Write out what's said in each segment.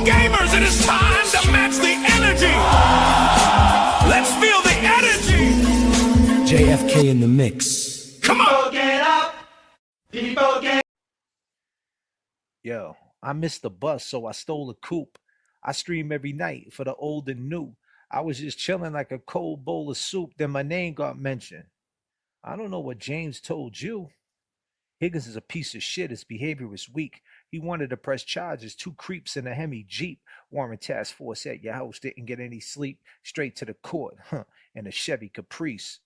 Gamers, it is time to match the energy. Let's feel the energy. J.F.K. in the mix. Come on. People get up. People get. Yo, I missed the bus, so I stole a coupe. I stream every night for the old and new. I was just chilling like a cold bowl of soup. Then my name got mentioned. I don't know what James told you. Higgins is a piece of shit. His behavior was weak. He wanted to press charges. 2 creeps in a Hemi Jeep. Warrant task force at your house. Didn't get any sleep. Straight to the court. In a Chevy Caprice.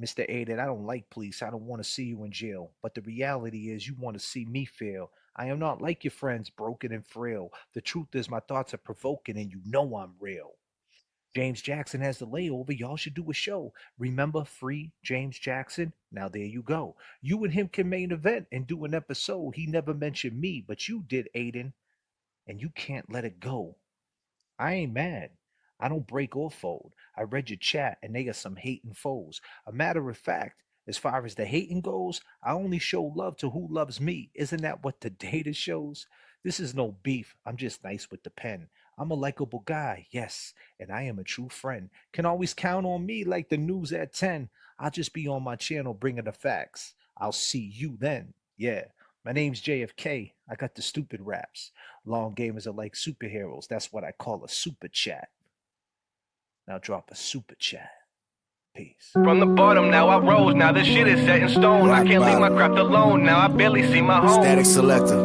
Mr. Aiden, I don't like police. I don't want to see you in jail. But the reality is you want to see me fail. I am not like your friends, broken and frail. The truth is my thoughts are provoking and you know I'm real. James Jackson has the layover. Y'all should do a show. Remember, free James Jackson? Now there you go. You and him can main event and do an episode. He never mentioned me, but you did, Aiden. And you can't let it go. I ain't mad. I don't break or fold. I read your chat and they are some hating foes. A matter of fact, as far as the hating goes, I only show love to who loves me. Isn't that what the data shows? This is no beef. I'm just nice with the pen. I'm a likable guy, yes, and I am a true friend. Can always count on me like the news at 10. I'll just be on my channel bringing the facts. I'll see you then. Yeah, my name's J.F.K. I got the stupid raps. Long gamers are like superheroes. That's what I call a super chat. Now drop a super chat. Peace. From the bottom, now I rose. Now this shit is set in stone. Rock I can't leave my craft alone. Now I barely see my home. Static Selector.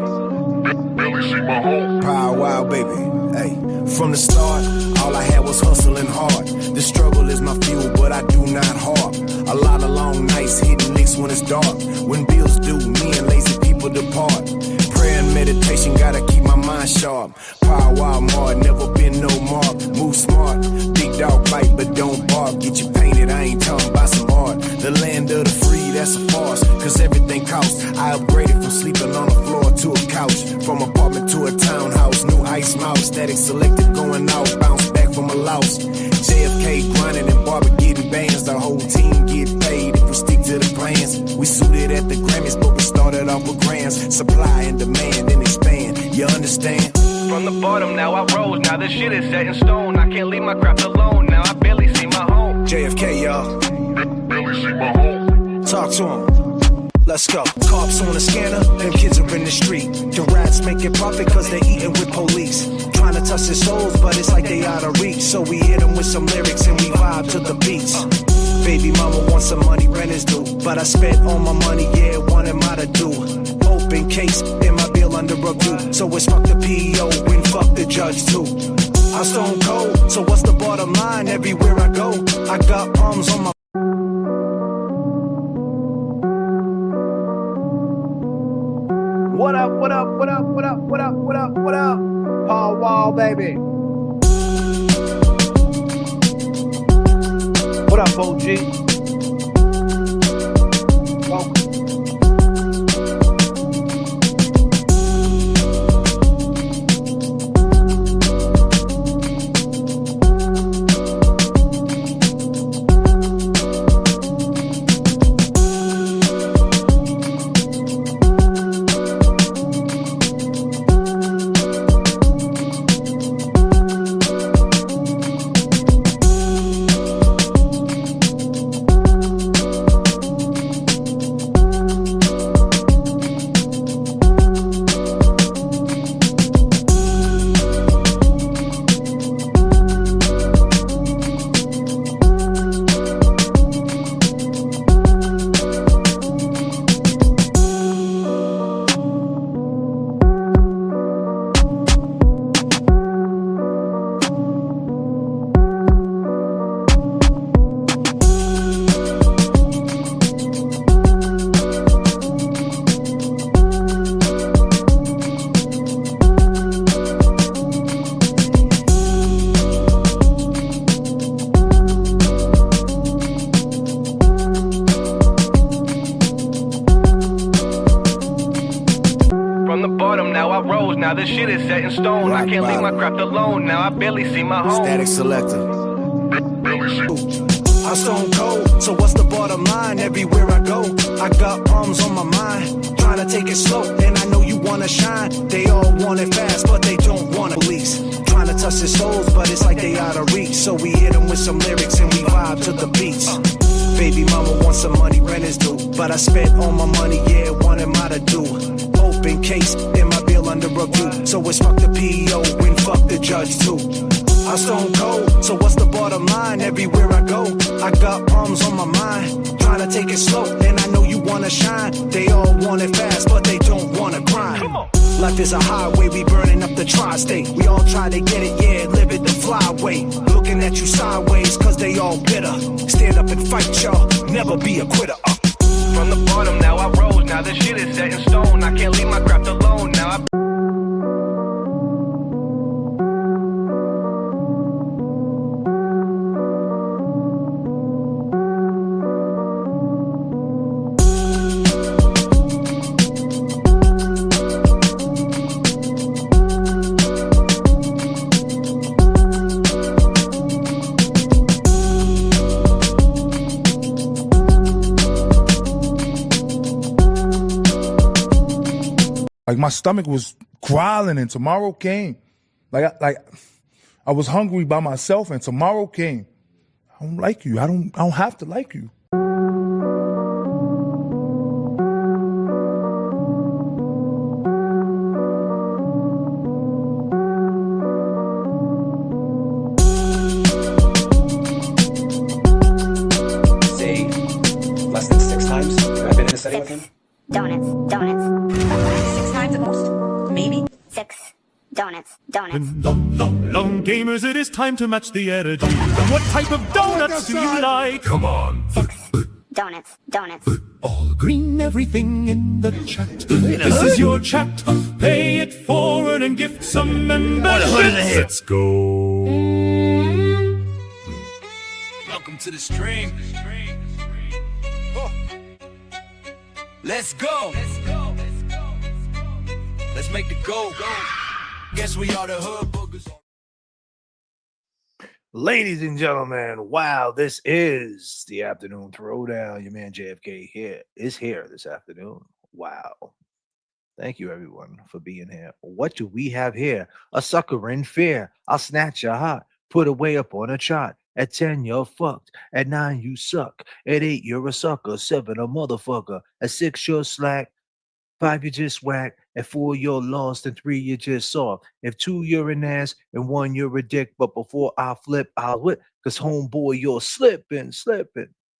Barely see my home. Power Wild Baby. Hey, from the start, all I had was hustling hard. The struggle is my fuel, but I do not harp. A lot of long nights hitting licks when it's dark. When bills due, me and lazy people depart. Prayer and meditation, gotta keep my mind sharp. Power Wild Mart, never been no mark. Move smart, big dog bite, but don't bark. Get you painted, I ain't talking about some art. The land of the free, that's a farce, cause everything costs. I upgraded from sleeping on the floor to a couch. From apartment to a townhouse, new ice mouse. Static selected going out, bounce back from a loss. J.F.K. grinding and barber getting bands. The whole team get paid if we stick to the plans. We suited at the Grammys, but we started off with grams. Supply and demand and expand, you understand? From the bottom, now I rose. Now this shit is set in stone. I can't leave my craft alone. Now I barely see my home. J.F.K. y'all. Barely see my home. Talk to him. Let's go. Cops on the scanner, them kids are in the street. The rats making profit cause they eating with police. Trying to touch their souls, but it's like they out of reach. So we hit them with some lyrics and we vibe to the beats. Baby mama wants some money, rent is due. But I spent all my money, yeah, what am I to do? Hope in case in my bill under under review. So it's fuck the PO and fuck the judge too. I'm stone cold, so what's the bottom line? Everywhere I go, I got palms on my. What up, what up, what up, what up, what up, what up, what up? Paul Wall, baby. What up, OG? Welcome. Now this shit is set in stone. I can't leave my craft alone. Now I barely see my home. Static selector. I'm stone cold, so what's the bottom line? Everywhere I go, I got palms on my mind. Trying to take it slow, and I know you wanna shine. They all want it fast, but they don't wanna release. Trying to touch their souls, but it's like they out of reach. So we hit them with some lyrics and we vibe to the beats. Baby mama wants some money, rent is due. But I spent all my money, yeah, what am I to do? Open case, in my bill under review. So it's fuck the PO and fuck the judge too. I'm stone cold, so what's the bottom line? Everywhere I go, I got palms on my mind. Trying to take it slow, and I know you wanna shine. They all want it fast, but they don't wanna grind. Life is a highway, we burning up the tri-state. We all try to get it, yeah, live it the flyway. Looking at you sideways, cause they all bitter. Stand up and fight, y'all, never be a quitter. From the bottom, now I rose. Now this shit is set in stone. I can't leave my craft alone. Now I... Like my stomach was growling, and tomorrow came. Like I was hungry by myself, and tomorrow came. I don't like you. I don't have to like you. Say less than 6 times. Have I been in a setting with him? Donuts. 6 times at most, maybe. 6 donuts. Long gamers, it is time to match the energy. What type of donuts do you like? Come on. 6 donuts. All green, everything in the chat. This is your chat. Pay it forward and gift some memberships. Let's go. Welcome to the stream. Let's go. Let's make the go. Guess we are the hood boogers. Ladies and gentlemen, wow, this is the Afternoon Throwdown. Your man J.F.K. is here this afternoon. Wow. Thank you, everyone, for being here. What do we have here? A sucker in fear. I'll snatch your heart, put away up on a chart. At 10, you're fucked. At 9, you suck. At 8, you're a sucker. 7, a motherfucker. At 6, you're slack. 5, you just whack. At 4, you're lost. And 3, you just soft. If 2, you're an ass. And 1, you're a dick. But before I flip, I'll whip. Because homeboy, you're slipping.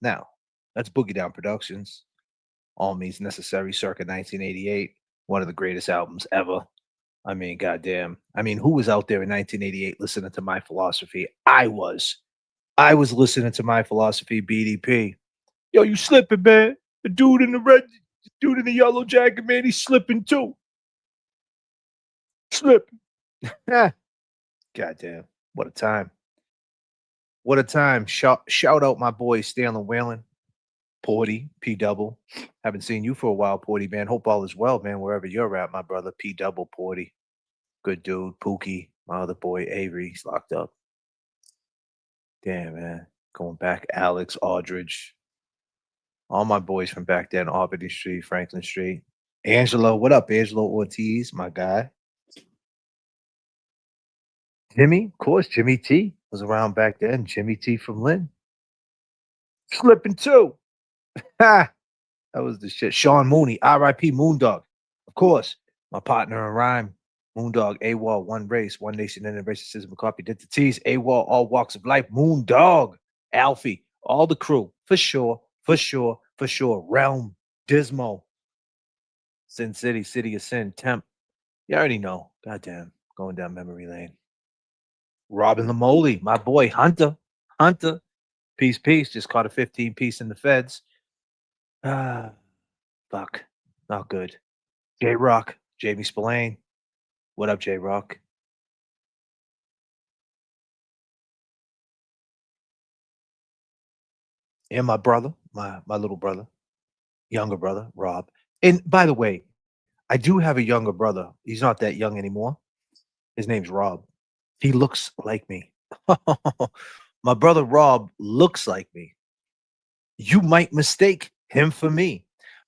Now, that's Boogie Down Productions. All Means Necessary, circa 1988. One of the greatest albums ever. I mean, goddamn. I mean, who was out there in 1988 listening to My Philosophy? I was. I was listening to My Philosophy, BDP. Yo, you slipping, man. The dude in the dude in the yellow jacket, man, he's slipping too. Slipping. Goddamn. What a time. What a time. Shout out my boy Stanley Whalen, Porty, P Double. Haven't seen you for a while, Porty, man. Hope all is well, man, wherever you're at, my brother. P Double, Porty. Good dude. Pookie, my other boy, Avery, he's locked up. Damn, man. Going back, Alex, Aldridge. All my boys from back then, Albany Street, Franklin Street. Angelo, what up, Angelo Ortiz, my guy. Jimmy, of course, Jimmy T was around back then. Jimmy T from Lynn. Slipping too. Ha! That was the shit. Sean Mooney, R.I.P. Moondog. Of course, my partner in rhyme. Moondog, AWOL, one race, one nation, and racism, McCarthy did the T's, AWOL, all walks of life, Moondog, Alfie, all the crew, for sure, for sure, for sure. Realm, Dismo, Sin City, City of Sin, Temp. You already know. Goddamn, going down memory lane. Robin Lamoli, my boy, Hunter, peace, peace. Just caught a 15 piece in the feds. Ah, fuck, not good. J Rock, Jamie Spillane. What up, J Rock? And my brother, my little brother, younger brother, Rob. And by the way, I do have a younger brother. He's not that young anymore. His name's Rob. He looks like me. My brother Rob looks like me. You might mistake him for me,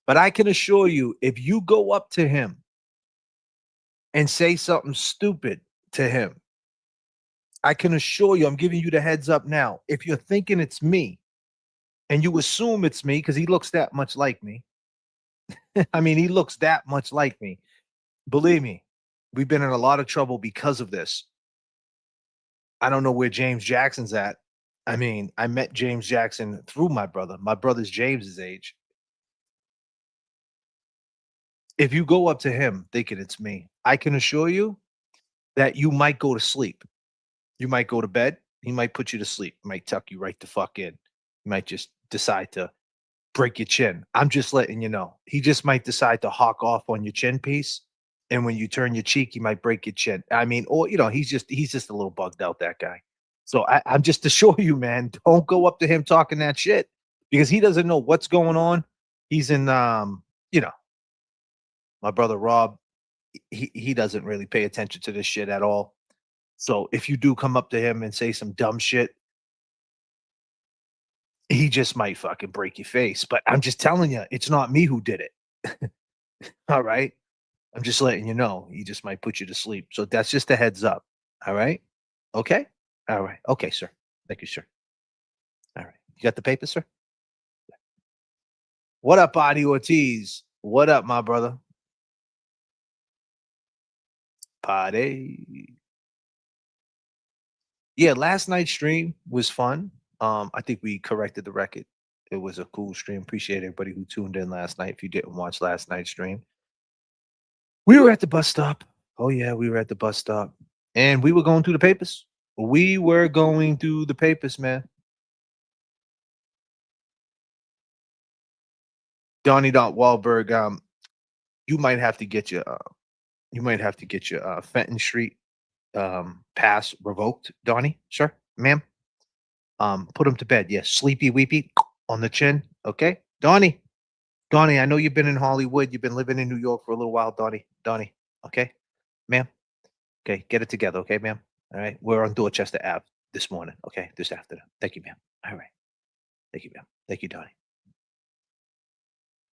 but I can assure you, if you go up to him and say something stupid to him, I can assure you, I'm giving you the heads up now. If you're thinking it's me and you assume it's me because he looks that much like me, I mean, he looks that much like me. Believe me, we've been in a lot of trouble because of this. I don't know where James Jackson's at. I mean, I met James Jackson through my brother. My brother's James's age. If you go up to him thinking it's me, I can assure you that you might go to sleep. You might go to bed. He might put you to sleep. He might tuck you right the fuck in. He might just decide to break your chin. I'm just letting you know. He just might decide to hawk off on your chin piece. And when you turn your cheek, he might break your chin. I mean, or he's just a little bugged out, that guy. So I'm just to assure you, man, don't go up to him talking that shit because he doesn't know what's going on. He's in my brother Rob, he doesn't really pay attention to this shit at all. So if you do come up to him and say some dumb shit, he just might fucking break your face. But I'm just telling you, it's not me who did it. All right. I'm just letting you know. He just might put you to sleep. So that's just a heads up. All right. Okay. All right. Okay, sir. Thank you, sir. All right. You got the paper, sir? What up, Adi Ortiz? What up, my brother? Party. Yeah, last night's stream was fun. I think we corrected the record. It was a cool stream. Appreciate everybody who tuned in last night. If you didn't watch last night's stream, we were at the bus stop. Oh yeah, we were at the bus stop, and we were going through the papers. We were going through the papers, man. Donnie Wahlberg, you might have to get your Fenton Street pass revoked, Donnie, sir, ma'am. Put him to bed. Yes, sleepy weepy on the chin. Okay, Donnie, I know you've been in Hollywood. You've been living in New York for a little while, Donnie. Okay, ma'am. Okay, get it together. Okay, ma'am. All right, we're on Dorchester Ave this morning. Okay, this afternoon. Thank you, ma'am. All right, thank you, ma'am. Thank you, Donnie.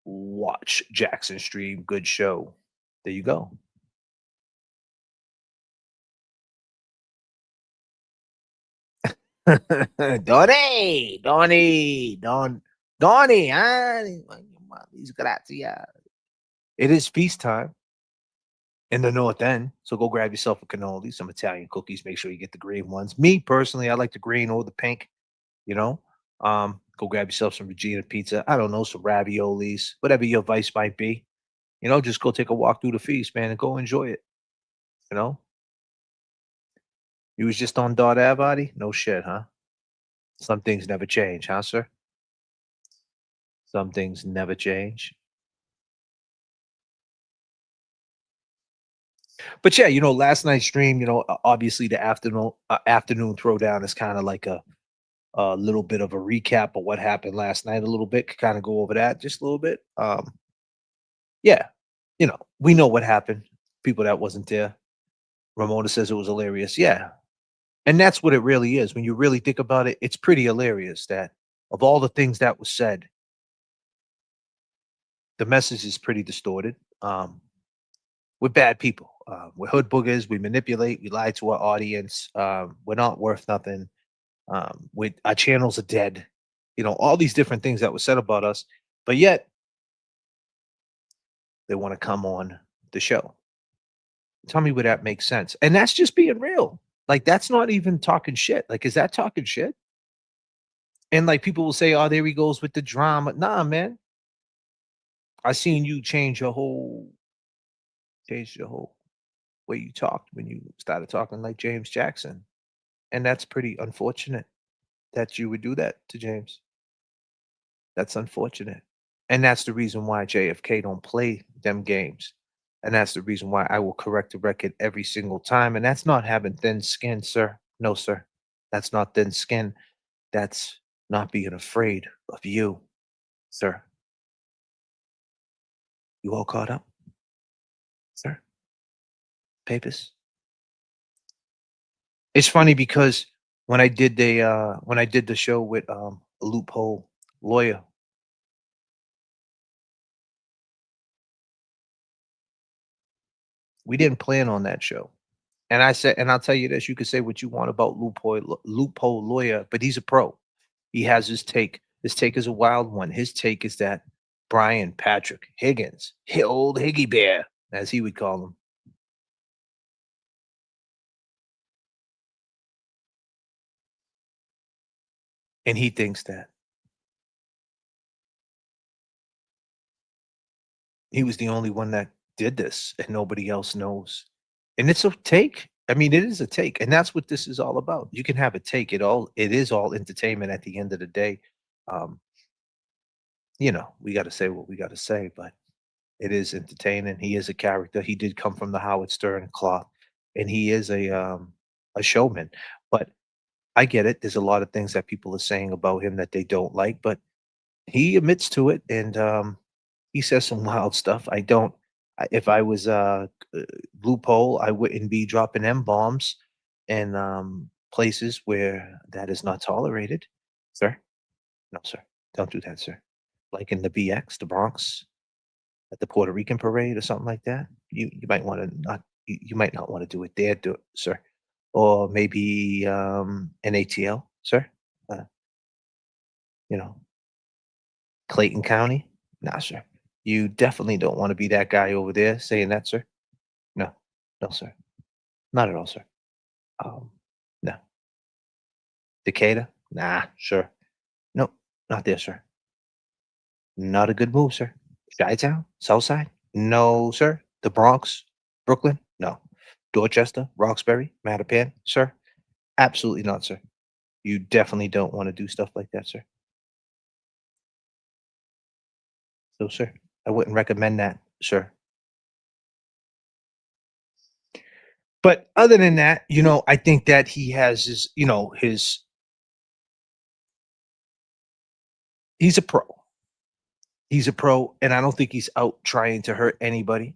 Watch Jackson stream. Good show. There you go. Donnie, gracias. It is feast time in the North End, so go grab yourself a cannoli, some Italian cookies. Make sure you get the green ones. Me personally, I like the green or the pink. Go grab yourself some Regina pizza. I don't know, some raviolis, whatever your vice might be. Just go take a walk through the feast, man, and go enjoy it. You know, you was just on Dart Ave, no shit, huh? Some things never change, huh, sir? Some things never change. But yeah, last night's stream, obviously the afternoon throwdown is kind of like a little bit of a recap of what happened last night. A little bit, kind of go over that just a little bit. Yeah, we know what happened. People that wasn't there. Ramona says it was hilarious. Yeah, and that's what it really is. When you really think about it, it's pretty hilarious that of all the things that was said, the message is pretty distorted. We're bad people. We're hood boogers. We manipulate. We lie to our audience. We're not worth nothing. Our channels are dead. All these different things that were said about us, but yet they want to come on the show. Tell me where that makes sense. And that's just being real. Like, that's not even talking shit. Like, is that talking shit? And like, people will say, oh, there he goes with the drama. Nah, man. I seen you change your whole way you talked when you started talking like James Jackson. And that's pretty unfortunate that you would do that to James. That's unfortunate. And that's the reason why J.F.K. don't play them games. And that's the reason why I will correct the record every single time. And that's not having thin skin, sir. No, sir. That's not thin skin. That's not being afraid of you, sir. You all caught up, sir? Papers? It's funny because when I did the show with a loophole lawyer, we didn't plan on that show. And I said, and I'll tell you this: you can say what you want about loophole lawyer, but he's a pro. He has his take. His take is a wild one. His take is that Brian Patrick Higgins, old Higgy Bear, as he would call him, and he thinks that he was the only one that did this, and nobody else knows. And it's a take. I mean, it is a take, and that's what this is all about. You can have a take. It is all entertainment at the end of the day. Um, we got to say what we got to say, but it is entertaining. He is a character. He did come from the Howard Stern cloth, and he is a showman. But I get it. There's a lot of things that people are saying about him that they don't like, but he admits to it, and he says some wild stuff. I don't. If I was loophole, I wouldn't be dropping M bombs in places where that is not tolerated, sir. No, sir. Don't do that, sir. Like in the BX, the Bronx, at the Puerto Rican parade or something like that. You might want to not. You might not want to do it there, sir. Or maybe an ATL, sir. Uh, you know, Clayton County. Nah, sir. You definitely don't want to be that guy over there saying that, sir. No, no, sir. Not at all, sir. Um, no. Decatur? Nah, sure. No, not there, sir. Not a good move, sir. Chi-town? Southside? No, sir. The Bronx? Brooklyn? No. Dorchester? Roxbury? Mattapan? Sir? Absolutely not, sir. You definitely don't want to do stuff like that, sir. So, sir, I wouldn't recommend that, sir. But other than that, I think that he has he's a pro. He's a pro, and I don't think he's out trying to hurt anybody.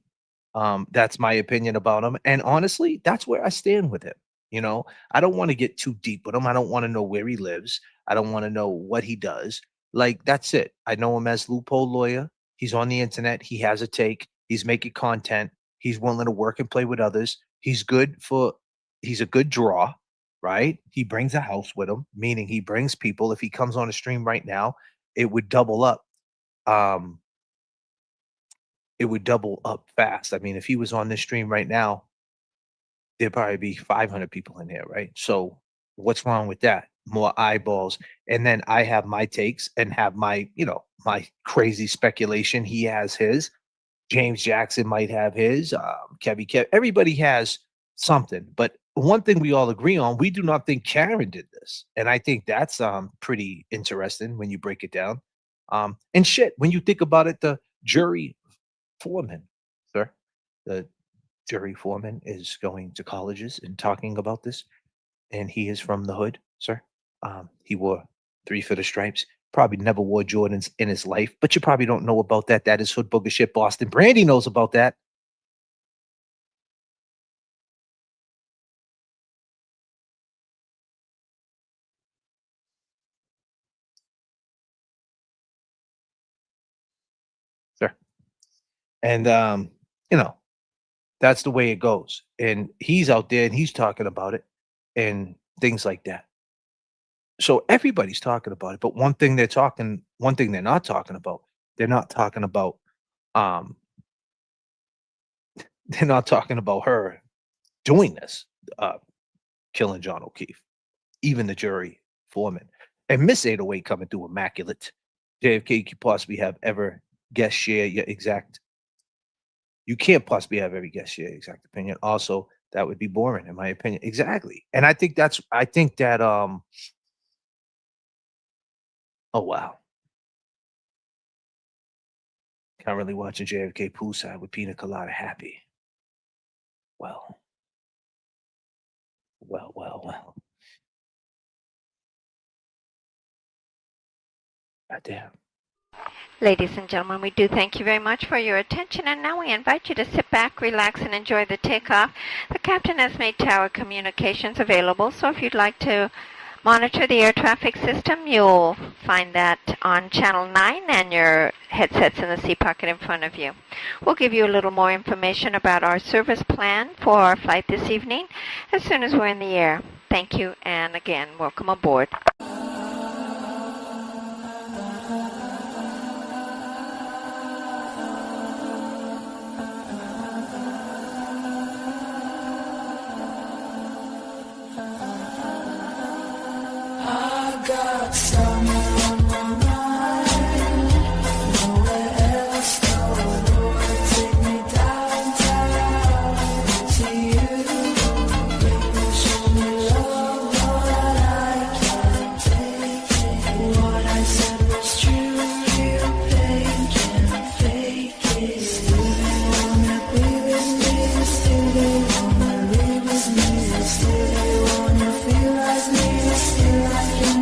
That's my opinion about him. And honestly, that's where I stand with him. I don't want to get too deep with him. I don't want to know where he lives. I don't want to know what he does. Like, that's it. I know him as loophole lawyer. He's on the internet. He has a take. He's making content. He's willing to work and play with others. He's a good draw, right? He brings a house with him, meaning he brings people. If he comes on a stream right now, it would double up. It would double up fast. I mean, if he was on this stream right now, there'd probably be 500 people in there, right? So what's wrong with that? More eyeballs. And then I have my takes and have my crazy speculation. He has his. James Jackson might have his. Kev. Everybody has something. But one thing we all agree on, we do not think Karen did this. And I think that's pretty interesting when you break it down. And shit, when you think about it, the jury foreman, sir, the jury foreman is going to colleges and talking about this, and he is from the hood, sir. He wore 3 for the stripes. Probably never wore Jordans in his life, but you probably don't know about that. That is hood booger shit. Boston Brandy knows about that. Sir. And you know, that's the way it goes. And he's out there and he's talking about it and things like that. So everybody's talking about it, but one thing they're not talking about, they're not talking about um they're not talking about her doing this, uh killing John O'Keefe, even the jury foreman. And Miss 808 coming through immaculate. JFK could possibly have ever guest share your exact you can't possibly have every guest share exact opinion. Also, that would be boring in my opinion. Exactly. And I think that oh wow. Currently watching JFK poolside with pina colada happy. Well, well. God damn. Ladies and gentlemen, we do thank you very much for your attention, and now we invite you to sit back, relax, and enjoy the takeoff. The captain has made tower communications available, so if you'd like to monitor the air traffic system, you'll find that on channel 9 and your headsets in the seat pocket in front of you. We'll give you a little more information about our service plan for our flight this evening as soon as we're in the air. Thank you, and again, welcome aboard. Got summer on my mind, nowhere else, no, Lord, take me downtown to you, baby, show me love, but I can't take it, what I said was true, you can't fake it, still they wanna be with me, still they wanna live with me, still they wanna feel like me, still I can't.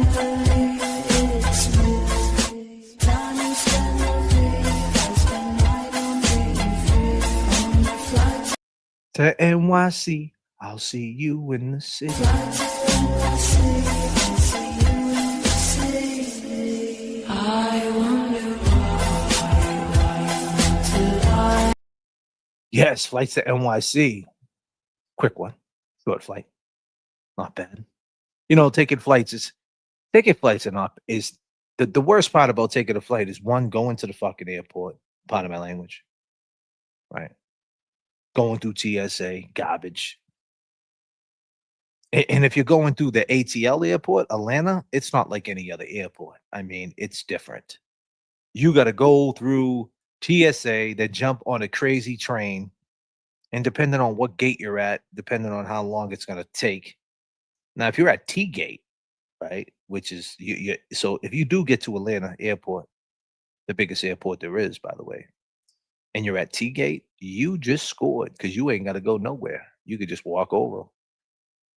To NYC, I'll see you in the city. Yes, flights to NYC. Quick one. Short flight. Not bad. You know, taking flights are not is the worst part about taking a flight is one, going to the fucking airport, part of my language. Right. Going through TSA, garbage. And if you're going through the ATL airport, Atlanta, it's not like any other airport. I mean, it's different. You got to go through TSA, then jump on a crazy train. And depending on what gate you're at, depending on how long it's going to take. Now, if you're at T gate, right, which is so if you do get to Atlanta airport, the biggest airport there is, by the way, and you're at T gate, you just scored because you ain't got to go nowhere. You could just walk over.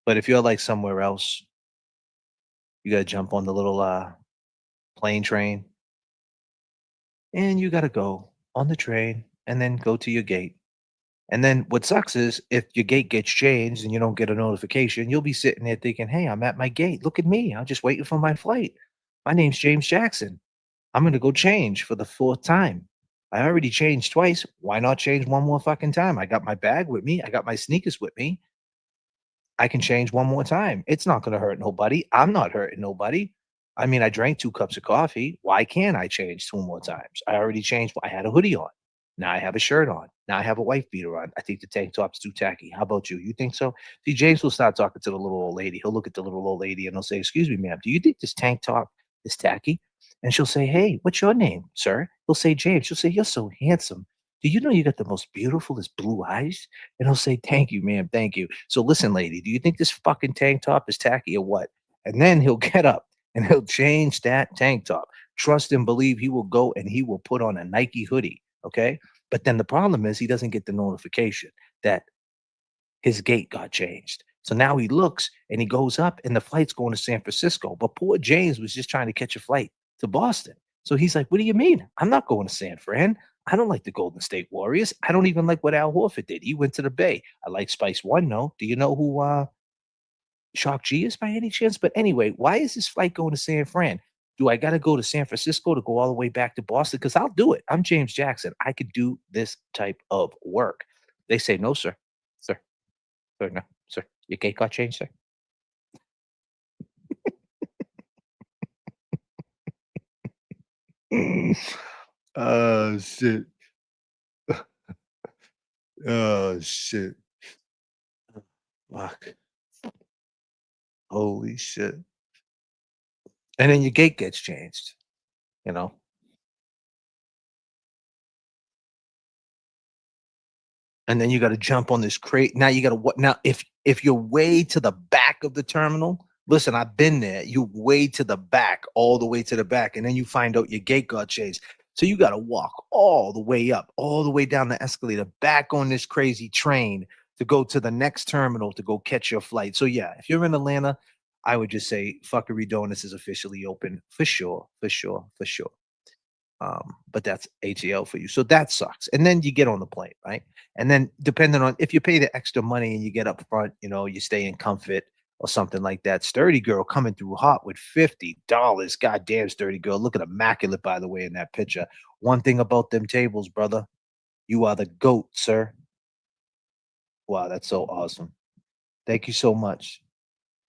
But if you're like somewhere else, you got to jump on the little plane train, and you got to go on the train and then go to your gate. And then what sucks is if your gate gets changed and you don't get a notification, you'll be sitting there thinking, hey, I'm at my gate. Look at me. I'm just waiting for my flight. My name's James Jackson. I'm going to go change for the 4th time. I already changed twice. Why not change one more fucking time? I got my bag with me. I got my sneakers with me. I can change one more time. It's not going to hurt nobody. I'm not hurting nobody. I mean, I drank 2 cups of coffee. Why can't I change 2 more times? I already changed. I had a hoodie on. Now I have a shirt on. Now I have a wife beater on. I think the tank top's too tacky. How about you? You think so? See, James will start talking to the little old lady. He'll look at the little old lady and he'll say, excuse me, ma'am, do you think this tank top is tacky? And she'll say, hey, what's your name, sir? He'll say, James. She'll say, you're so handsome. Do you know you got the most beautifulest blue eyes? And he'll say, thank you, ma'am, thank you. So listen, lady, do you think this fucking tank top is tacky or what? And then he'll get up and he'll change that tank top. Trust and believe he will go and he will put on a Nike hoodie. Okay. But then the problem is he doesn't get the notification that his gate got changed. So now he looks and he goes up and the flight's going to San Francisco. But poor James was just trying to catch a flight to Boston. So he's like, what do you mean? I'm not going to San Fran. I don't like the Golden State Warriors. I don't even like what Al Horford did. He went to the Bay. I like Spice One, no. Do you know who Shock G is by any chance? But anyway, why is this flight going to San Fran? Do I got to go to San Francisco to go all the way back to Boston? Because I'll do it. I'm James Jackson. I could do this type of work. They say, no, sir. Sir. Sir, no, sir. Your gate got changed, sir. Oh, shit. Oh, shit. Fuck. Holy shit. And then your gate gets changed, you know? And then you got to jump on this crate. Now you got to what? Now, if you're way to the back of the terminal, listen, I've been there. You way to the back, all the way to the back, and then you find out your gate got changed. So you got to walk all the way up, all the way down the escalator, back on this crazy train to go to the next terminal to go catch your flight. So yeah, if you're in Atlanta, I would just say Fuckery Donuts is officially open for sure, for sure, for sure. But that's ATL for you. So that sucks. And then you get on the plane, right? And then depending on if you pay the extra money and you get up front, you know, you stay in comfort or something like that. Sturdy girl coming through hot with $50. Goddamn sturdy girl. Looking immaculate, by the way, in that picture. One thing about them tables, brother. You are the GOAT, sir. Wow, that's so awesome. Thank you so much.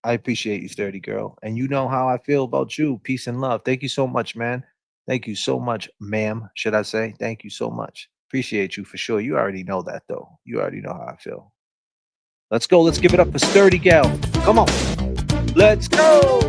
I appreciate you, sturdy girl. And you know how I feel about you. Peace and love. Thank you so much, man. Thank you so much, ma'am. Should I say? Thank you so much. Appreciate you for sure. You already know that, though. You already know how I feel. Let's go. Let's give it up for Sturdy Gal. Come on. Let's go.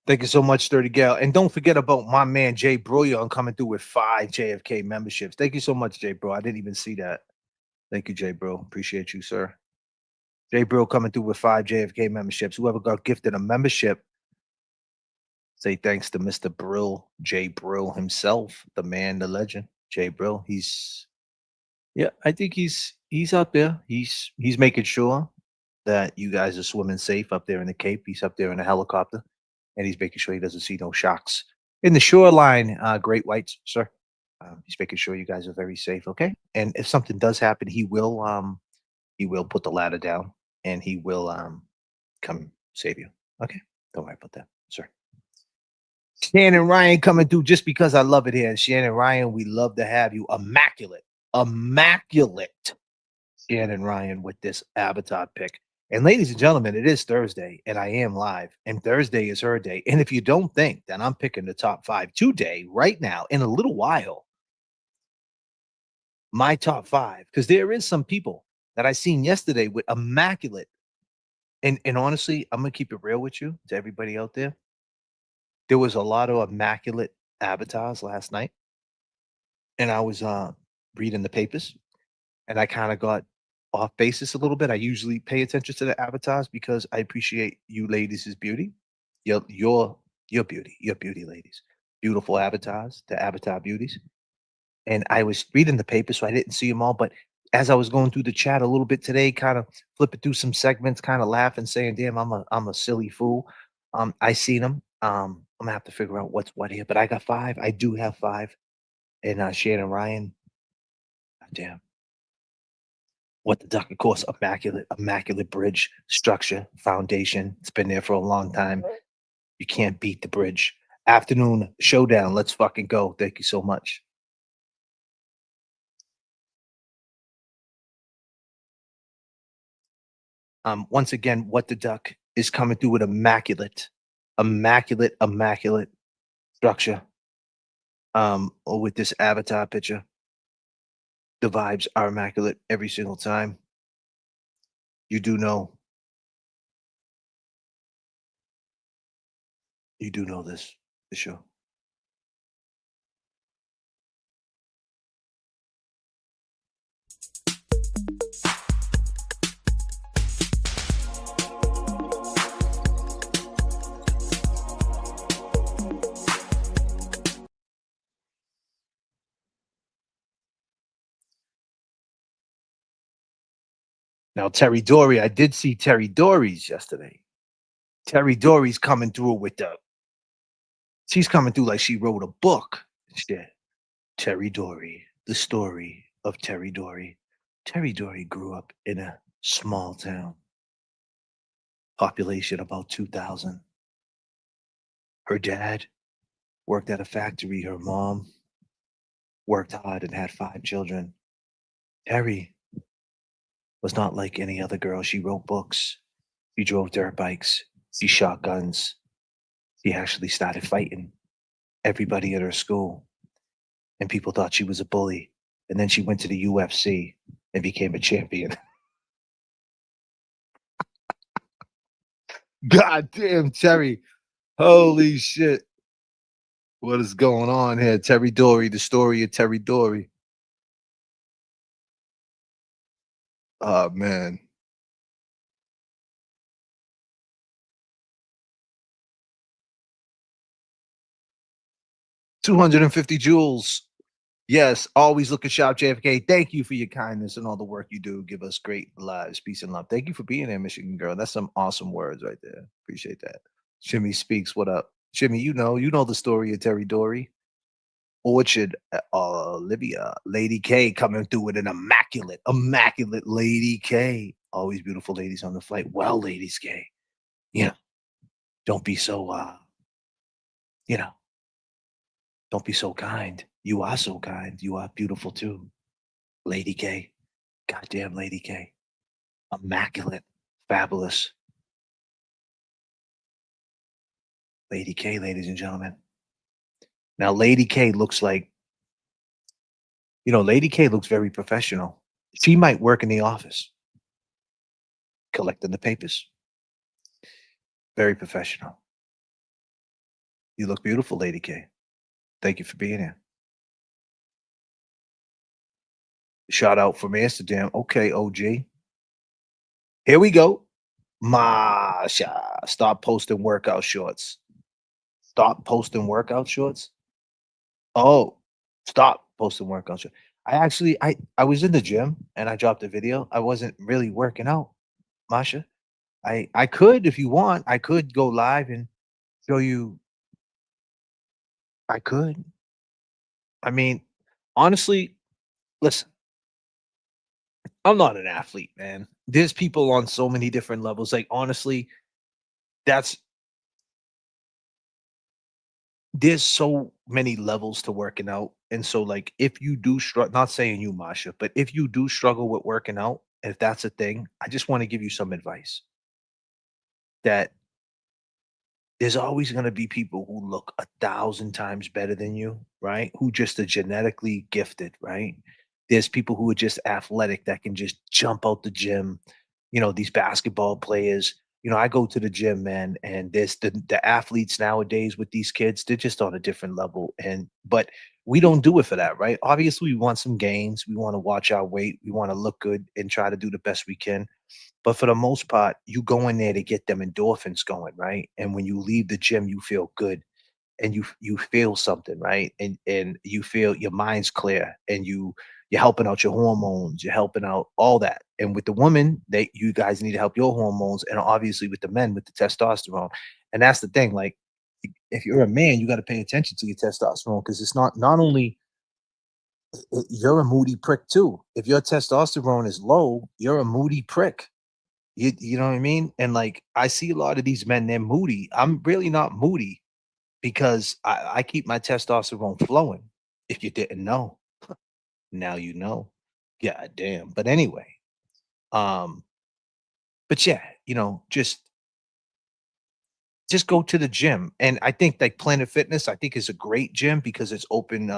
Thank you so much, Sturdy Gal. And don't forget about my man, Jay Brouillon, coming through with 5 JFK memberships. Thank you so much, Jay Bro. I didn't even see that. Thank you, Jay Bro. Appreciate you, sir. Jay Bro coming through with 5 JFK memberships. Whoever got gifted a membership, say thanks to Mr. Brill, Jay Brill himself, the man, the legend, Jay Brill. Yeah, I think he's out there. He's making sure that you guys are swimming safe up there in the Cape. He's up there in a helicopter, and he's making sure he doesn't see no sharks in the shoreline. Great whites, sir. He's making sure you guys are very safe. Okay, and if something does happen, he will put the ladder down and he will come save you. Okay, don't worry about that, sir. Shannon Ryan coming through just because I love it here. And Shannon Ryan, we love to have you. Immaculate Shannon Ryan with this avatar pick. And ladies and gentlemen, it is Thursday and I am live. And Thursday is her day. And if you don't think that I'm picking the top 5 today, right now, in a little while, my top 5, because there is some people that I seen yesterday with immaculate. And honestly, I'm going to keep it real with you, to everybody out there. There was a lot of immaculate avatars last night. And I was reading the papers and I kind of got off basis a little bit. I usually pay attention to the avatars because I appreciate you ladies' beauty. Your beauty, ladies. Beautiful avatars, the avatar beauties. And I was reading the paper, so I didn't see them all. But as I was going through the chat a little bit today, kind of flipping through some segments, kind of laughing, saying, "Damn, I'm a silly fool." I seen them. I'm gonna have to figure out what's what here, but I got 5. I do have 5. And Shannon Ryan, damn, what the duck? Of course, immaculate bridge structure foundation. It's been there for a long time. You can't beat the bridge. Afternoon Showdown. Let's fucking go. Thank you so much. Once again, what the duck is coming through with immaculate structure. Or with this avatar picture, the vibes are immaculate every single time. You do know. You do know this for sure. Now, Terry Dory, I did see Terry Dory's yesterday. Terry Dory's coming through with she's coming through like she wrote a book. Shit. Terry Dory, the story of Terry Dory. Terry Dory grew up in a small town, population about 2,000. Her dad worked at a factory. Her mom worked hard and had 5 children. Terry was not like any other girl. She wrote books. She drove dirt bikes. She shot guns. She actually started fighting everybody at her school. And people thought she was a bully. And then she went to the UFC and became a champion. God damn, Terry. Holy shit. What is going on here? Terry Dory, the story of Terry Dory. Oh, man. $250 jewels. Yes, always looking sharp, J.F.K. Thank you for your kindness and all the work you do. Give us great lives, peace and love. Thank you for being there, Michigan girl. That's some awesome words right there. Appreciate that. Jimmy Speaks, what up? Jimmy, you know the story of Terry Dory. Orchard, Olivia, Lady K coming through with an immaculate Lady K. Always beautiful ladies on the flight. Well, Ladies K, you know, don't be so, you know, don't be so kind. You are so kind. You are beautiful too. Lady K. Goddamn Lady K. Immaculate. Fabulous. Lady K, ladies and gentlemen. Now, Lady K looks like, Lady K looks very professional. She might work in the office, collecting the papers. Very professional. You look beautiful, Lady K. Thank you for being here. Shout out from Amsterdam. Okay, OG. Here we go. Masha. Stop posting workout shorts. Stop posting workout shorts. Oh, stop posting workout shorts. I was in the gym and I dropped a video. I wasn't really working out, Masha. I could, if you want, I could go live and show you. I could. I mean, honestly, listen, I'm not an athlete, man. There's people on so many different levels. Like, honestly, that's there's so many levels to working out. And so, like, if you do struggle, not saying you, Masha, but if you do struggle with working out, if that's a thing, I just want to give you some advice that there's always going to be people who look 1,000 times better than you, right? Who just are genetically gifted, right? There's people who are just athletic that can just jump out the gym. These basketball players. I go to the gym, man, and there's the athletes nowadays with these kids, they're just on a different level. But we don't do it for that, right? Obviously, we want some gains. We want to watch our weight. We want to look good and try to do the best we can. But for the most part, you go in there to get them endorphins going, right? And when you leave the gym, you feel good and you feel something, right? And you feel your mind's clear and you're helping out your hormones, you're helping out all that. And with the woman, you guys need to help your hormones, and obviously with the men with the testosterone. And that's the thing. Like, if you're a man, you got to pay attention to your testosterone because it's not only you're a moody prick too. If your testosterone is low, you're a moody prick. You know what I mean? And like I see a lot of these men, they're moody. I'm really not moody because I keep my testosterone flowing. If you didn't know, now you know. Yeah, damn. But anyway, um, but yeah, just go to the gym. And I think like Planet Fitness, I think is a great gym because it's open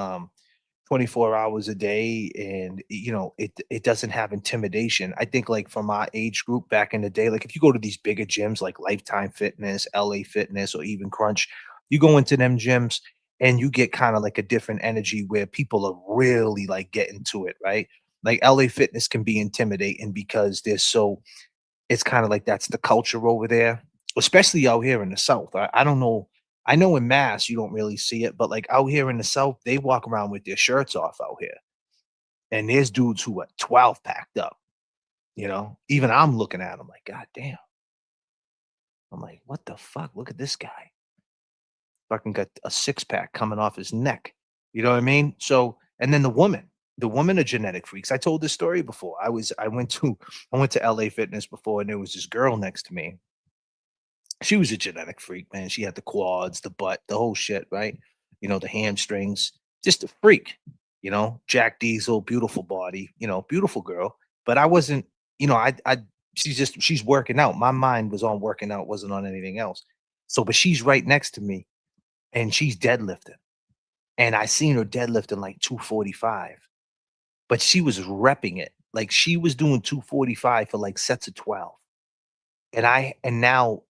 24 hours a day, and it doesn't have intimidation. I think like from our age group back in the day, like if you go to these bigger gyms like Lifetime Fitness, LA Fitness, or even Crunch, you go into them gyms and you get kind of like a different energy where people are really like getting to it, right? Like LA Fitness can be intimidating because it's kind of like that's the culture over there, especially out here in the South. I don't know. I know in Mass you don't really see it, but like out here in the South, they walk around with their shirts off out here. And there's dudes who are 12 packed up, Even I'm looking at them like, God damn. I'm like, what the fuck? Look at this guy. Fucking got a six-pack coming off his neck. You know what I mean? So, and then the women are genetic freaks. I told this story before. I went to LA Fitness before, and there was this girl next to me. She was a genetic freak, man. She had the quads, the butt, the whole shit, right? The hamstrings, just a freak, Jack Diesel, beautiful body, beautiful girl. But I wasn't, she's working out. My mind was on working out, wasn't on anything else. So, but she's right next to me and she's deadlifting. And I seen her deadlifting like 245, but she was repping it. Like she was doing 245 for like sets of 12. And now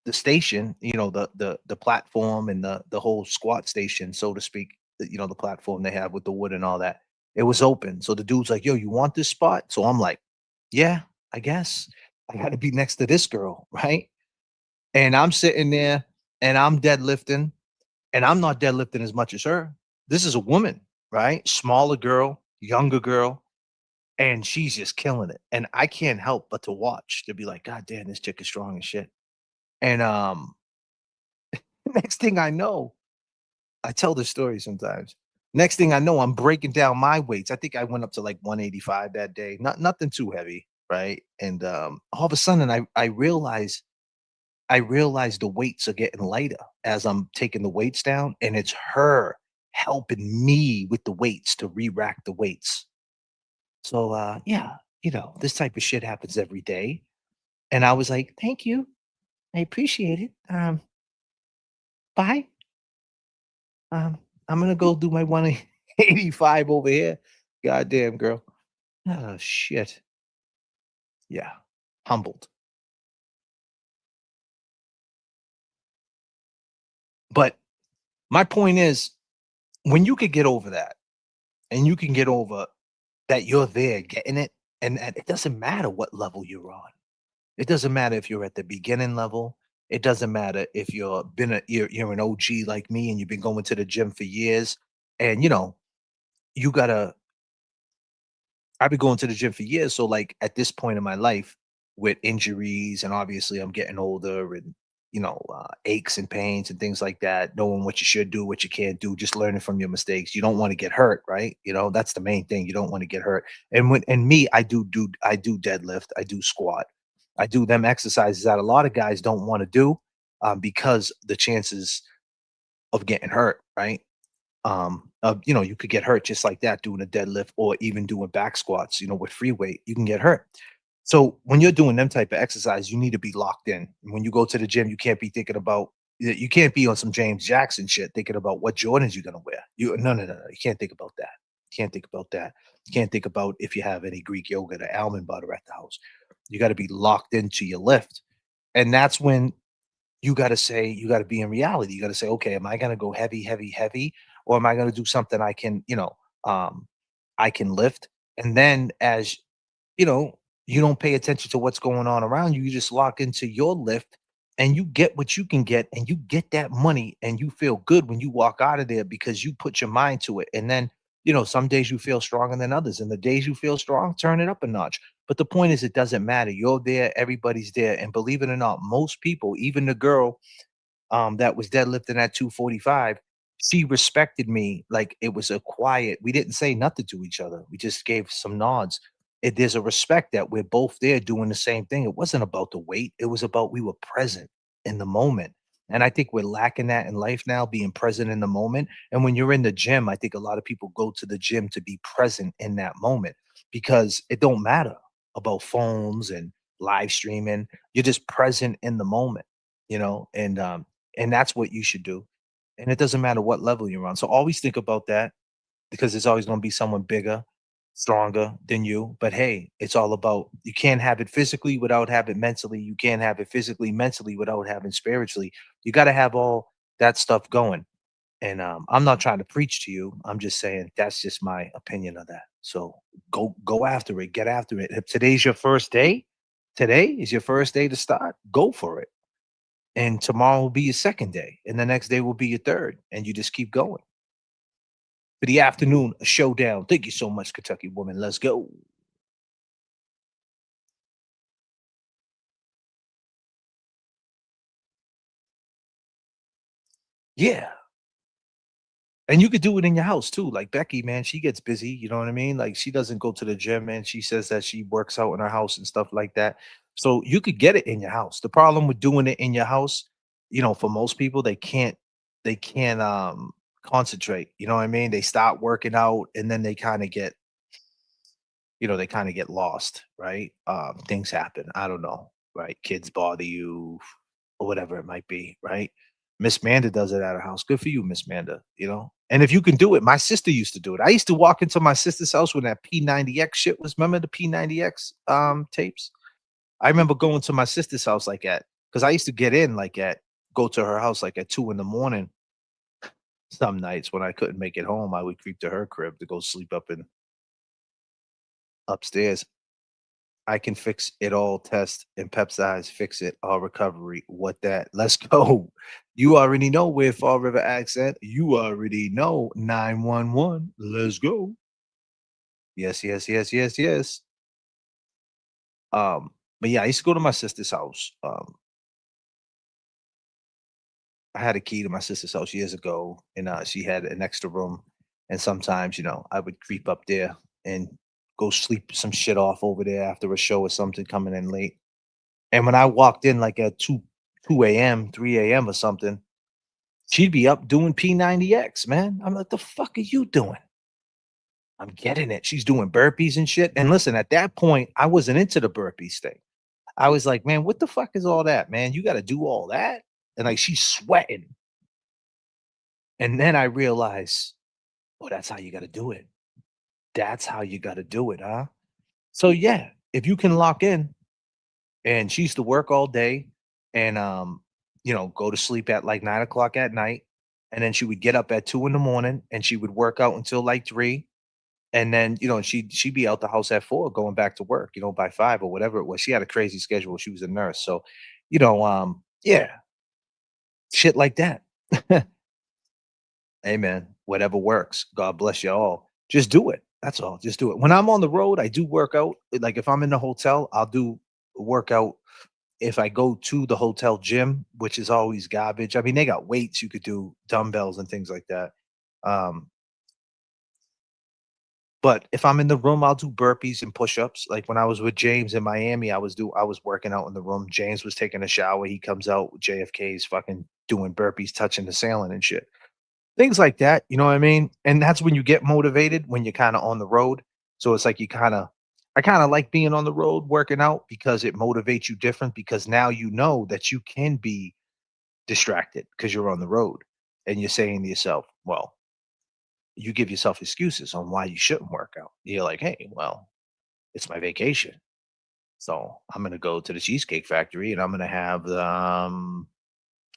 the station, the platform and the whole squat station, so to speak, the platform they have with the wood and all that, it was open. So the dude's like, yo, you want this spot? So I'm like, yeah, I guess I got to be next to this girl, right? And I'm sitting there and I'm deadlifting, and I'm not deadlifting as much as her. This is a woman, right? Smaller girl, younger girl, and she's just killing it. And I can't help but to watch, to be like, God damn, this chick is strong as shit. And next thing I know, I tell this story sometimes. Next thing I know, I'm breaking down my weights. I think I went up to like 185 that day. Nothing too heavy, right? And all of a sudden I realize the weights are getting lighter as I'm taking the weights down, and it's her helping me with the weights to re-rack the weights. So yeah, this type of shit happens every day. And I was like, thank you. I appreciate it. Bye. I'm gonna go do my 185 over here. Goddamn girl. Oh shit. Yeah. Humbled. But my point is, when you could get over that, and you can get over that you're there getting it, and it doesn't matter what level you're on. It doesn't matter if you're at the beginning level. It doesn't matter if you're an OG like me and you've been going to the gym for years, and you gotta I've been going to the gym for years. So like at this point in my life with injuries, and obviously I'm getting older, and aches and pains and things like that, knowing what you should do, what you can't do, just learning from your mistakes. You don't want to get hurt, right? That's the main thing. You don't want to get hurt. And me, I do deadlift, I do squat, I do them exercises that a lot of guys don't want to do, because the chances of getting hurt, right? You could get hurt just like that doing a deadlift or even doing back squats, with free weight, you can get hurt. So when you're doing them type of exercise, you need to be locked in. When you go to the gym, you can't be thinking about, you can't be on some James Jackson shit thinking about what Jordans you're gonna wear. No. You can't think about that. You can't think about that. You can't think about if you have any Greek yogurt or almond butter at the house. You got to be locked into your lift. And that's when you got to be in reality. You got to say, okay, am I going to go heavy, heavy, heavy, or am I going to do something I can lift? And then as you don't pay attention to what's going on around you. You just lock into your lift and you get what you can get, and you get that money, and you feel good when you walk out of there because you put your mind to it. And then some days you feel stronger than others, and the days you feel strong, turn it up a notch. But the point is, it doesn't matter. You're there, everybody's there, and believe it or not, most people, even the girl that was deadlifting at 245, she respected me like it was a quiet. We didn't say nothing to each other. We just gave some nods. There's a respect that we're both there doing the same thing. It wasn't about the weight. It was about we were present in the moment. And I think we're lacking that in life now, being present in the moment. And when you're in the gym, I think a lot of people go to the gym to be present in that moment because it don't matter about phones and live streaming. You're just present in the moment, and that's what you should do. And it doesn't matter what level you're on. So always think about that because there's always going to be someone bigger, stronger than you. But hey, it's all about you can't have it physically without having it mentally. You can't have it physically, mentally without having spiritually. You got to have all that stuff going. And I'm not trying to preach to you. I'm just saying that's just my opinion of that. So go after it. Get after it. If today's your first day, today is your first day to start. Go for it, and tomorrow will be your second day, and the next day will be your third, and you just keep going. For the afternoon showdown. Thank you so much, Kentucky woman. Let's go. Yeah. And you could do it in your house too. Like Becky, man, she gets busy. You know what I mean? Like she doesn't go to the gym, and she says that she works out in her house and stuff like that. So you could get it in your house. The problem with doing it in your house, for most people, they can't concentrate. You know what I mean? They start working out and then they kind of get lost, right? Things happen. I don't know, right? Kids bother you or whatever it might be, right? Miss Manda does it at her house. Good for you, Miss Manda. And if you can do it, my sister used to do it. I used to walk into my sister's house when that P90X shit was. Remember the P90X tapes? I remember going to my sister's house like at because I used to get in like at go to her house like at 2 in the morning. Some nights when I couldn't make it home, I would creep to her crib to go sleep up in upstairs. I can fix it all test and peptides fix it all recovery. What that? Let's go. You already know where Fall River accent. You already know 911. Let's go. Yes, yes, yes, yes, yes. But yeah, I used to go to my sister's house. I had a key to my sister's house years ago, and she had an extra room. And sometimes, I would creep up there and go sleep some shit off over there after a show or something coming in late. And when I walked in like at 2 a.m., 3 a.m. or something, she'd be up doing P90X, man. I'm like, the fuck are you doing? I'm getting it. She's doing burpees and shit. And listen, at that point, I wasn't into the burpees thing. I was like, man, what the fuck is all that, man? You got to do all that? And like, she's sweating. And then I realized, oh, that's how you got to do it. That's how you got to do it, huh? So yeah, if you can lock in, and she used to work all day and go to sleep at like 9 o'clock at night, and then she would get up at 2 in the morning and she would work out until like 3, and then she'd be out the house at 4 going back to work, by 5 or whatever it was. She had a crazy schedule. She was a nurse, so yeah, shit like that. Amen. Whatever works. God bless you all. Just do it. That's all. Just do it. When I'm on the road, I do work out. Like if I'm in the hotel, I'll do workout. If I go to the hotel gym, which is always garbage. I mean, they got weights you could do, dumbbells and things like that. Um, but if I'm in the room, I'll do burpees and push-ups. Like when I was with James in Miami, I was working out in the room. James was taking a shower. He comes out with JFK's fucking doing burpees, touching the ceiling and shit. Things like that, you know what I mean? And that's when you get motivated when you're kind of on the road. So it's like I kind of like being on the road working out because it motivates you different because now you know that you can be distracted because you're on the road and you're saying to yourself, well, you give yourself excuses on why you shouldn't work out. You're like, hey, well, it's my vacation. So I'm going to go to the Cheesecake Factory and I'm going to have I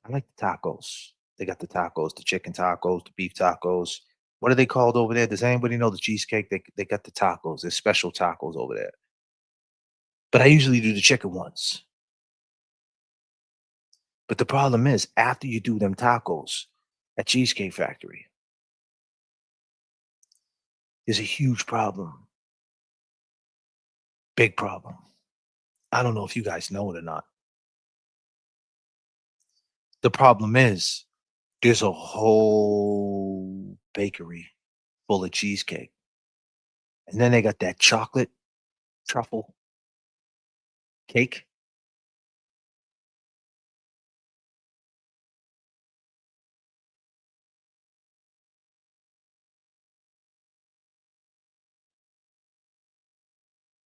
like the tacos. They got the tacos, the chicken tacos, the beef tacos. What are they called over there? Does anybody know the cheesecake? They got the tacos. There's special tacos over there. But I usually do the chicken ones. But the problem is, after you do them tacos at Cheesecake Factory, There's a huge problem. Big problem. I don't know if you guys know it or not. The problem is there's a whole bakery full of cheesecake. And then they got that chocolate truffle cake.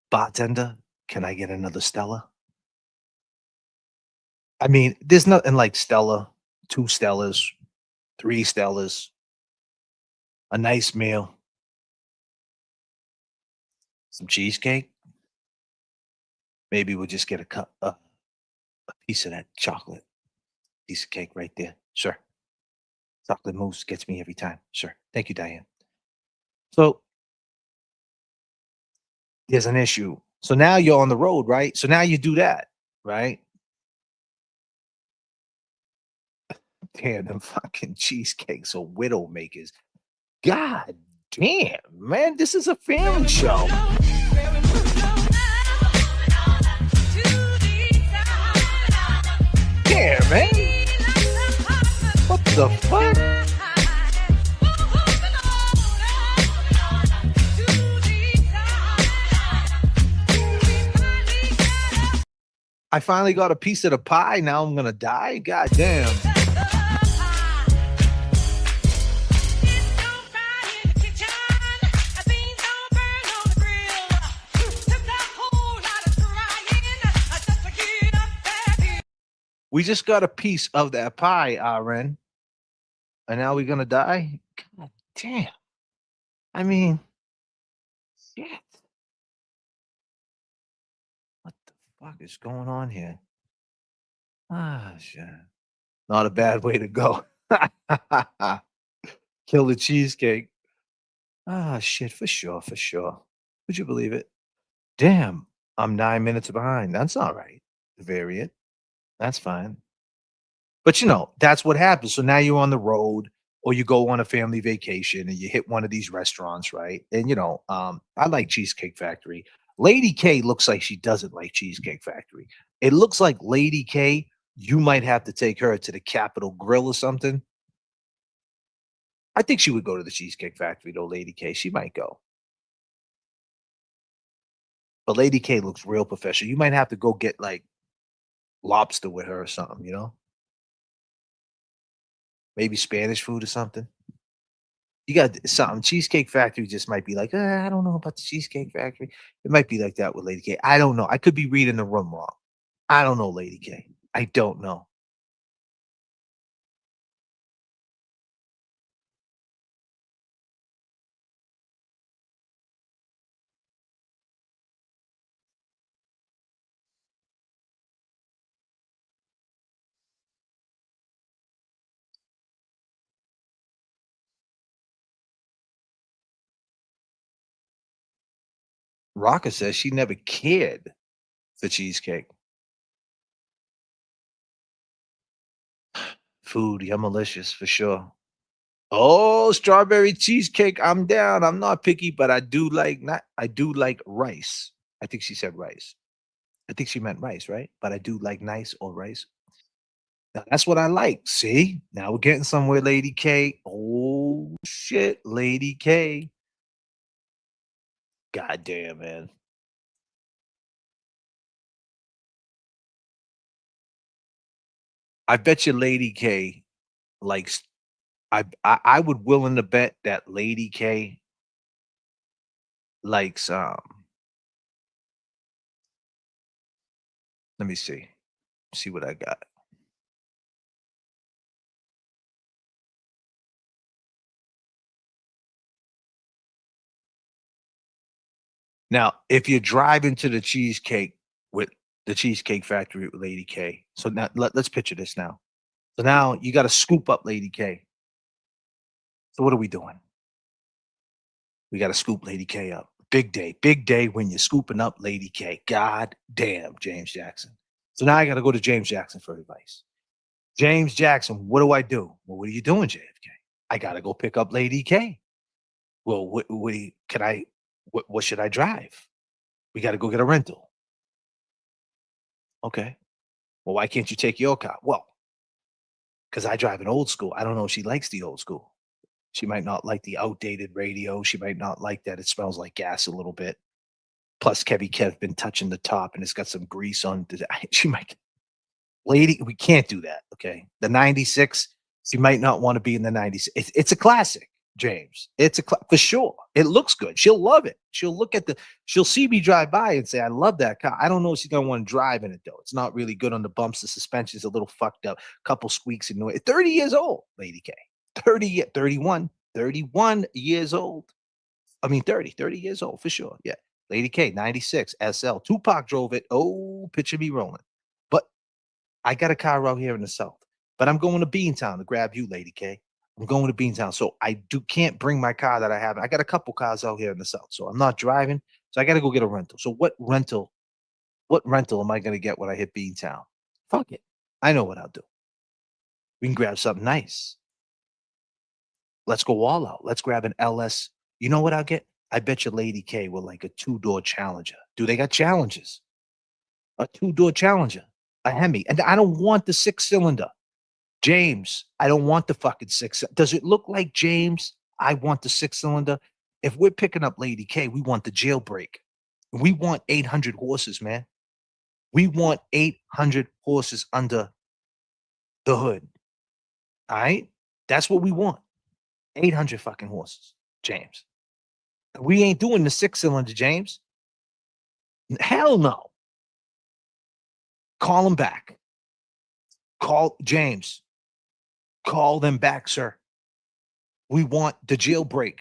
Bartender, can I get another Stella? I mean, there's nothing like Stella, 2 Stellas, 3 Stellas, a nice meal, some cheesecake. Maybe we'll just get a piece of that chocolate piece of cake right there. Sure. Chocolate mousse gets me every time. Sure. Thank you, Diane. So there's an issue. So now you're on the road, right? So now you do that, right? Damn, them fucking cheesecakes or widow makers. God damn, man, this is a family show. Damn, man. What the fuck? I finally got a piece of the pie. Now I'm gonna die. God damn. We just got a piece of that pie, Ren. And now we're gonna die? God damn. I mean, shit. What the fuck is going on here? Ah, shit. Not a bad way to go. Kill the cheesecake. Ah, shit, for sure, for sure. Would you believe it? Damn, I'm 9 minutes behind. That's all right. Variant. That's fine. But you know, that's what happens. So now you're on the road or you go on a family vacation and you hit one of these restaurants, right? And you know, I like Cheesecake Factory. Lady K looks like she doesn't like Cheesecake Factory. It looks like Lady K, you might have to take her to the Capitol Grill or something. I think she would go to the Cheesecake Factory though, Lady K. She might go. But Lady K looks real professional. You might have to go get like lobster with her or something, you know? Maybe Spanish food or something. You got something. Cheesecake Factory just might be like, I don't know about the Cheesecake Factory. It might be like that with Lady K. I don't know. I could be reading the room wrong. I don't know, Lady K. I don't know. Rocka says she never cared for cheesecake. Food, yummalicious for sure. Oh, strawberry cheesecake. I'm down. I'm not picky, but I do like rice. I think she said rice. I think she meant rice, right? But I do like nice or rice. Now, that's what I like. See? Now we're getting somewhere, Lady K. Oh shit, Lady K. God damn, man. I bet you Lady K likes I would willing to bet that Lady K likes let me see what I got. Now, if you're driving to the cheesecake with the Cheesecake Factory with Lady K, so now let's picture this now. So now you got to scoop up Lady K. So what are we doing? We got to scoop Lady K up. Big day when you're scooping up Lady K. God damn, James Jackson. So now I got to go to James Jackson for advice. James Jackson, what do I do? Well, what are you doing, JFK? I got to go pick up Lady K. Well, what should I drive? We got to go get a rental. Okay. Well, why can't you take your car? Well, because I drive an old school. I don't know if she likes the old school. She might not like the outdated radio. She might not like that it smells like gas a little bit. Plus, Kev been touching the top and it's got some grease on. She might, lady, we can't do that. Okay. The 96, she might not want to be in the 90s. It's a classic, James. It's for sure. It looks good. She'll love it. She'll see me drive by and say, I love that car. I don't know if she's going to want to drive in it, though. It's not really good on the bumps. The suspension's a little fucked up. Couple squeaks and noise. 30 years old, Lady K. 31 years old. I mean, 30 years old for sure. Yeah. Lady K, 96 SL. Tupac drove it. Oh, picture me rolling. But I got a car out here in the South. But I'm going to Beantown to grab you, Lady K. I'm going to Beantown. So I can't bring my car that I have. I got a couple cars out here in the South. So I'm not driving. So I got to go get a rental. So what rental am I going to get when I hit Beantown? Fuck it. I know what I'll do. We can grab something nice. Let's go all out. Let's grab an LS. You know what I'll get? I bet you Lady K will like a 2-door Challenger. Do they got Challengers? A 2-door Challenger. A Hemi. And I don't want the 6-cylinder. James, I don't want the fucking 6. Does it look like James? I want the 6-cylinder. If we're picking up Lady K, we want the jailbreak. We want 800 horses, man. We want 800 horses under the hood. All right? That's what we want. 800 fucking horses, James. We ain't doing the 6-cylinder, James. Hell no. Call them back. Call James. Call them back, sir. We want the jailbreak.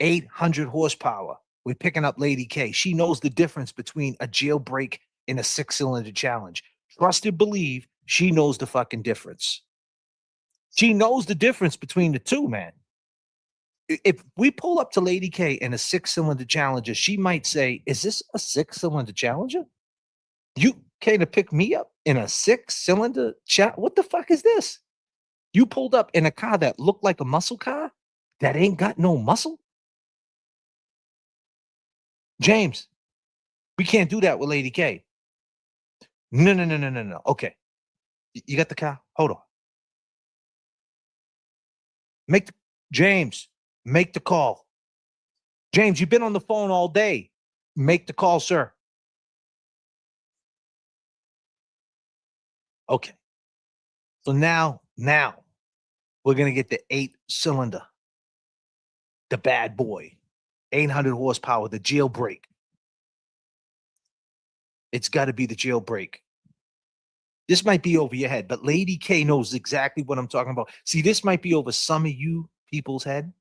800 horsepower. We're picking up Lady K. She knows the difference between a jailbreak and a 6-cylinder Challenge. Trust and believe, she knows the fucking difference. She knows the difference between the two, man. If we pull up to Lady K in a 6-cylinder Challenger, she might say, is this a 6-cylinder Challenger? You came to pick me up in a 6-cylinder What the fuck is this? You pulled up in a car that looked like a muscle car that ain't got no muscle? James, we can't do that with Lady K. No. Okay. You got the car? Hold on. James, make the call. James, you've been on the phone all day. Make the call, sir. Okay. So now we're going to get the 8-cylinder, the bad boy, 800 horsepower, the jailbreak. It's got to be the jailbreak. This might be over your head, but Lady K knows exactly what I'm talking about. See, this might be over some of you people's head,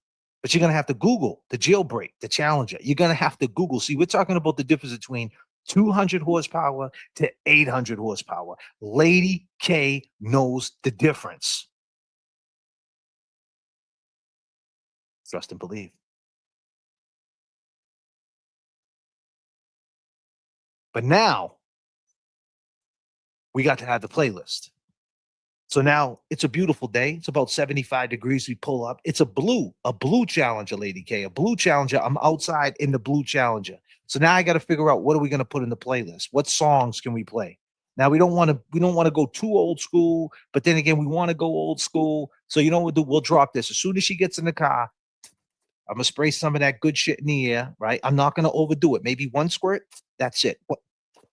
but you're going to have to Google the jailbreak, the Challenger. You're going to have to Google. See, we're talking about the difference between 200 horsepower to 800 horsepower. Lady K knows the difference. Trust and believe. But now we got to have the playlist. So now it's a beautiful day. It's about 75 degrees. We pull up. It's a blue Challenger, Lady K, a blue Challenger. I'm outside in the blue Challenger. So now I got to figure out, what are we going to put in the playlist? What songs can we play? Now we don't want to go too old school, but then again, we want to go old school. So you know what we'll do? We'll drop this. As soon as she gets in the car, I'm going to spray some of that good shit in the air, right? I'm not going to overdo it. Maybe one squirt. That's it.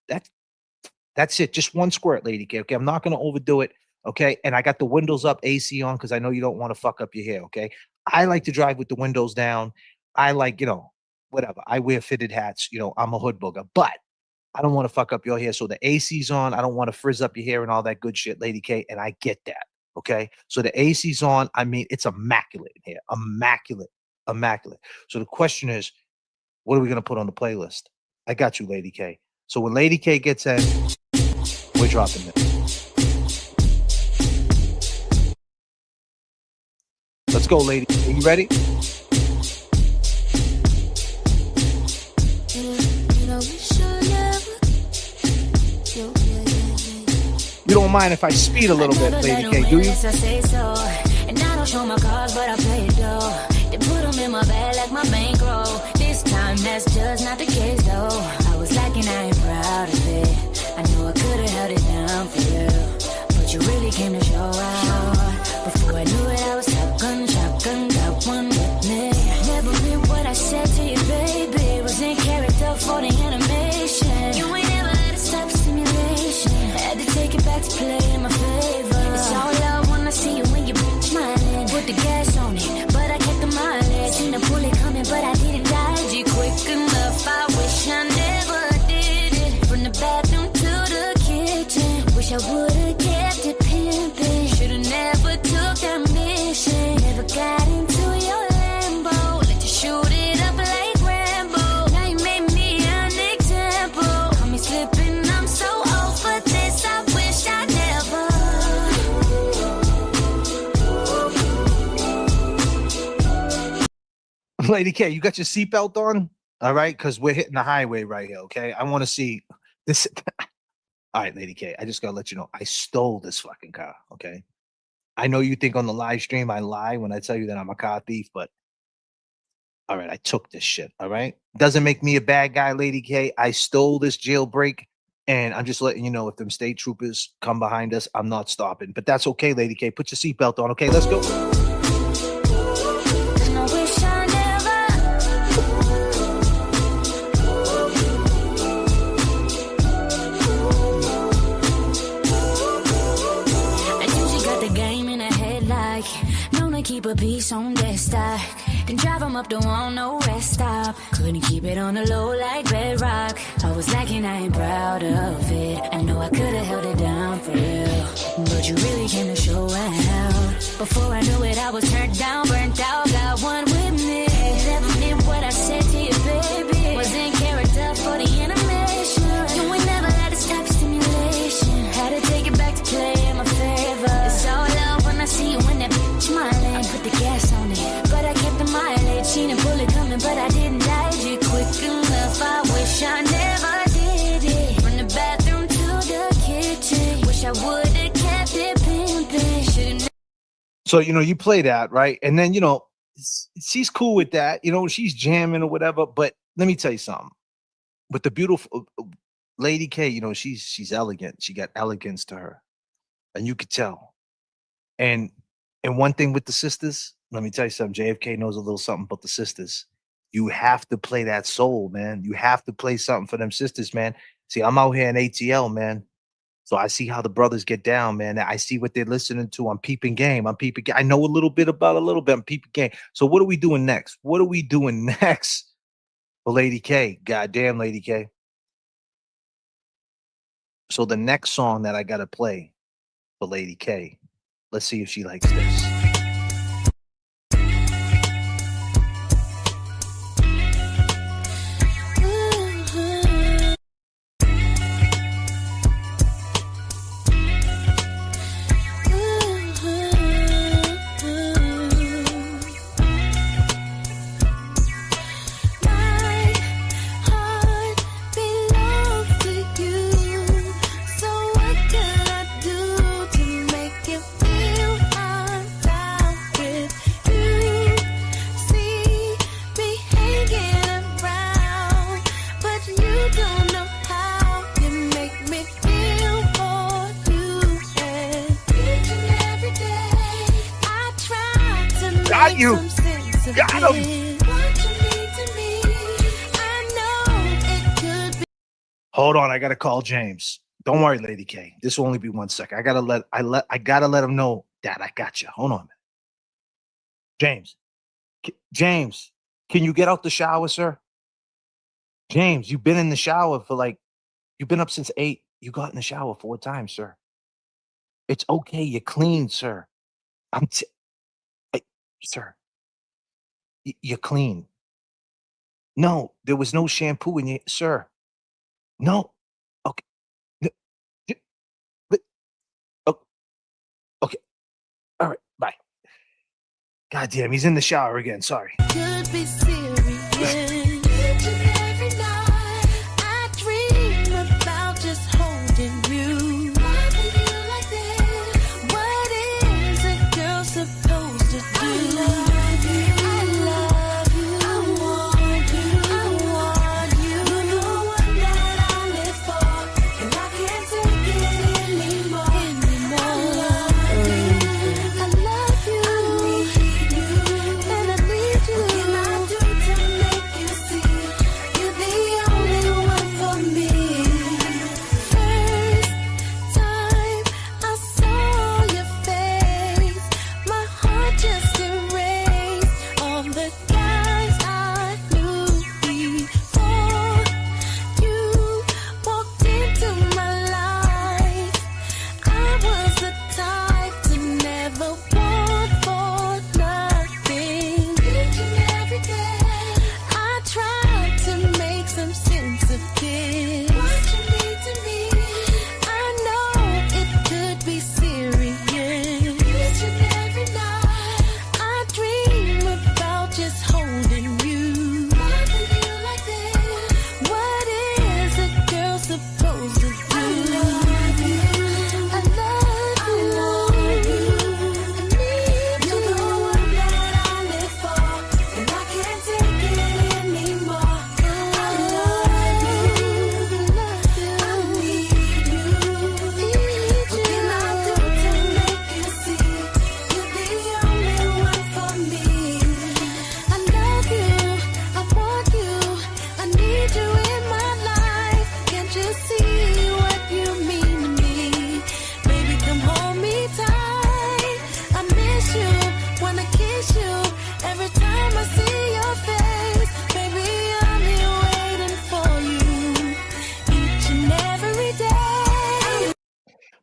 That's it. Just one squirt, Lady K. Okay. I'm not going to overdo it. Okay. And I got the windows up, AC on, because I know you don't want to fuck up your hair. Okay. I like to drive with the windows down. I like, whatever. I wear fitted hats. I'm a hood booger, but I don't want to fuck up your hair. So the AC's on. I don't want to frizz up your hair and all that good shit, Lady K. And I get that. Okay. So the AC's on. I mean, it's immaculate in here. Immaculate. So the question is, what are we going to put on the playlist? I got you, Lady K. So when Lady K gets in, we're dropping it. Let's go, lady. Are you ready? You don't mind if I speed a little bit, Lady K, do you? And I don't show my cards, but I play it though. They put them in my bag for the animation. You ain't never let it stop stimulation. Had to take it back to play in my favor. It's all love when I see you when you're smiling. Put the gas on it, but I kept the mileage. Seen the bullet coming, but I didn't dodge it quick enough. I wish I never did it. From the bathroom to the kitchen. Wish I would've kept it pimping. Should've never took that mission. Never got into your Lambo. Let you shoot it up like Rambo. Now you made me an example. Caught me slipping, I'm so over this. I wish I never. Lady K, you got your seatbelt on? All right, because we're hitting the highway right here, okay? I want to see this. All right, Lady K, I just got to let you know, I stole this fucking car, okay? I know you think on the live stream I lie when I tell you that I'm a car thief, but all right, I took this shit, all right? Doesn't make me a bad guy, Lady K. I stole this jailbreak, and I'm just letting you know if them state troopers come behind us, I'm not stopping. But that's okay, Lady K. Put your seatbelt on, okay? Let's go. And I wish I keep a piece on that stock. Then drive them up the wall, no rest stop. Couldn't keep it on the low like bedrock. I was lacking, I ain't proud of it. I know I could've held it down for real, but you really came to show out. Before I knew it, I was turned down, burnt out. Got one with me. Never meant what I said to you, baby. Was in character for the animation. You ain't never let it stop stimulation. Had to take it back to play in my favor. It's all love when I see you in that smiling. I put the gas on it, but I kept the mileage. Seen a bullet coming, but I didn't dodge it quick enough. I wish I never did it. From the bathroom to the kitchen. Wish I would've kept it pimping. Should've. So, you know, you play that, right? And then, you know, she's cool with that. You know, she's jamming or whatever. But let me tell you something. With the beautiful Lady K, you know, she's elegant. She got elegance to her. And you could tell. And one thing with the sisters, let me tell you something. J.F.K. knows a little something about the sisters. You have to play that soul, man. You have to play something for them sisters, man. See, I'm out here in ATL, man. So I see how the brothers get down, man. I see what they're listening to. I'm peeping game. I know a little bit about a little bit. I'm peeping game. So what are we doing next? What are we doing next for Lady K? Goddamn, Lady K. So the next song that I got to play for Lady K, let's see if she likes this. You got him. Hold on, I gotta call James. Don't worry, Lady K. This will only be 1 second. I gotta let him know that I got you. Hold on a minute. James, can you get out the shower, sir? James, you've been in the shower you've been up since 8. You got in the shower 4 times, sir. It's okay. You're clean, sir. Sir, you're clean. No, there was no shampoo in you, sir. No. Okay. Okay. All right. Bye. God damn, he's in the shower again. Sorry. Could be serious. Every night I dream about just holding you. Why do you like this? What is a girl supposed to do? I love you. I want you. You're the one that I live for, and I can't take it anymore. I love you. I love you. I need you. And I need you. What can I do to make you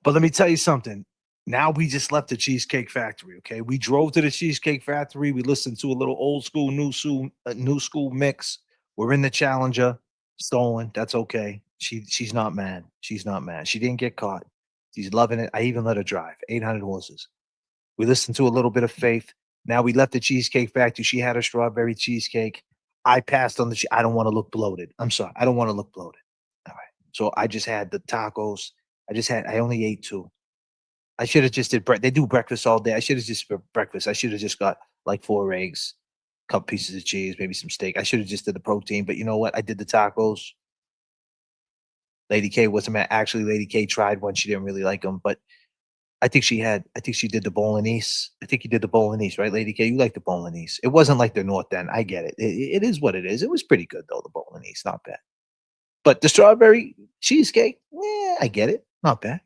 But let me tell you something. Now we just left the Cheesecake Factory. Okay, we drove to the Cheesecake Factory. We listened to a little old school, new school mix. We're in the Challenger, stolen. That's okay. She's not mad. She's not mad. She didn't get caught. She's loving it. I even let her drive. 800 horses. We listened to a little bit of Faith. Now we left the Cheesecake Factory. She had her strawberry cheesecake. I passed on the. I don't want to look bloated. I'm sorry. I don't want to look bloated. All right. So I just had the tacos. I only ate 2. I should have just did they do breakfast all day. I should have just breakfast. I should have just got like 4 eggs, couple pieces of cheese, maybe some steak. I should have just did the protein, but you know what? I did the tacos. Lady K wasn't mad. Actually, Lady K tried one. She didn't really like them, but I think she did the bolognese. I think you did the bolognese, right, Lady K? You like the bolognese. It wasn't like the North End. I get it. It is what it is. It was pretty good, though, the bolognese. Not bad. But the strawberry cheesecake, I get it. Not bad.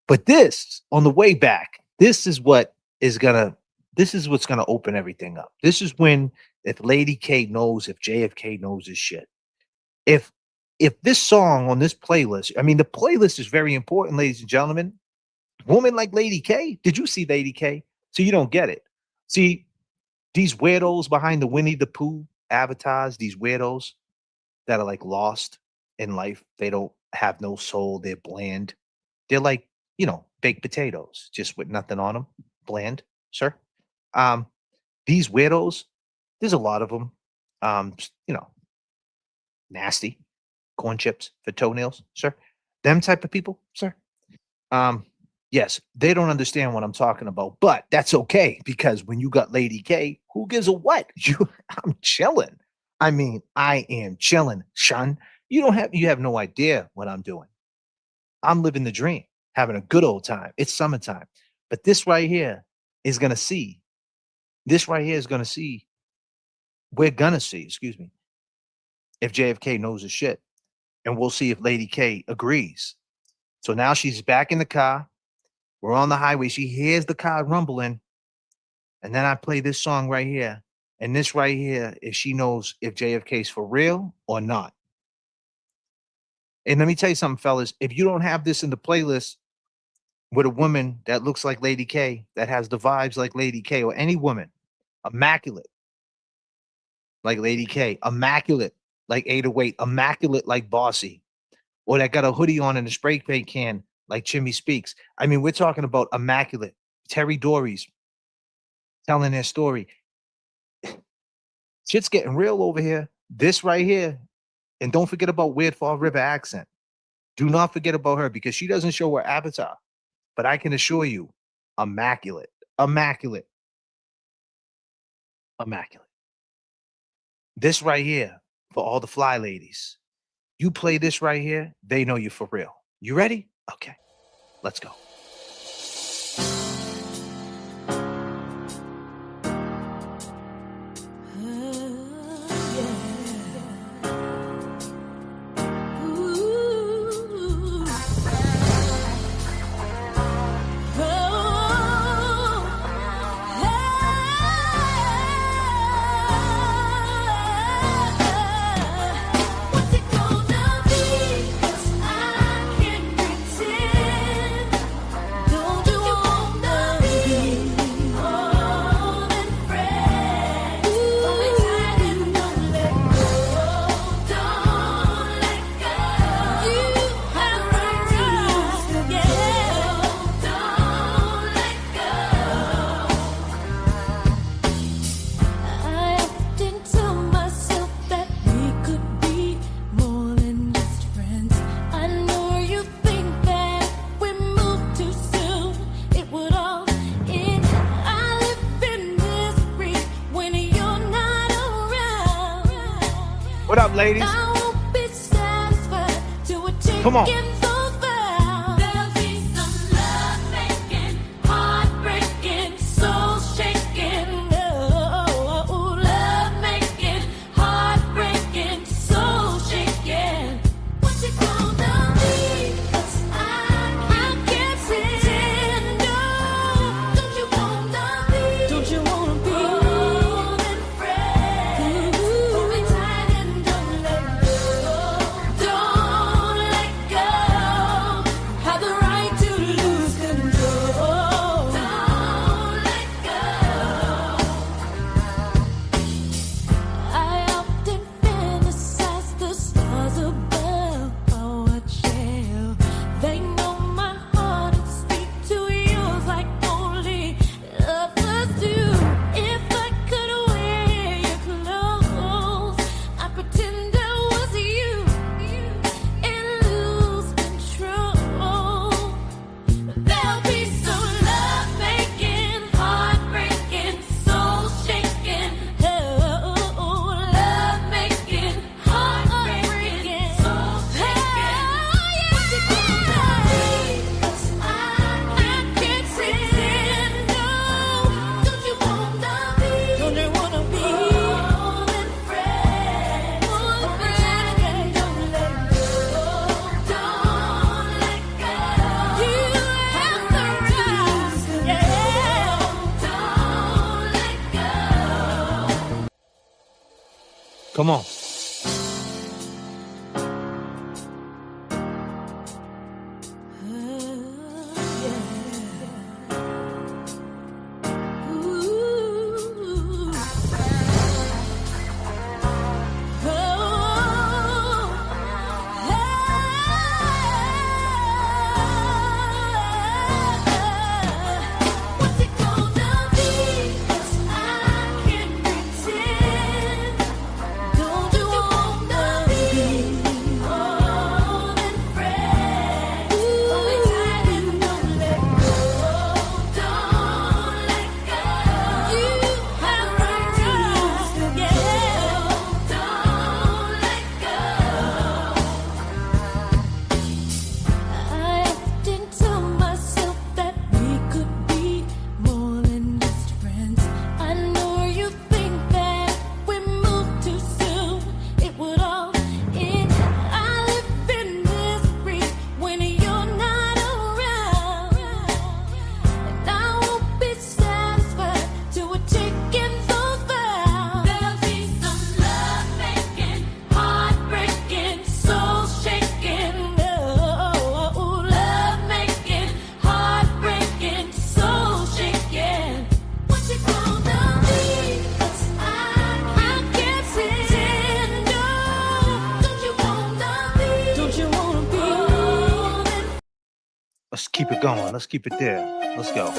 But this, on the way back, this is what's gonna open everything up. This is when, if Lady K knows, if J.F.K. knows his shit. If this song on this playlist, I mean, the playlist is very important, ladies and gentlemen. Woman like Lady K, did you see Lady K? So you don't get it. See, these weirdos behind the Winnie the Pooh avatars, these weirdos that are like lost in life. They don't have no soul. They're bland. They're like, baked potatoes, just with nothing on them. Bland, sir. These weirdos, there's a lot of them. Nasty. Corn chips for toenails, sir. Them type of people, sir. Yes, they don't understand what I'm talking about, but that's okay, because when you got Lady K, who gives a what? I'm chilling. I mean, I am chilling, son. You have no idea what I'm doing. I'm living the dream, having a good old time. It's summertime. But this right here is going to see. We're going to see, excuse me, if JFK knows his shit. And we'll see if Lady K agrees. So now she's back in the car. We're on the highway. She hears the car rumbling. And then I play this song right here. And this right here, if she knows if JFK's for real or not. And let me tell you something, fellas. If you don't have this in the playlist with a woman that looks like Lady K, that has the vibes like Lady K, or any woman, immaculate like Lady K, immaculate like 808, immaculate like Bossy, or that got a hoodie on in a spray paint can like Chimmy Speaks. I mean, we're talking about immaculate. Terry Dory's telling their story. Shit's getting real over here. This right here. And don't forget about Weird Fall River accent. Do not forget about her, because she doesn't show her avatar. But I can assure you, immaculate. Immaculate. Immaculate. This right here, for all the fly ladies. You play this right here, they know you for real. You ready? Okay. Let's go. What up, ladies? Come on. Don't let go. Come on. Let's keep it going. Let's keep it there. Let's go.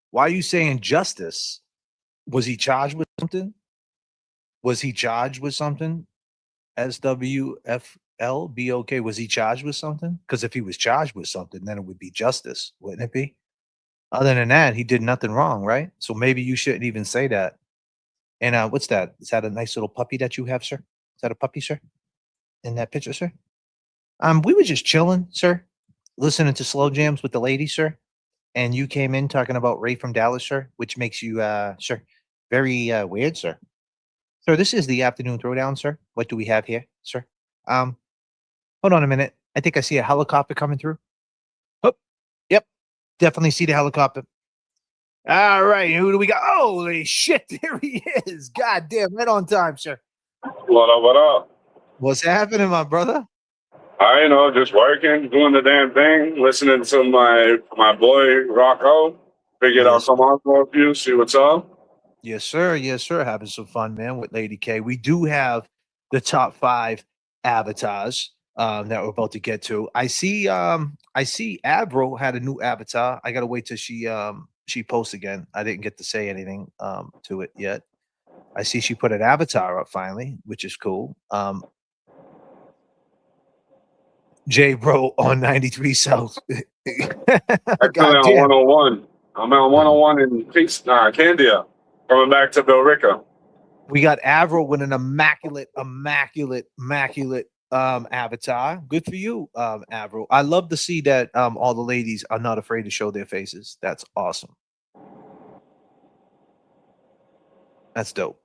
Why are you saying justice? Was he charged with something? Was he charged with something? SWFLBOK, was he charged with something? Because if he was charged with something, then it would be justice, wouldn't it be? Other than that, he did nothing wrong, right? So maybe you shouldn't even say that. And what's that? Is that a nice little puppy that you have, sir? Is that a puppy, sir? In that picture, sir? We were just chilling, sir, listening to slow jams with the lady, sir. And you came in talking about Ray from Dallas, sir, which makes you, sir, very weird, sir. Sir, this is the Afternoon Throwdown, sir. What do we have here, sir? Hold on a minute. I think I see a helicopter coming through. Oh, yep. Definitely see the helicopter. All right. Who do we got? Holy shit. There he is. God damn. Right on time, sir. What up, what up? What's happening, my brother? I know, just working, doing the damn thing, listening to my boy Rocco. Figured I'll come on for a few, see what's up. Yes, sir. Yes, sir. Having some fun, man, with Lady K. We do have the top 5 avatars that we're about to get to. I see Avro had a new avatar. I gotta wait till she posts again. I didn't get to say anything to it yet. I see she put an avatar up finally, which is cool. J Bro on 93 South. Actually on 101. I'm on 101 in Candia. Coming back to Billerica. We got Avro with an immaculate avatar. Good for you, Avro. I love to see that all the ladies are not afraid to show their faces. That's awesome. That's dope.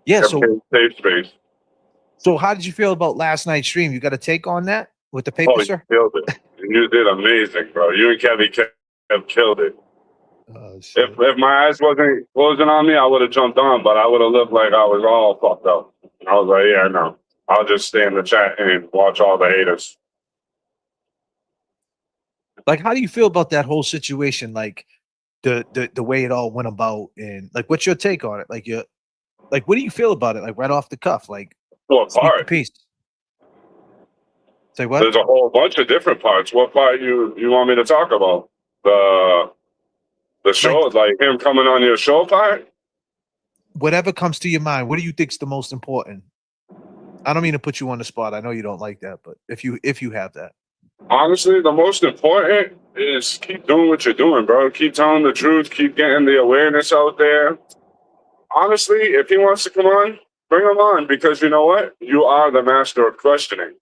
Yeah. So safe space. So how did you feel about last night's stream? You got a take on that with the paper, sir? You killed it. You did amazing, bro. You and Kevin have killed it. If my eyes wasn't closing on me, I would have jumped on, but I would have looked like I was all fucked up. I was like, yeah, no. I'll just stay in the chat and watch all the haters. Like, how do you feel about that whole situation? Like the way it all went about, and like, what's your take on it? Like, what do you feel about it? Like right off the cuff, like what part? Piece. Say what? There's a whole bunch of different parts. What part you want me to talk about? The show, like him coming on your show part? Whatever comes to your mind. What do you think's the most important? I don't mean to put you on the spot. I know you don't like that, but if you have that. Honestly, the most important is keep doing what you're doing, bro. Keep telling the truth. Keep getting the awareness out there. Honestly, if he wants to come on, bring him on, because you know what? You are the master of questioning.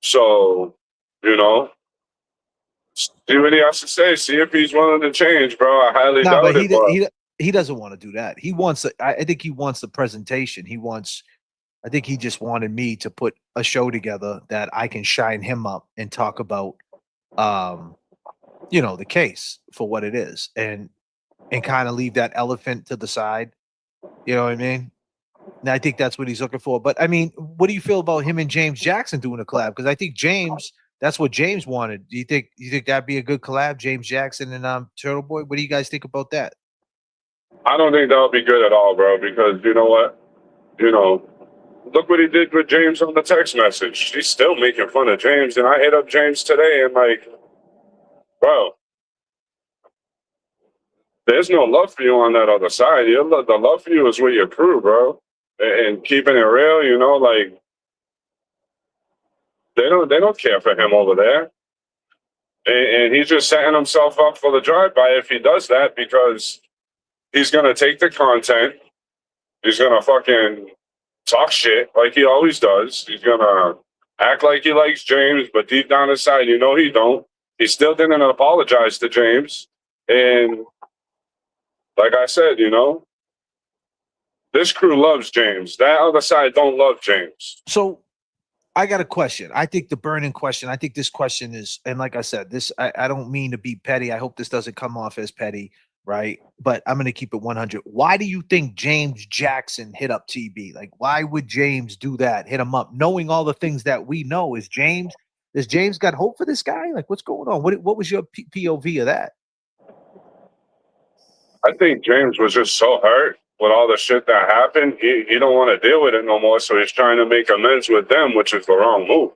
So, you know, See what he has to say. See if he's willing to change, bro. I highly No, doubt but it. But he doesn't want to do that. He wants. I think he wants the presentation. He wants. I think he just wanted me to put a show together that I can shine him up and talk about, the case for what it is, and kind of leave that elephant to the side. You know what I mean? And I think that's what he's looking for. But I mean, what do you feel about him and James Jackson doing a collab? Because I think that's what James wanted. Do you think that'd be a good collab, James Jackson and Turtle Boy? What do you guys think about that? I don't think that'll be good at all, bro. Because you know what? Look what he did with James on the text message. He's still making fun of James, and I hit up James today and like, bro, there's no love for you on that other side. The love for you is with your crew, bro, and keeping it real. Like they don't care for him over there, and he's just setting himself up for the drive-by if he does that because he's gonna take the content, he's gonna fucking talk shit like he always does. He's gonna act like he likes James, but deep down inside, he don't. He still didn't apologize to James, and like I said, this crew loves James. That other side don't love James. So I got a question. I think the burning question, I think this question is, and like I said, I don't mean to be petty. I hope this doesn't come off as petty, right? But I'm going to keep it 100. Why do you think James Jackson hit up TB? Like, why would James do that? Hit him up, knowing all the things that we know. Has James got hope for this guy? Like, what's going on? What was your POV of that? I think James was just so hurt with all the shit that happened. He don't want to deal with it no more, so he's trying to make amends with them, which is the wrong move.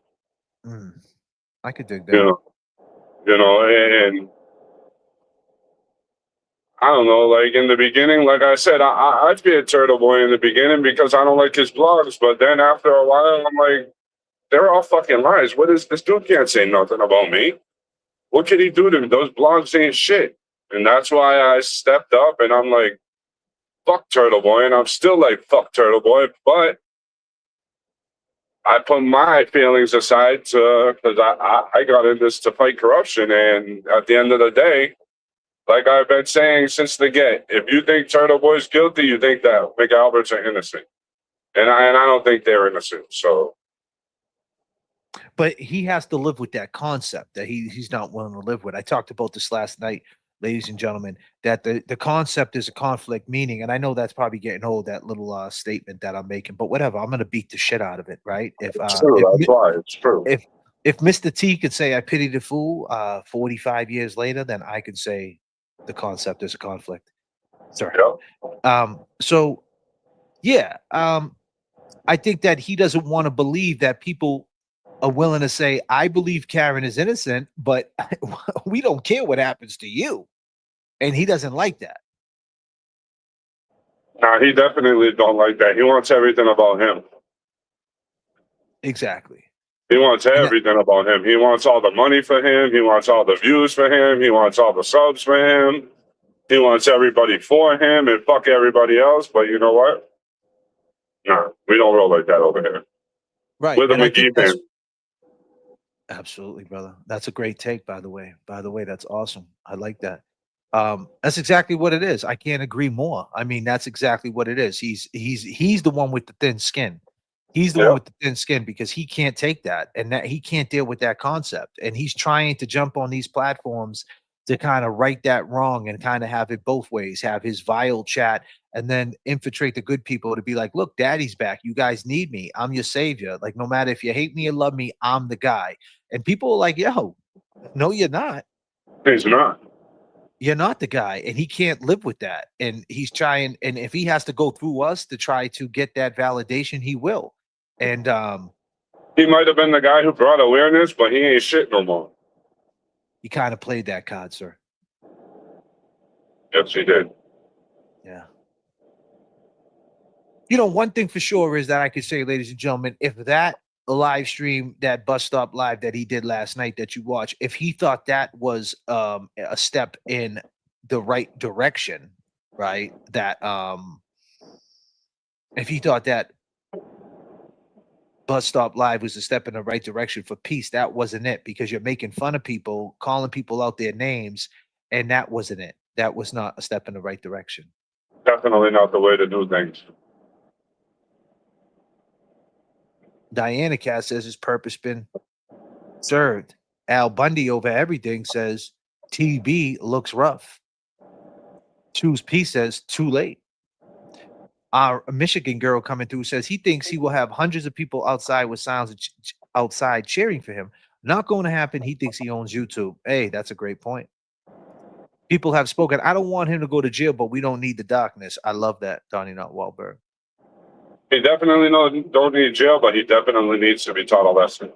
I could dig that. And I don't know, like in the beginning, like I said, I feared Turtle Boy in the beginning because I don't like his blogs, but then after a while, I'm like, they're all fucking lies. What is this dude can't say nothing about me? What can he do to me? Those blogs ain't shit. And that's why I stepped up and I'm like, fuck Turtle Boy. And I'm still like, fuck Turtle Boy. But I put my feelings aside because I got in this to fight corruption. And at the end of the day, like I've been saying since the get, if you think Turtle Boy's guilty, you think that McAlberts are innocent. And I don't think they're innocent. So. But he has to live with that concept that he's not willing to live with. I talked about this last night, ladies and gentlemen, that the concept is a conflict meaning. And I know that's probably getting old, that little statement that I'm making, but whatever, I'm going to beat the shit out of it, right? It's true, that's why it's true. If Mr. T could say, I pity the fool 45 years later, then I could say the concept is a conflict. Sorry. Yep. I think that he doesn't want to believe that people are willing to say, I believe Karen is innocent, but we don't care what happens to you. And he doesn't like that. No, he definitely don't like that. He wants everything about him. Exactly. He wants everything about him. He wants all the money for him. He wants all the views for him. He wants all the subs for him. He wants everybody for him and fuck everybody else. But you know what? No, we don't roll like that over here. Right. With a McGee fan. Absolutely, brother. That's a great take, by the way. That's awesome. I like that. That's exactly what it is. I can't agree more. I mean, that's exactly what it is. He's the one with the thin skin. He's the one with the thin skin because he can't take that and that he can't deal with that concept. And he's trying to jump on these platforms to kind of right that wrong and kind of have it both ways, have his vile chat and then infiltrate the good people to be like, look, daddy's back. You guys need me. I'm your savior. Like, no matter if you hate me or love me, I'm the guy. And people are like, yo, no, you're not. He's not. You're not the guy. And he can't live with that. And he's trying. And if he has to go through us to try to get that validation, he will. And he might have been the guy who brought awareness, but he ain't shit no more. He kind of played that card, sir. Yes, he did. Yeah. You know, one thing for sure is that I could say, ladies and gentlemen, if that live stream, that bus stop live that he did last night that you watched, if he thought that was a step in the right direction, right? That if he thought that Bus Stop Live was a step in the right direction for peace. That wasn't it, because you're making fun of people, calling people out their names, and that wasn't it. That was not a step in the right direction. Definitely not the way to do things. Diana Cass says his purpose been served. Al Bundy over everything says TB looks rough. Choose Peace says too late. Our Michigan girl coming through says he thinks he will have hundreds of people outside with sounds outside cheering for him. Not going to happen. He thinks he owns YouTube. Hey, that's a great point. People have spoken. I don't want him to go to jail, but we don't need the darkness. I love that, Donnie Not Wahlberg. He definitely don't need jail, but he definitely needs to be taught a lesson.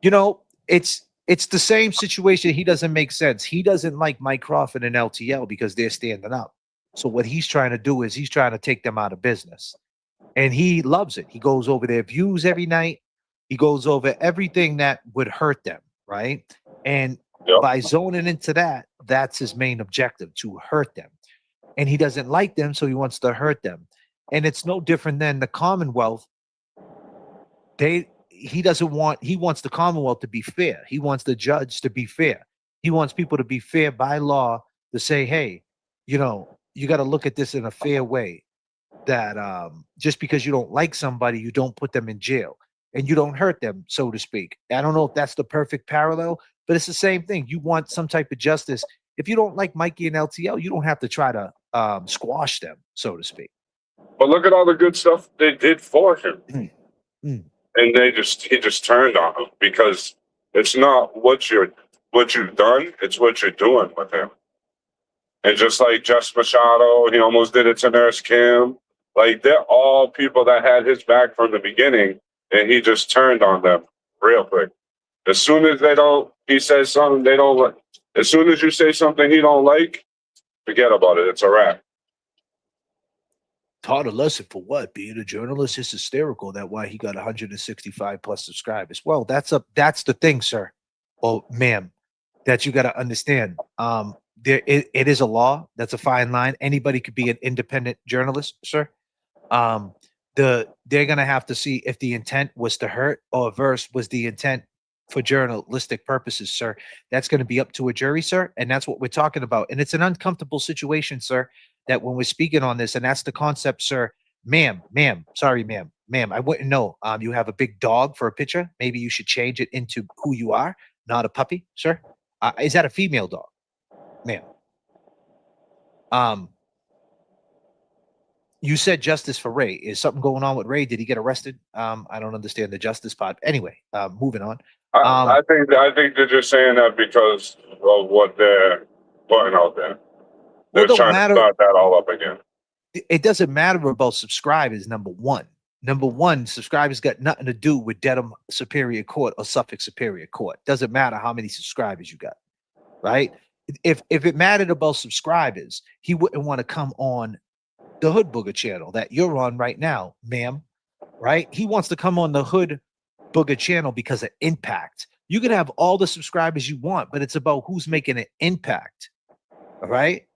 You know, it's the same situation. He doesn't make sense. He doesn't like Mike Crawford and LTL because they're standing up. So what he's trying to do is he's trying to take them out of business. And he loves it. He goes over their views every night. He goes over everything that would hurt them, right? And by zoning into that, that's his main objective, to hurt them. And he doesn't like them, so he wants to hurt them. And it's no different than the Commonwealth. He wants the Commonwealth to be fair. He wants the judge to be fair. He wants people to be fair by law, to say, hey, you know, you got to look at this in a fair way, that just because you don't like somebody, you don't put them in jail and you don't hurt them, so to speak. I don't know if that's the perfect parallel, but it's the same thing. You want some type of justice. If you don't like Mikey and LTL, you don't have to try to squash them, so to speak. But look at all the good stuff they did for him. And he just turned on him, because it's not what you've done, it's what you're doing with him. And just like Jess Machado, he almost did it to Nurse Kim. Like, they're all people that had his back from the beginning, and he just turned on them real quick. As soon as he says something they don't like, as soon as you say something he don't like, forget about it. It's a wrap. Taught a lesson for what? Being a journalist is hysterical. That's why he got 165 plus subscribers. Well, that's the thing, sir, or ma'am, that you got to understand. It is a law. That's a fine line. Anybody could be an independent journalist, sir. They're gonna have to see if the intent was to hurt, or verse was the intent for journalistic purposes, sir. That's going to be up to a jury, sir, and that's what we're talking about. And it's an uncomfortable situation, sir, that when we're speaking on this, and that's the concept, sir. Ma'am, sorry, ma'am, I wouldn't know. You have a big dog for a picture. Maybe you should change it into who you are, not a puppy, sir. Is that a female dog, ma'am? You said justice for Ray. Is something going on with Ray? Did he get arrested? I don't understand the justice part. Anyway, moving on. I think they're just saying that because of what they're putting out there. They're trying to start that all up again. It doesn't matter about subscribers. Number one, subscribers got nothing to do with Dedham Superior Court or Suffolk Superior Court. Doesn't matter how many subscribers you got, right? If it mattered about subscribers, he wouldn't want to come on the Hood Booger channel that you're on right now, ma'am, right? He wants to come on the Hood Booger channel because of impact. You can have all the subscribers you want, but it's about who's making an impact, all right?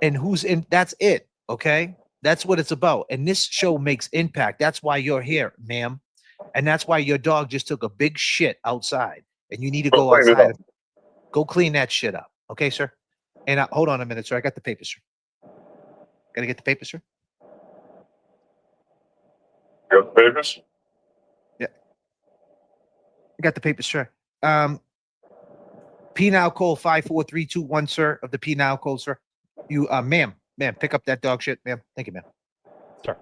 And who's in, that's it, okay? That's what it's about. And this show makes impact. That's why you're here, ma'am. And that's why your dog just took a big shit outside, and you need to go outside. Go clean that shit up, okay, sir? And hold on a minute, sir. I got the papers, sir. Gotta get the papers, sir. You got the papers? Yeah. I got the papers, sir. P-Now call 54321, sir, of the P-Now call, sir. You, ma'am, pick up that dog shit, ma'am. Thank you, ma'am. Sir.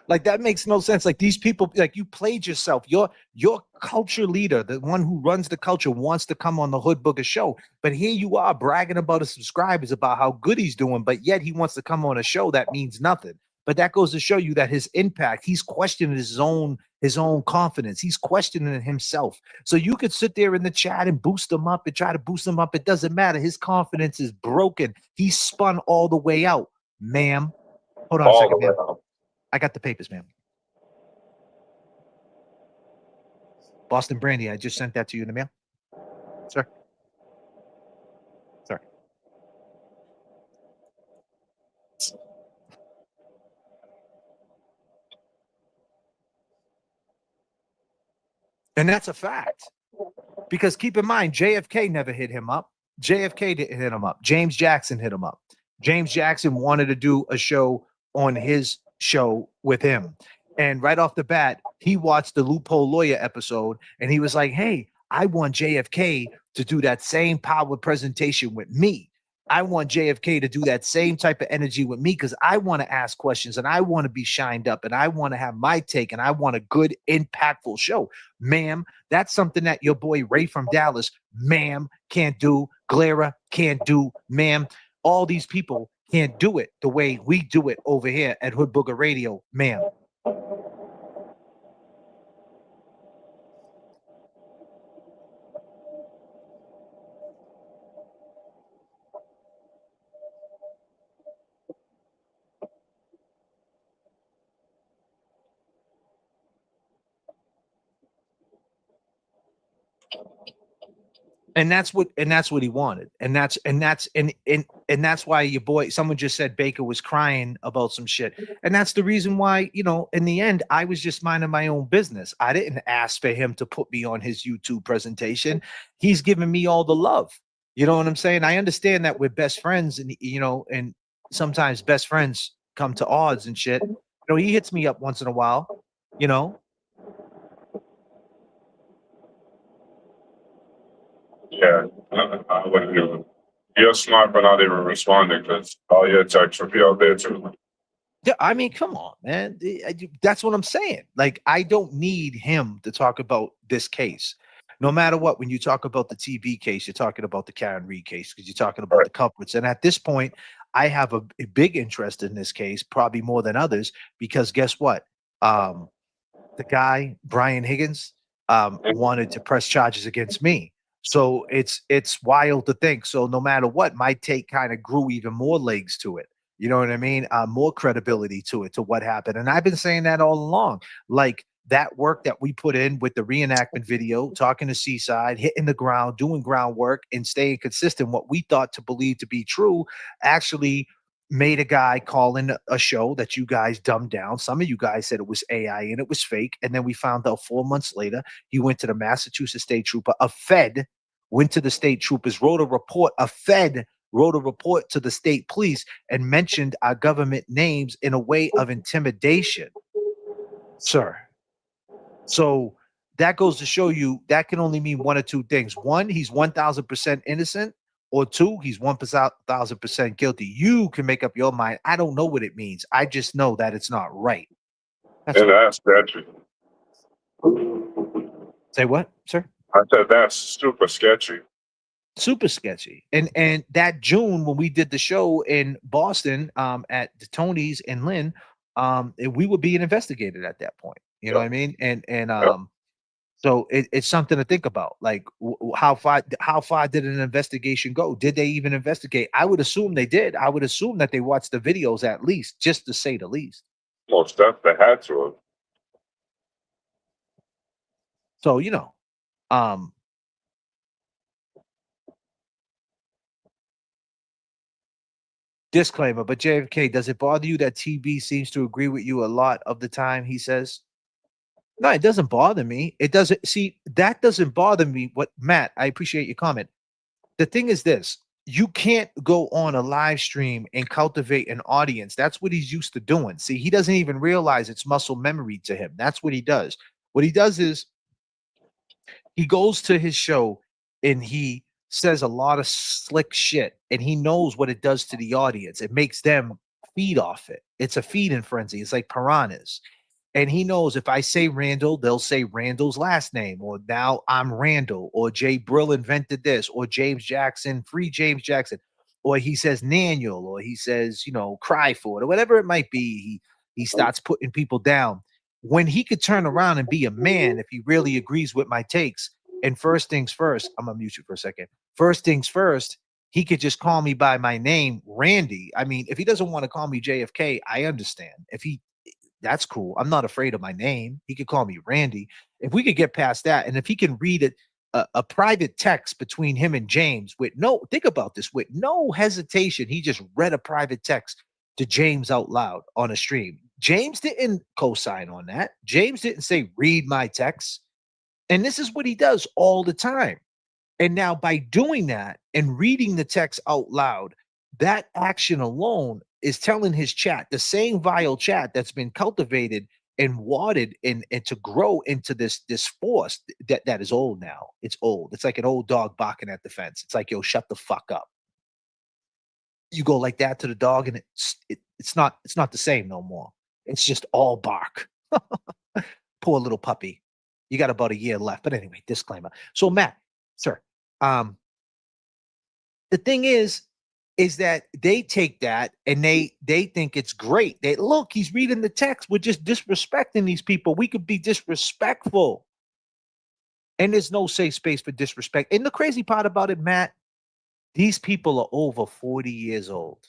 Like, that makes no sense. Like, these people, like, you played yourself. Your culture leader, the one who runs the culture, wants to come on the Hood Booger show. But here you are bragging about his subscribers, about how good he's doing, but yet he wants to come on a show that means nothing. But that goes to show you that his impact, he's questioning his own confidence. He's questioning himself. So you could sit there in the chat and boost him up and try to boost him up. It doesn't matter. His confidence is broken. He's spun all the way out, ma'am. Hold on a second, ma'am. I got the papers, ma'am. Boston Brandy, I just sent that to you in the mail. Sir, And that's a fact. Because keep in mind, JFK never hit him up. JFK didn't hit him up. James Jackson hit him up. James Jackson wanted to do a show on his show with him. And right off the bat, he watched the Loophole Lawyer episode and he was like, hey, I want JFK to do that same power presentation with me. I want JFK to do that same type of energy with me because I want to ask questions and I want to be shined up and I want to have my take and I want a good, impactful show. Ma'am, that's something that your boy Ray from Dallas, ma'am, can't do. Glera can't do, ma'am. All these people can't do it the way we do it over here at Hood Booger Radio, ma'am. And that's what he wanted. And that's why your boy, someone just said Baker was crying about some shit. And that's the reason why, you know, in the end, I was just minding my own business. I didn't ask for him to put me on his YouTube presentation. He's giving me all the love. You know what I'm saying? I understand that we're best friends and, you know, and sometimes best friends come to odds and shit. You know, he hits me up once in a while, you know. Yeah, I wouldn't do it. You're smart for not even responding because all your texts would be out there too. Yeah, I mean, come on, man. That's what I'm saying. Like, I don't need him to talk about this case. No matter what, when you talk about the TV case, you're talking about the Karen Reed case because you're talking about the culprits. And at this point, I have a big interest in this case, probably more than others, because guess what? The guy, Brian Higgins, wanted to press charges against me. So it's wild to think. So no matter what, my take kind of grew even more legs to it. You know what I mean? More credibility to it, to what happened. And I've been saying that all along. Like that work that we put in with the reenactment video, talking to Seaside, hitting the ground, doing groundwork, and staying consistent, what we thought to believe to be true, actually made a guy call in a show that you guys dumbed down. Some of you guys said it was AI and it was fake. And then we found out 4 months later, he went to the Massachusetts State Trooper. A Fed went to the state troopers, wrote a report. A Fed wrote a report to the state police and mentioned our government names in a way of intimidation, sir. So that goes to show you that can only mean one or two things. One, he's 1,000% innocent. Or two, he's 1,000% guilty. You can make up your mind. I don't know what it means. I just know that it's not right. That's sketchy. Say what, sir? I said that's super sketchy. Super sketchy. And that June when we did the show in Boston at the Tony's in Lynn, we were being investigated at that point. You know what I mean? So it's something to think about. Like, how far did an investigation go? Did they even investigate? I would assume they did. I would assume that they watched the videos at least, just to say the least. Most stuff they had to have. So, you know, disclaimer, but JFK, does it bother you that TV seems to agree with you a lot of the time, he says? No, it doesn't bother me. It doesn't. See, that doesn't bother me. What, Matt, I appreciate your comment. The thing is this. You can't go on a live stream and cultivate an audience. That's what he's used to doing. See, he doesn't even realize it's muscle memory to him. That's what he does. What he does is he goes to his show and he says a lot of slick shit, and he knows what it does to the audience. It makes them feed off it. It's a feeding frenzy. It's like piranhas. And he knows if I say Randall, they'll say Randall's last name, or now I'm Randall, or Jay Brill invented this, or James Jackson, free James Jackson, or he says Naniel, or he says, you know, cry for it, or whatever it might be. He starts putting people down. When he could turn around and be a man, if he really agrees with my takes, and first things first, I'm gonna mute you for a second. First things first, he could just call me by my name, Randy. I mean, if he doesn't want to call me JFK, I understand. That's cool. I'm not afraid of my name. He could call me Randy. If we could get past that, and if he can read it, a private text between him and James think about this, with no hesitation, he just read a private text to James out loud on a stream. James didn't co-sign on that. James didn't say, read my text. And this is what he does all the time. And now by doing that and reading the text out loud, that action alone is telling his chat, the same vile chat that's been cultivated and watered and to grow into this force that is old now. It's old. It's like an old dog barking at the fence. It's like, yo, shut the fuck up. You go like that to the dog, and it's not the same no more. It's just all bark. Poor little puppy. You got about a year left. But anyway, disclaimer. So Matt, sir, the thing is that they take that and they think it's great. They look, he's reading the text. We're just disrespecting these people. We could be disrespectful. And there's no safe space for disrespect. And the crazy part about it, Matt, these people are over 40 years old.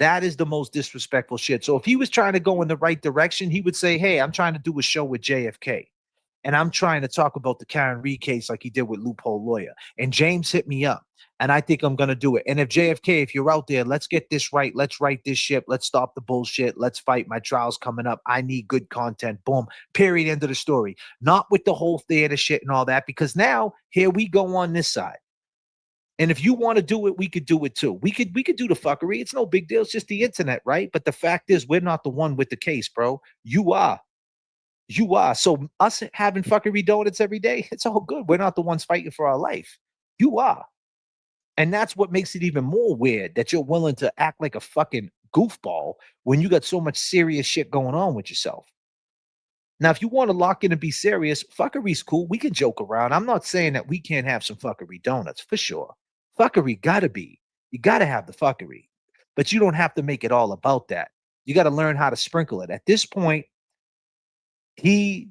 That is the most disrespectful shit. So if he was trying to go in the right direction, he would say, hey, I'm trying to do a show with J.F.K. And I'm trying to talk about the Karen Reed case like he did with Loophole Lawyer. And James hit me up. And I think I'm going to do it. And if J.F.K., if you're out there, let's get this right. Let's right this ship. Let's stop the bullshit. Let's fight. My trial's coming up. I need good content. Boom. Period. End of the story. Not with the whole theater shit and all that. Because now, here we go on this side. And if you want to do it, we could do it too. We could do the fuckery. It's no big deal. It's just the internet, right? But the fact is, we're not the one with the case, bro. You are. You are. So us having fuckery donuts every day, it's all good. We're not the ones fighting for our life. You are. And that's what makes it even more weird that you're willing to act like a fucking goofball when you got so much serious shit going on with yourself. Now, if you want to lock in and be serious, fuckery's cool. We can joke around. I'm not saying that we can't have some fuckery donuts, for sure. Fuckery gotta be. You gotta have the fuckery. But you don't have to make it all about that. You got to learn how to sprinkle it. At this point, he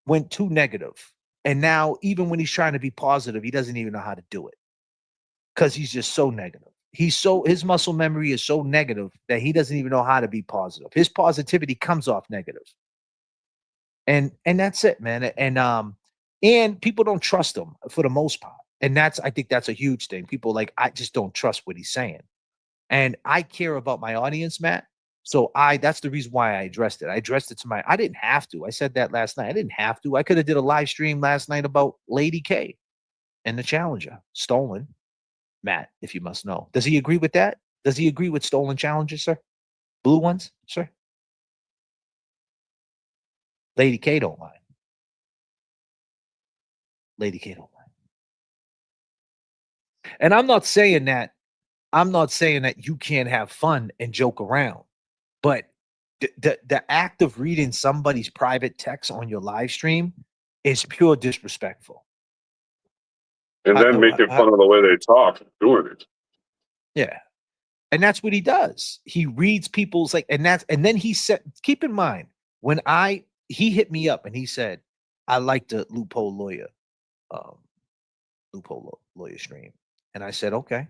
went too negative. And now, even when he's trying to be positive, he doesn't even know how to do it. Because he's just so negative. His muscle memory is so negative that he doesn't even know how to be positive. His positivity comes off negative. And that's it, man. And people don't trust him for the most part. And I think that's a huge thing. People I just don't trust what he's saying. And I care about my audience, Matt. So that's the reason why I addressed it. I addressed it to I didn't have to. I said that last night. I didn't have to. I could have did a live stream last night about Lady K and the Challenger. Stolen. Matt, if you must know. Does he agree with that? Does he agree with stolen challenges, sir? Blue ones, sir? Lady K don't mind. Lady K don't mind. And I'm not saying that you can't have fun and joke around, but the act of reading somebody's private text on your live stream is pure disrespectful. And then making fun of the way they talk, doing it. Yeah. And that's what he does. He reads people's and then he said, keep in mind, when he hit me up and he said, I like the Loophole Lawyer stream. And I said, okay.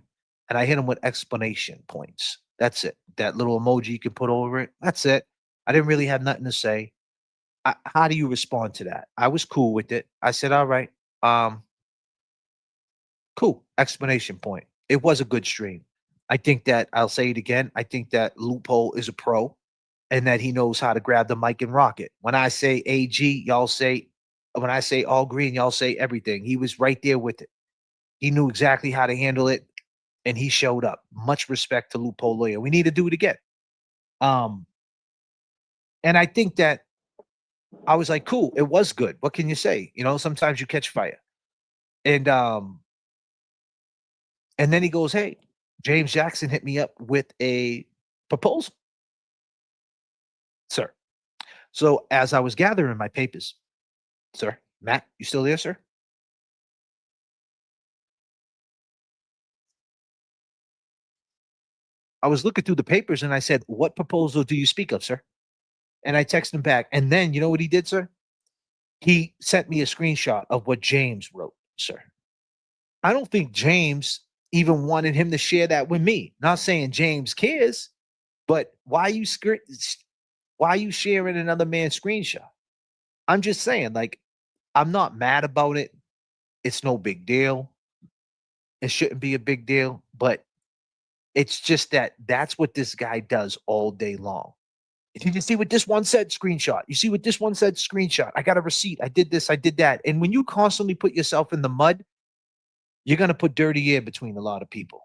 And I hit him with explanation points. That's it. That little emoji you can put over it. That's it. I didn't really have nothing to say. How do you respond to that? I was cool with it. I said, all right. Cool. Explanation point. It was a good stream. I think that I'll say it again. I think that Loophole is a pro and that he knows how to grab the mic and rock it. When I say AG, y'all say, when I say all green, y'all say everything. He was right there with it. He knew exactly how to handle it and he showed up. Much respect to Loophole Lawyer. We need to do it again. And I think that I was like, cool, it was good. What can you say? Sometimes you catch fire. And then he goes, hey, James Jackson hit me up with a proposal, sir. So as I was gathering my papers, sir, Matt, you still there, sir? I was looking through the papers and I said, what proposal do you speak of, sir? And I texted him back. And then you know what he did, sir? He sent me a screenshot of what James wrote, sir. I don't think James even wanted him to share that with me. Not saying James cares, but why are you sharing another man's screenshot? I'm just saying, I'm not mad about it. It's no big deal. It shouldn't be a big deal, but it's just that's what this guy does all day long. You just see what this one said, screenshot. You see what this one said, screenshot. I got a receipt. I did this. I did that. And when you constantly put yourself in the mud, you're going to put dirty air between a lot of people.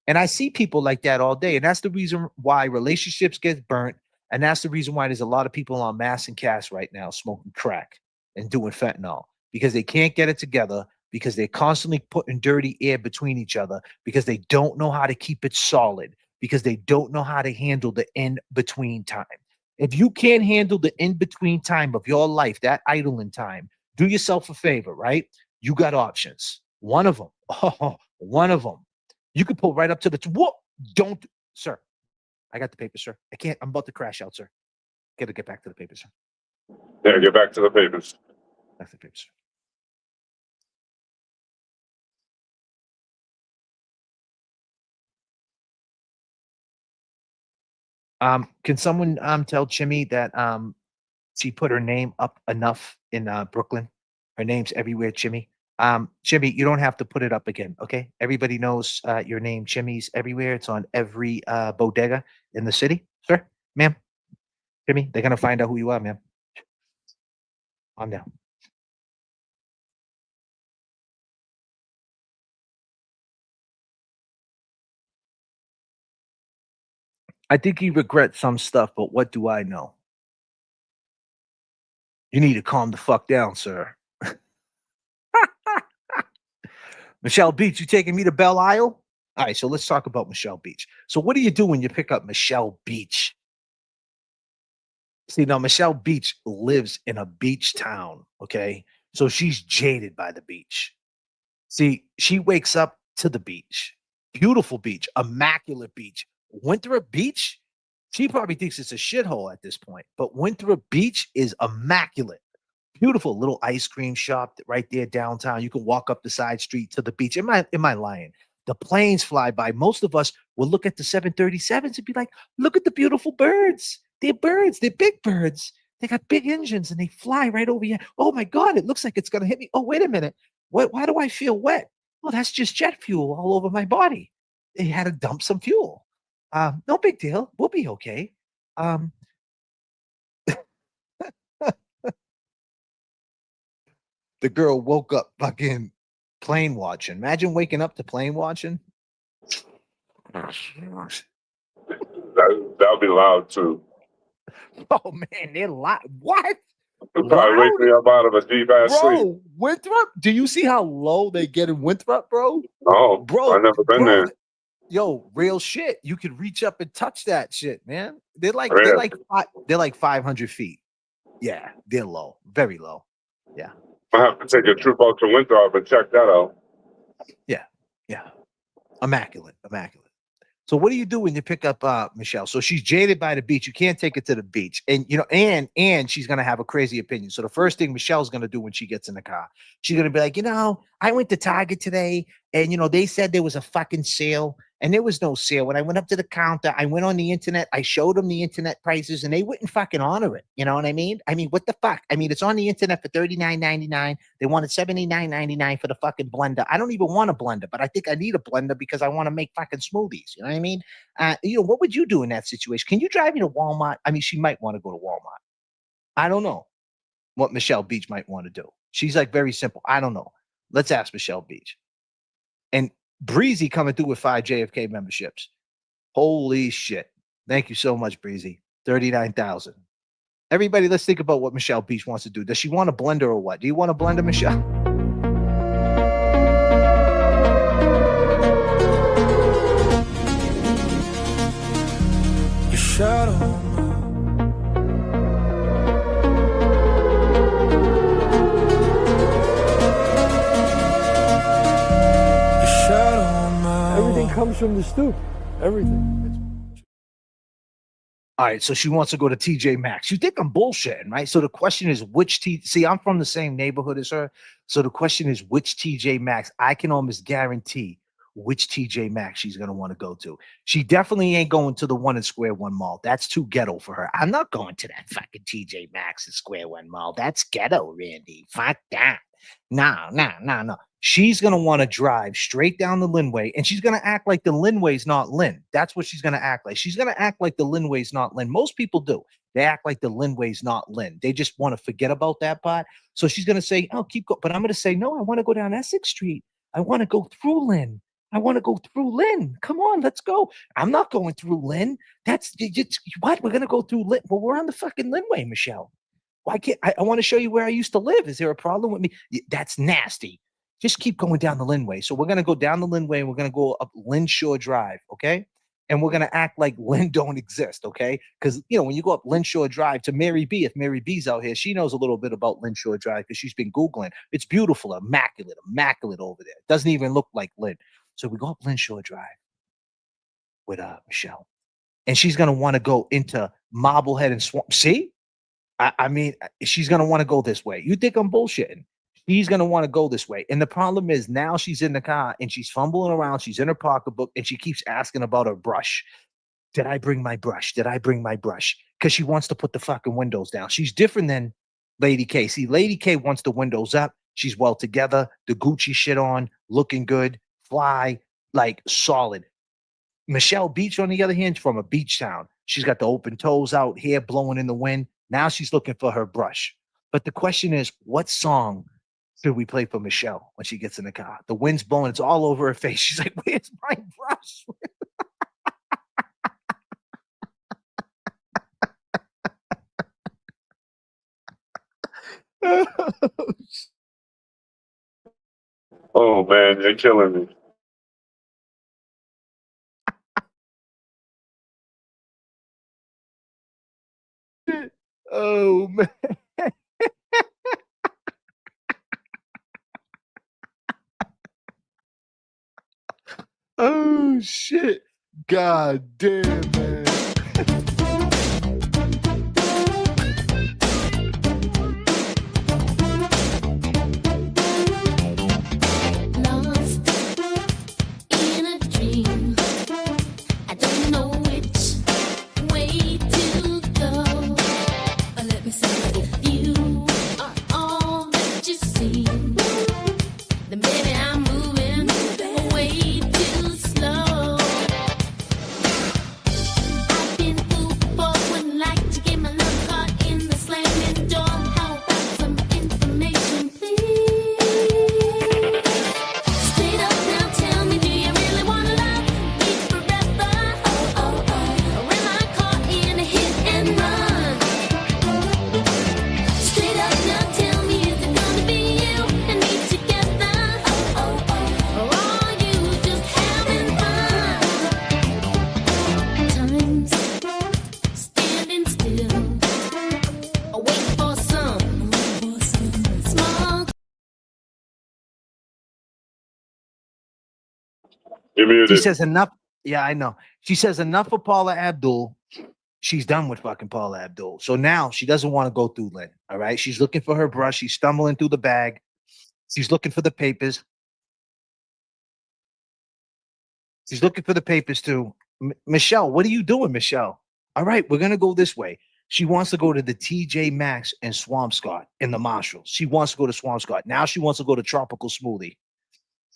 And I see people like that all day. And that's the reason why relationships get burnt. And that's the reason why there's a lot of people on mass and cast right now smoking crack and doing fentanyl, because they can't get it together, because they're constantly putting dirty air between each other, because they don't know how to keep it solid, because they don't know how to handle the in-between time. If you can't handle the in-between time of your life, that idling time, do yourself a favor, right? You got options. One of them, one of them. You could pull right up to the, don't, sir. I got the paper, sir. I can't, I'm about to crash out, sir. Got to get back to the paper, sir. Yeah, get back to the papers. Back to the paper, sir. Can someone tell Chimmy that she put her name up enough in Brooklyn? Her name's everywhere, Chimmy. Chimmy, you don't have to put it up again, okay? Everybody knows your name, Chimmy's everywhere. It's on every bodega in the city, sir, ma'am. Chimmy, they're gonna find out who you are, ma'am. Calm down. I think he regrets some stuff, but what do I know? You need to calm the fuck down, sir. Michelle Beach, you taking me to Belle Isle? All right, so let's talk about Michelle Beach. So what do you do when you pick up Michelle Beach? See, now Michelle Beach lives in a beach town, okay? So she's jaded by the beach. See, she wakes up to the beach. Beautiful beach, immaculate beach. Winthrop Beach, she probably thinks it's a shithole at this point, but Winthrop Beach is immaculate. Beautiful little ice cream shop right there downtown. You can walk up the side street to the beach. Am I lying? The planes fly by. Most of us will look at the 737s and be like, look at the beautiful birds. They're birds. They're big birds. They got big engines and they fly right over here. Oh my God, it looks like it's going to hit me. Oh, wait a minute. Why do I feel wet? Oh, that's just jet fuel all over my body. They had to dump some fuel. No big deal. We'll be okay. The girl woke up fucking plane watching. Imagine waking up to plane watching. That'll be loud too. Oh man, they're loud. What? It'll probably wake me up out of a deep ass sleep. Bro, Winthrop? Do you see how low they get in Winthrop, bro? Oh, bro, I've never been there. Yo, real shit. You could reach up and touch that shit, man. They're like 500 feet. Yeah, they're low, very low. Yeah. I have to take a trip out to Winthrop and check that out. Yeah. Immaculate. So what do you do when you pick up Michelle? So she's jaded by the beach. You can't take her to the beach. And and she's gonna have a crazy opinion. So the first thing Michelle's gonna do when she gets in the car, she's gonna be like, I went to Target today, and they said there was a fucking sale, and there was no sale. When I went up to the counter, I went on the internet, I showed them the internet prices, and they wouldn't fucking honor it. You know what I mean? I mean, what the fuck? I mean, it's on the internet for $39.99. They wanted $79.99 for the fucking blender. I don't even want a blender, but I think I need a blender because I want to make fucking smoothies. You know what I mean? What would you do in that situation? Can you drive me to Walmart? I mean, she might want to go to Walmart. I don't know what Michelle Beach might want to do. She's like very simple. I don't know. Let's ask Michelle Beach. And Breezy coming through with 5 JFK memberships. Holy shit. Thank you so much, Breezy. 39,000. Everybody, let's think about what Michelle Beach wants to do. Does she want a blender or what? Do you want a blender, Michelle? Your shadow. Everything comes from the stoop. Everything. All right, so she wants to go to TJ Maxx. You think I'm bullshitting, right? So the question is see, I'm from the same neighborhood as her. So the question is which TJ Maxx? I can almost guarantee which TJ Maxx she's going to want to go to. She definitely ain't going to the one in Square One Mall. That's too ghetto for her. I'm not going to that fucking TJ Maxx in Square One Mall. That's ghetto, Randy. Fuck that. Nah. She's gonna want to drive straight down the Linway, and she's gonna act like the Linway's not Lynn. That's what she's gonna act like. She's gonna act like the Linway's not Lynn. Most people do. They act like the Linway's not Lynn. They just want to forget about that part. So she's gonna say, "Oh, keep going," but I'm gonna say, "No, I want to go down Essex Street. I want to go through Lynn. I want to go through Lynn. Come on, let's go." I'm not going through Lynn. That's what we're gonna go through Lynn. Well, we're on the fucking Linway, Michelle. Why can't I want to show you where I used to live? Is there a problem with me? That's nasty. Just keep going down the Linway. So we're gonna go down the Linway and we're gonna go up Linshore Drive, okay? And we're gonna act like Lynn don't exist, okay? Because when you go up Linshore Drive to Mary B, if Mary B's out here, she knows a little bit about Linshore Drive because she's been Googling. It's beautiful, immaculate over there. It doesn't even look like Lynn. So we go up Linshore Drive with Michelle. And she's gonna want to go into Marblehead and Swamp. See? I mean, she's going to want to go this way. You think I'm bullshitting? She's going to want to go this way. And the problem is now she's in the car and she's fumbling around. She's in her pocketbook and she keeps asking about her brush. Did I bring my brush? Did I bring my brush? Because she wants to put the fucking windows down. She's different than Lady K. See, Lady K wants the windows up. She's well together, the Gucci shit on, looking good, fly, like solid. Michelle Beach, on the other hand, from a beach town. She's got the open toes out, hair blowing in the wind. Now she's looking for her brush. But the question is, what song should we play for Michelle when she gets in the car? The wind's blowing. It's all over her face. She's like, where's my brush? Oh, man, you're killing me. Oh, man. Oh, shit. God damn, man. In a dream, I don't know which way to go. Let me say, if you are all that you seem, then maybe I'm moving way too slow. I've been fooled before, wouldn't like to get my love caught in the slamming door. How about some information, please? Straight up now, tell me, do you really wanna love me forever? Or am I caught in a hit and run? Straight up now, tell me, is it gonna be you and me together? Or are you just having fun? Time's standing still, wait for some small. You're muted. She says enough. Yeah, I know. She says enough for Paula Abdul. She's done with fucking Paula Abdul. So now she doesn't want to go through Lynn. All right. She's looking for her brush. She's stumbling through the bag. She's looking for the papers. She's looking for the papers too. Michelle, what are you doing, Michelle? All right, we're gonna go this way. She wants to go to the TJ Maxx and Swampscott in the Marshalls. She wants to go to Swampscott. Now she wants to go to Tropical Smoothie.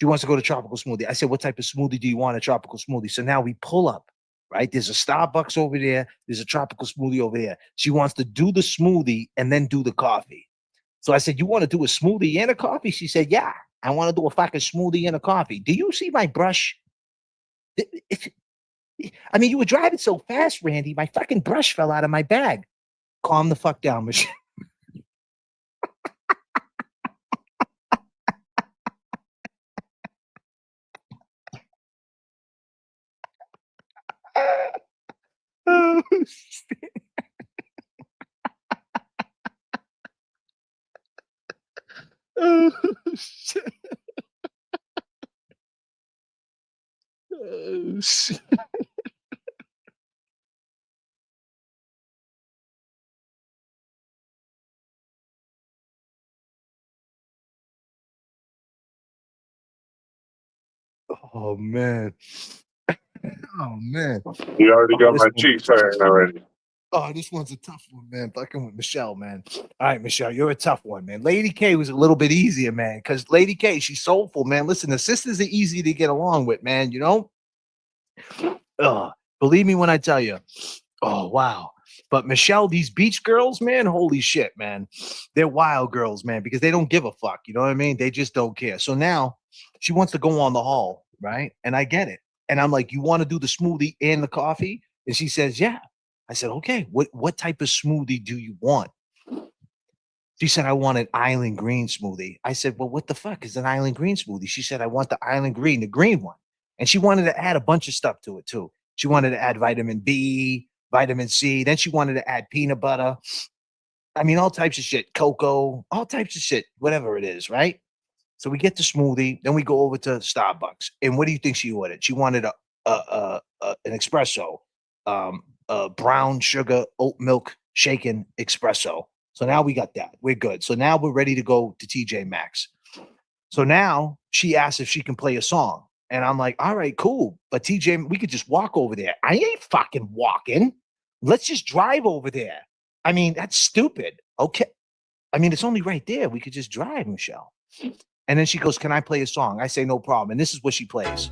She wants to go to Tropical Smoothie. I said, what type of smoothie do you want? A Tropical Smoothie. So now we pull up, right? There's a Starbucks over there. There's a Tropical Smoothie over there. She wants to do the smoothie and then do the coffee. So I said, you want to do a smoothie and a coffee? She said, yeah, I want to do a fucking smoothie and a coffee. Do you see my brush? I mean, you were driving so fast, Randy. My fucking brush fell out of my bag. Calm the fuck down, Michelle. Oh, shit. Oh, shit. Oh, shit. Oh, man. Oh, man. You already got my Listen. cheeks hurting already. Oh, this one's a tough one, man. Fucking with Michelle, man. All right, Michelle, you're a tough one, man. Lady K was a little bit easier, man, because Lady K, she's soulful, man. Listen, the sisters are easy to get along with, man. You know? Believe me when I tell you. Oh, wow. But Michelle, these beach girls, man, holy shit, man. They're wild girls, man, because they don't give a fuck. You know what I mean? They just don't care. So now she wants to go on the hall, right? And I get it. And I'm like, you want to do the smoothie and the coffee? And she says, yeah. I said, okay, what type of smoothie do you want? She said, I want an island green smoothie. I said, well, what the fuck is an island green smoothie? She said, I want the island green, the green one. And she wanted to add a bunch of stuff to it too. She wanted to add vitamin B, vitamin C. Then she wanted to add peanut butter. I mean, all types of shit, cocoa, all types of shit, whatever it is, right? So we get the smoothie. Then we go over to Starbucks. And what do you think she ordered? She wanted an espresso, brown sugar oat milk shaken espresso. So now we got that. We're good. So now we're ready to go to TJ Maxx. So now she asks if she can play a song. And I'm like, all right, cool. But TJ, we could just walk over there. I ain't fucking walking. Let's just drive over there. I mean, that's stupid. Okay. I mean, it's only right there. We could just drive, Michelle. And then she goes, can I play a song? I say, no problem. And this is what she plays.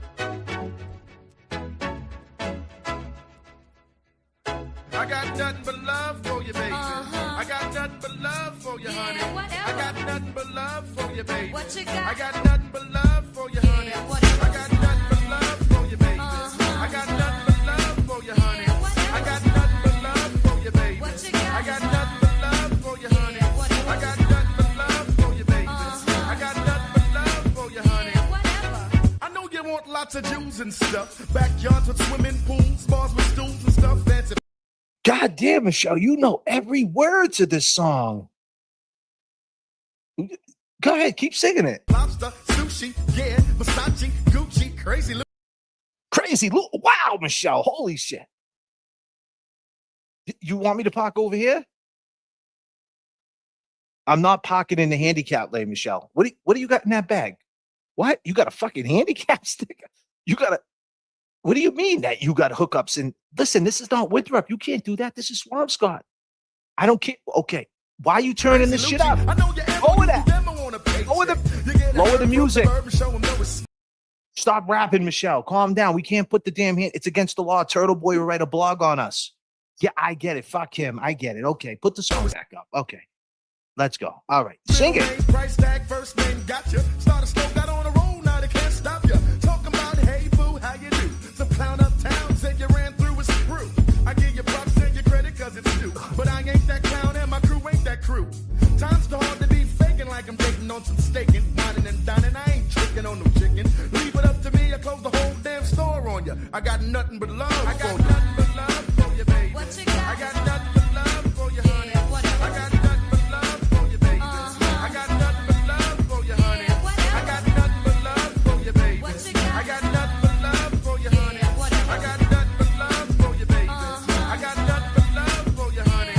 I got nothing but love for you, baby. I got nothing but love for you, honey. I got nothing but love for you, baby. What you got? I got nothing but love for you, honey. I got nothing but love for you, baby. I got nothing but love for you, honey. I got nothing but love for you, baby. I got nothing but love for you, honey. I got nothing but love for you, baby. I got nothing but love for you, honey. I know you want lots of Jews and stuff. Backyards with swimming pools, bars with stools and stuff. Fancy. God damn, Michelle, you know every word to this song. Go ahead, keep singing it. Lobster, sushi, yeah, Versace, Gucci, crazy. Crazy. Wow, Michelle, holy shit. You want me to park over here? I'm not parking in the handicap lane, Michelle. What do you got in that bag? What? You got a fucking handicap sticker? You got a... What do you mean that you got hookups? And listen, this is not Winthrop. You can't do that. This is Swampscott. I don't care. Okay. Why are you turning this shit up? Lower that. Lower the music. Stop rapping, Michelle. Calm down. We can't put the damn hand. It's against the law. Turtle Boy will write a blog on us. Yeah, I get it. Fuck him. I get it. Okay. Put the song back up. Okay. Let's go. All right. Sing it. Price tag, first name, gotcha. Started slow, got on a roll. Now they can't stop you. Talking about, hey, boo, how you do? Some clown uptown said you ran through his crew. I give you props and your credit cause it's due. But I ain't that clown and my crew ain't that crew. Time's too hard to be faking like I'm dating on some staking. Whining and dining, I ain't tricking on no chicken. Leave it up to me, I close the whole damn store on you. I got nothing but love for you. I got nothing but love for you, baby. What you got? I got nothing but love for you, honey. I got nothing but love for you, baby. I got nothing but love for you, honey. I got nothing but love for you, baby. I got nothing but love for you, honey. I got nothing but love for you, baby. I got nothing but love for you, honey.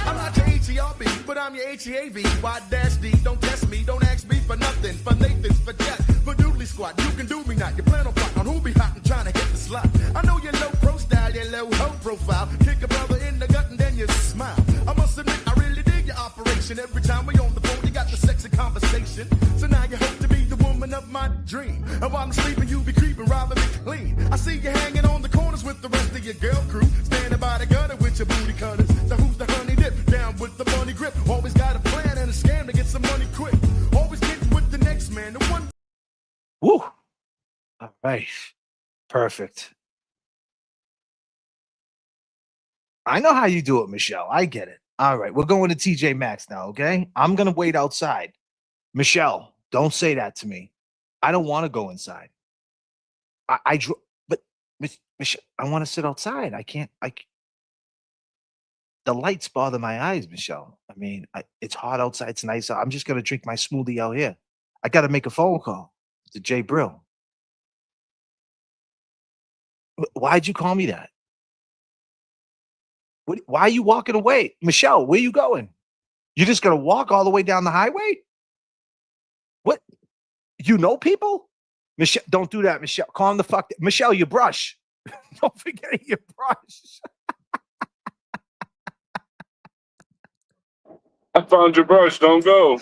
I'm not your H-E-R-B, but I'm your H-E-A-V. Y-D. Don't test me, don't ask me for nothing. For Nathan's, for Jack, for Doodly Squad. You can do me not. You plan on plotting on who be hot and trying to hit the slot. I know you're low pro style, you're low ho profile. Kick a brother in the gut and then you smile. I must admit, I really dig your operation. Every time we on the phone, you got the sexy conversation. So now you hope to be the woman of my dream. And while I'm sleeping, you be creeping, robbing me clean. I see you hanging on the corners with the rest of your girl crew. Standing by the gutter with your booty cutters. So who's the honey dip? Down with the money grip. Always got a plan and a scam to get some money quick. Always getting with the next man. The one. Woo. All right. Perfect. I know how you do it, Michelle. I get it. All right. We're going to TJ Maxx now, okay? I'm going to wait outside. Michelle, don't say that to me. I don't want to go inside. But Michelle, I want to sit outside. The lights bother my eyes, Michelle. I mean, it's hot outside. It's nice. I'm just going to drink my smoothie out here. I got to make a phone call to Jay Brill. Why'd you call me that? Why are you walking away? Michelle, where you going? You're just going to walk all the way down the highway? What? You know people? Michelle, don't do that, Michelle. Calm the fuck down. Michelle, you brush. Don't forget your brush. I found your brush. Don't go.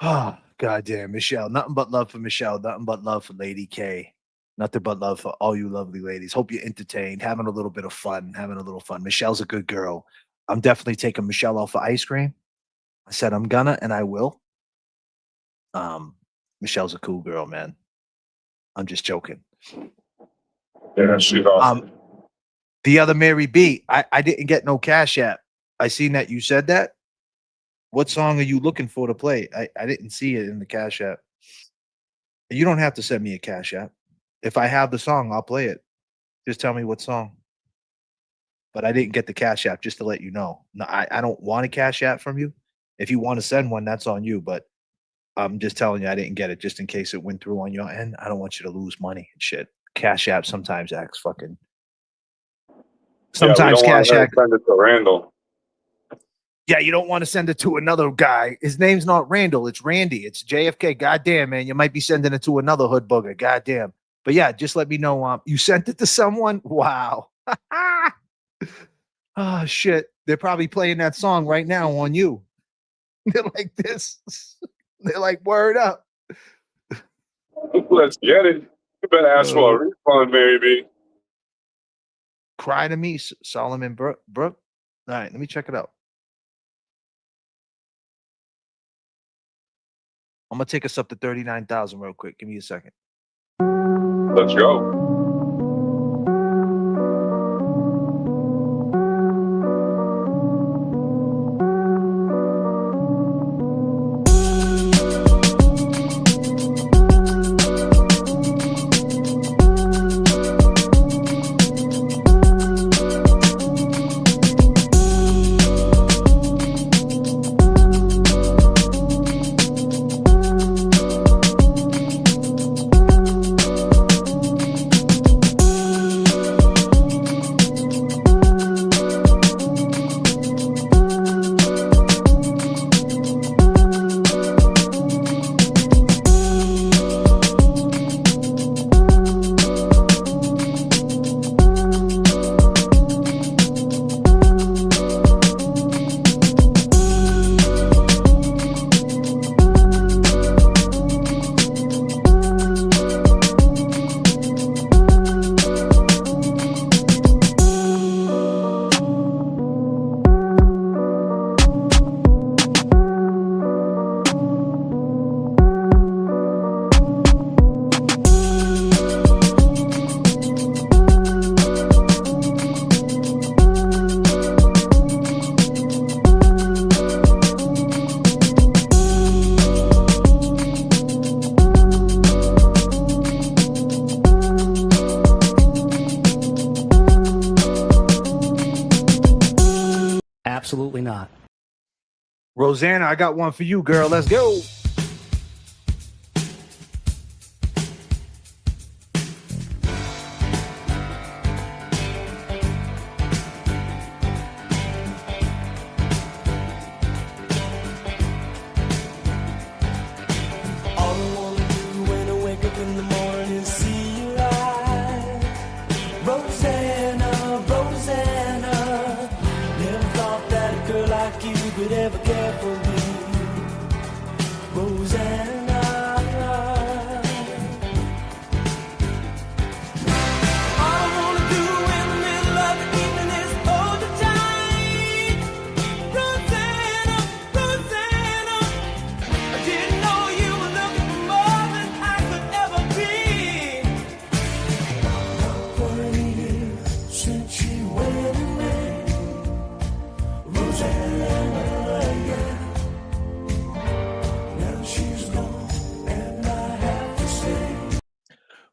Oh, goddamn, Michelle. Nothing but love for Michelle. Nothing but love for Lady K. Nothing but love for all you lovely ladies. Hope you're entertained, having a little bit of fun, having a little fun. Michelle's a good girl. I'm definitely taking Michelle out for ice cream. I said I'm gonna, and I will. Michelle's a cool girl, man. I'm just joking. Yeah, she's awesome. The other Mary B, I didn't get no Cash App. I seen that you said that. What song are you looking for to play? I didn't see it in the Cash App. You don't have to send me a Cash App. If I have the song, I'll play it. Just tell me what song. But I didn't get the Cash App, just to let you know. No, I don't want a Cash App from you. If you want to send one, that's on you. But I'm just telling you, I didn't get it just in case it went through on your end. I don't want you to lose money and shit. Cash App sometimes acts fucking. Sometimes Cash App. Send it to Randall. Yeah, you don't want to send it to another guy. His name's not Randall. It's Randy. It's J.F.K. Goddamn, man. You might be sending it to another hood booger. Goddamn. But yeah, just let me know. You sent it to someone? Wow. Oh, shit. They're probably playing that song right now on you. They're like this. They're like, word up. Let's get it. You better ask for a refund, Mary B. Cry to Me, Solomon Brook. All right, let me check it out. I'm going to take us up to 39,000 real quick. Give me a second. Let's go. Absolutely not. Rosanna, I got one for you, girl. Let's go.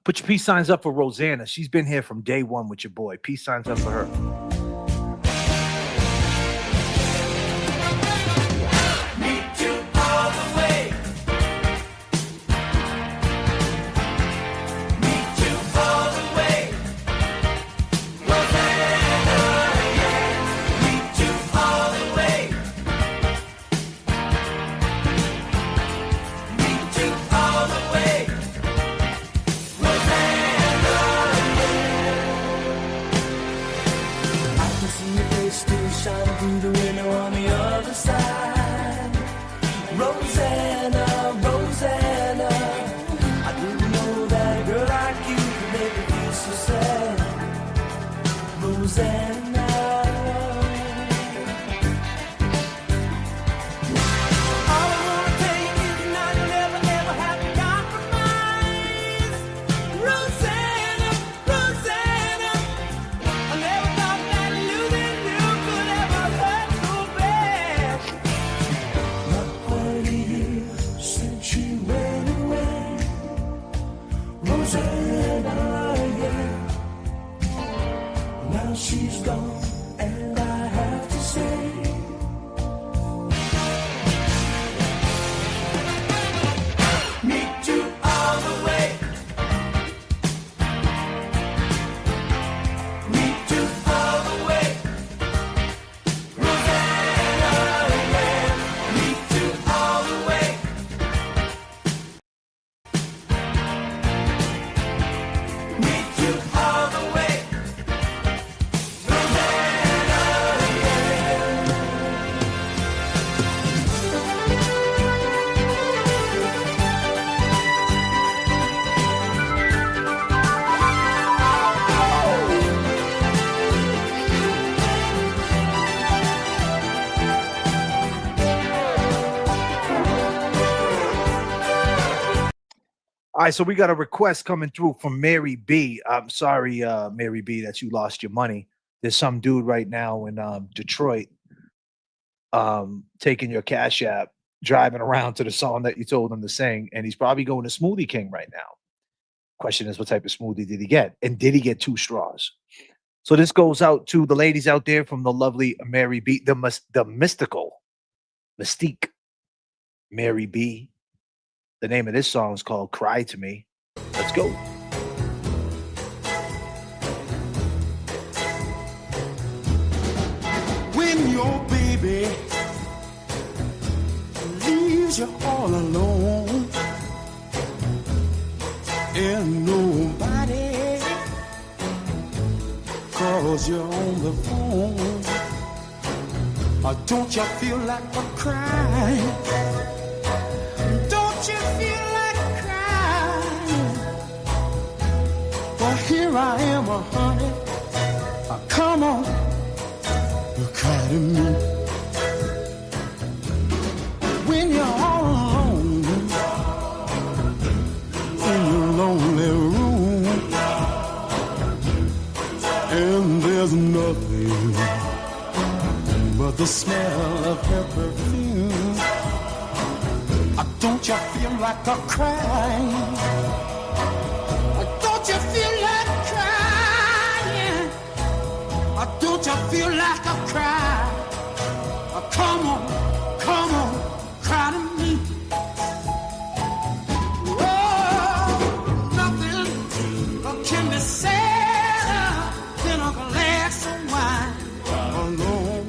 Put your peace signs up for Rosanna. She's been here from day one with your boy. Peace signs up for her. Meet you all the way. Meet you all the way. Rosanna, yeah. Meet you all the way. Meet you all the way. Rosanna, yeah. I can see your face still shining through the window on the other side. Rosanna, Rosanna, I didn't know that a girl like you could make me feel so sad. Rosanna, all I wanna tell you is tonight you'll never, ever have to compromise. Rosanna, Rosanna, I never thought that losing you could ever hurt so bad. Not quite a year since she went away. Rosanna, yeah. Now she's gone, and I have to say, meet you all the way. Meet you all the way. Rosanna, yeah. Meet you all the way. Meet you all the way. Rosanna, All right, so we got a request coming through from Mary B. I'm sorry, Mary B, that you lost your money. There's some dude right now in Detroit taking your Cash App, driving around to the song that you told him to sing, and he's probably going to Smoothie King right now. Question is, what type of smoothie did he get? And did he get 2 straws? So this goes out to the ladies out there from the lovely Mary B, the mystical, mystique Mary B. The name of this song is called Cry to Me. Let's go. When your baby leaves you all alone and nobody calls you on the phone, don't you feel like a crying? Don't you feel like crying? Well, here I am, honey. Come on, cry to me. When you're all alone in your lonely room, and there's nothing but the smell of her perfume. Don't you feel like a crying? Don't you feel like crying? Don't you feel like a cry? Come on, cry to me. Oh, nothing can be sadder than a glass of wine alone.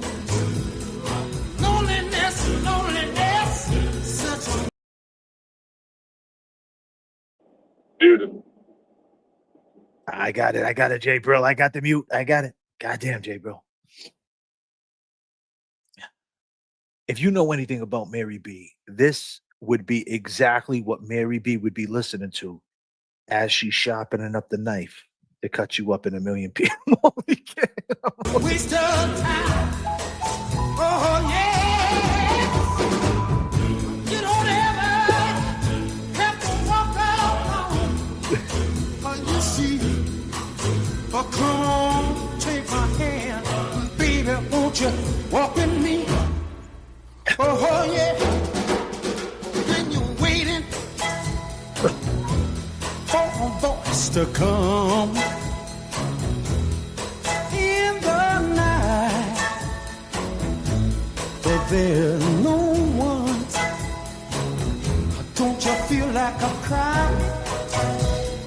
Loneliness, such a Dude, I got it, Jay Brill. I got the mute. I got it. Goddamn, Jay Brill. If you know anything about Mary B, this would be exactly what Mary B would be listening to as she's sharpening up the knife to cut you up in a million pieces. waste of time. Oh, yeah. You don't ever have to walk out alone. You see, oh, come on, take my hand. Baby, won't you walk with me? Oh, yeah. When you're waiting for a voice to come in the night, but there's no one. Don't you feel like a cry?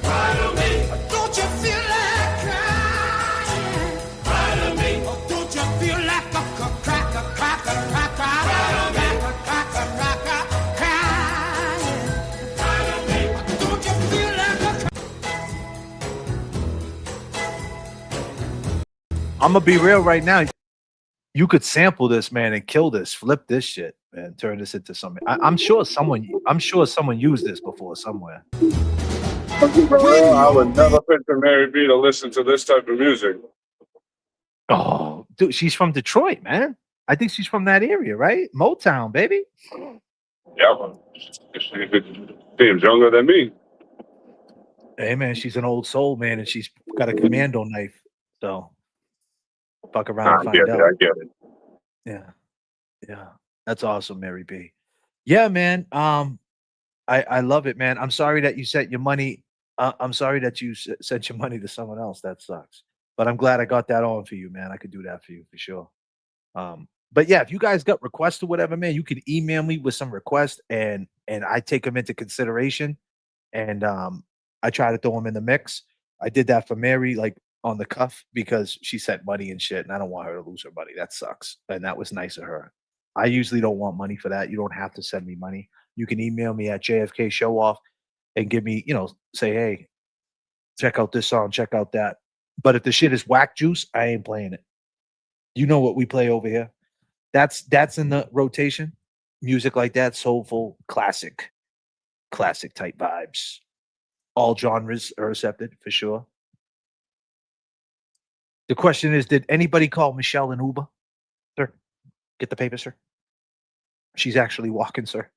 Cry to me. Don't you feel like crying? Cry to me. Don't you feel like a crack, a crack, a crack, cry to me. Crack, a crack, crying? Cry to me. Don't you feel like a I'm gonna be real right now. You could sample this, man, and kill this, flip this shit, man, turn this into something. I'm sure someone used this before somewhere. I would never picture Mary B to listen to this type of music. Oh, dude, she's from Detroit, man. I think she's from that area, right? Motown, baby. Yeah, but she seems younger than me. Hey, man, she's an old soul, man, and she's got a commando knife. So, fuck around and find out. I get it. Yeah. That's awesome, Mary B. Yeah, man. I love it, man. I'm sorry that you sent your money. I'm sorry that you sent your money to someone else. That sucks. But I'm glad I got that on for you, man. I could do that for you for sure. But yeah, if you guys got requests or whatever, man, you can email me with some requests and I take them into consideration. And I try to throw them in the mix. I did that for Mary, like on the cuff, because she sent money and shit, and I don't want her to lose her money. That sucks. And that was nice of her. I usually don't want money for that. You don't have to send me money. You can email me at J.F.K. Show Off and give me, say, hey, check out this song, check out that. But if the shit is whack juice, I ain't playing it. You know what we play over here. That's in the rotation. Music like that, soulful, classic type vibes. All genres are accepted for sure. The question is, did anybody call Michelle an Uber? Sir, get the paper, sir. She's actually walking, sir.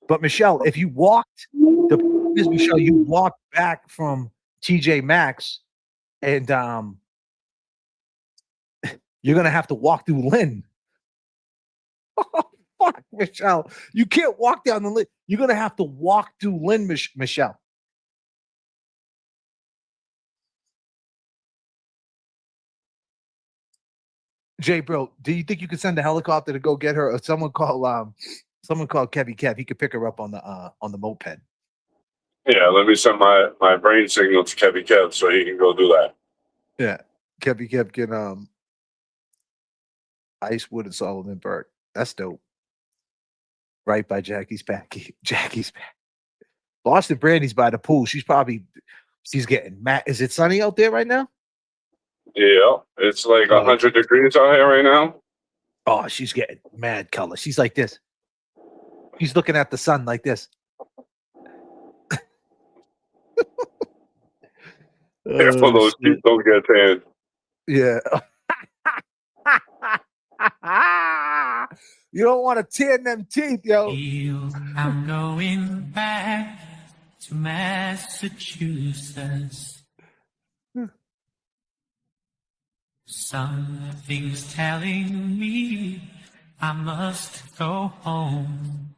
But Michelle, if you walked, the problem is, Michelle, you walked back from TJ Maxx, and you're gonna have to walk through Lynn. Oh, fuck, Michelle, you can't walk down the Lynn. You're gonna have to walk through Lynn, Michelle. Jay, bro, do you think you could send a helicopter to go get her, or someone call Kevy Kev? He could pick her up on the moped. Yeah, let me send my brain signal to Kevy Kev so he can go do that. Yeah, Kevy Kev can Icewood and Solomon Burke. That's dope. Right by Jackie's back. Boston Brandy's by the pool. She's getting mad. Is it sunny out there right now? Yeah, it's like 100 degrees out here right now. Oh, she's getting mad color. She's like this. She's looking at the sun like this. Careful, those feet don't get tan. Yeah. You don't want to tan them teeth, yo. I'm going back to Massachusetts. Something's telling me I must go home.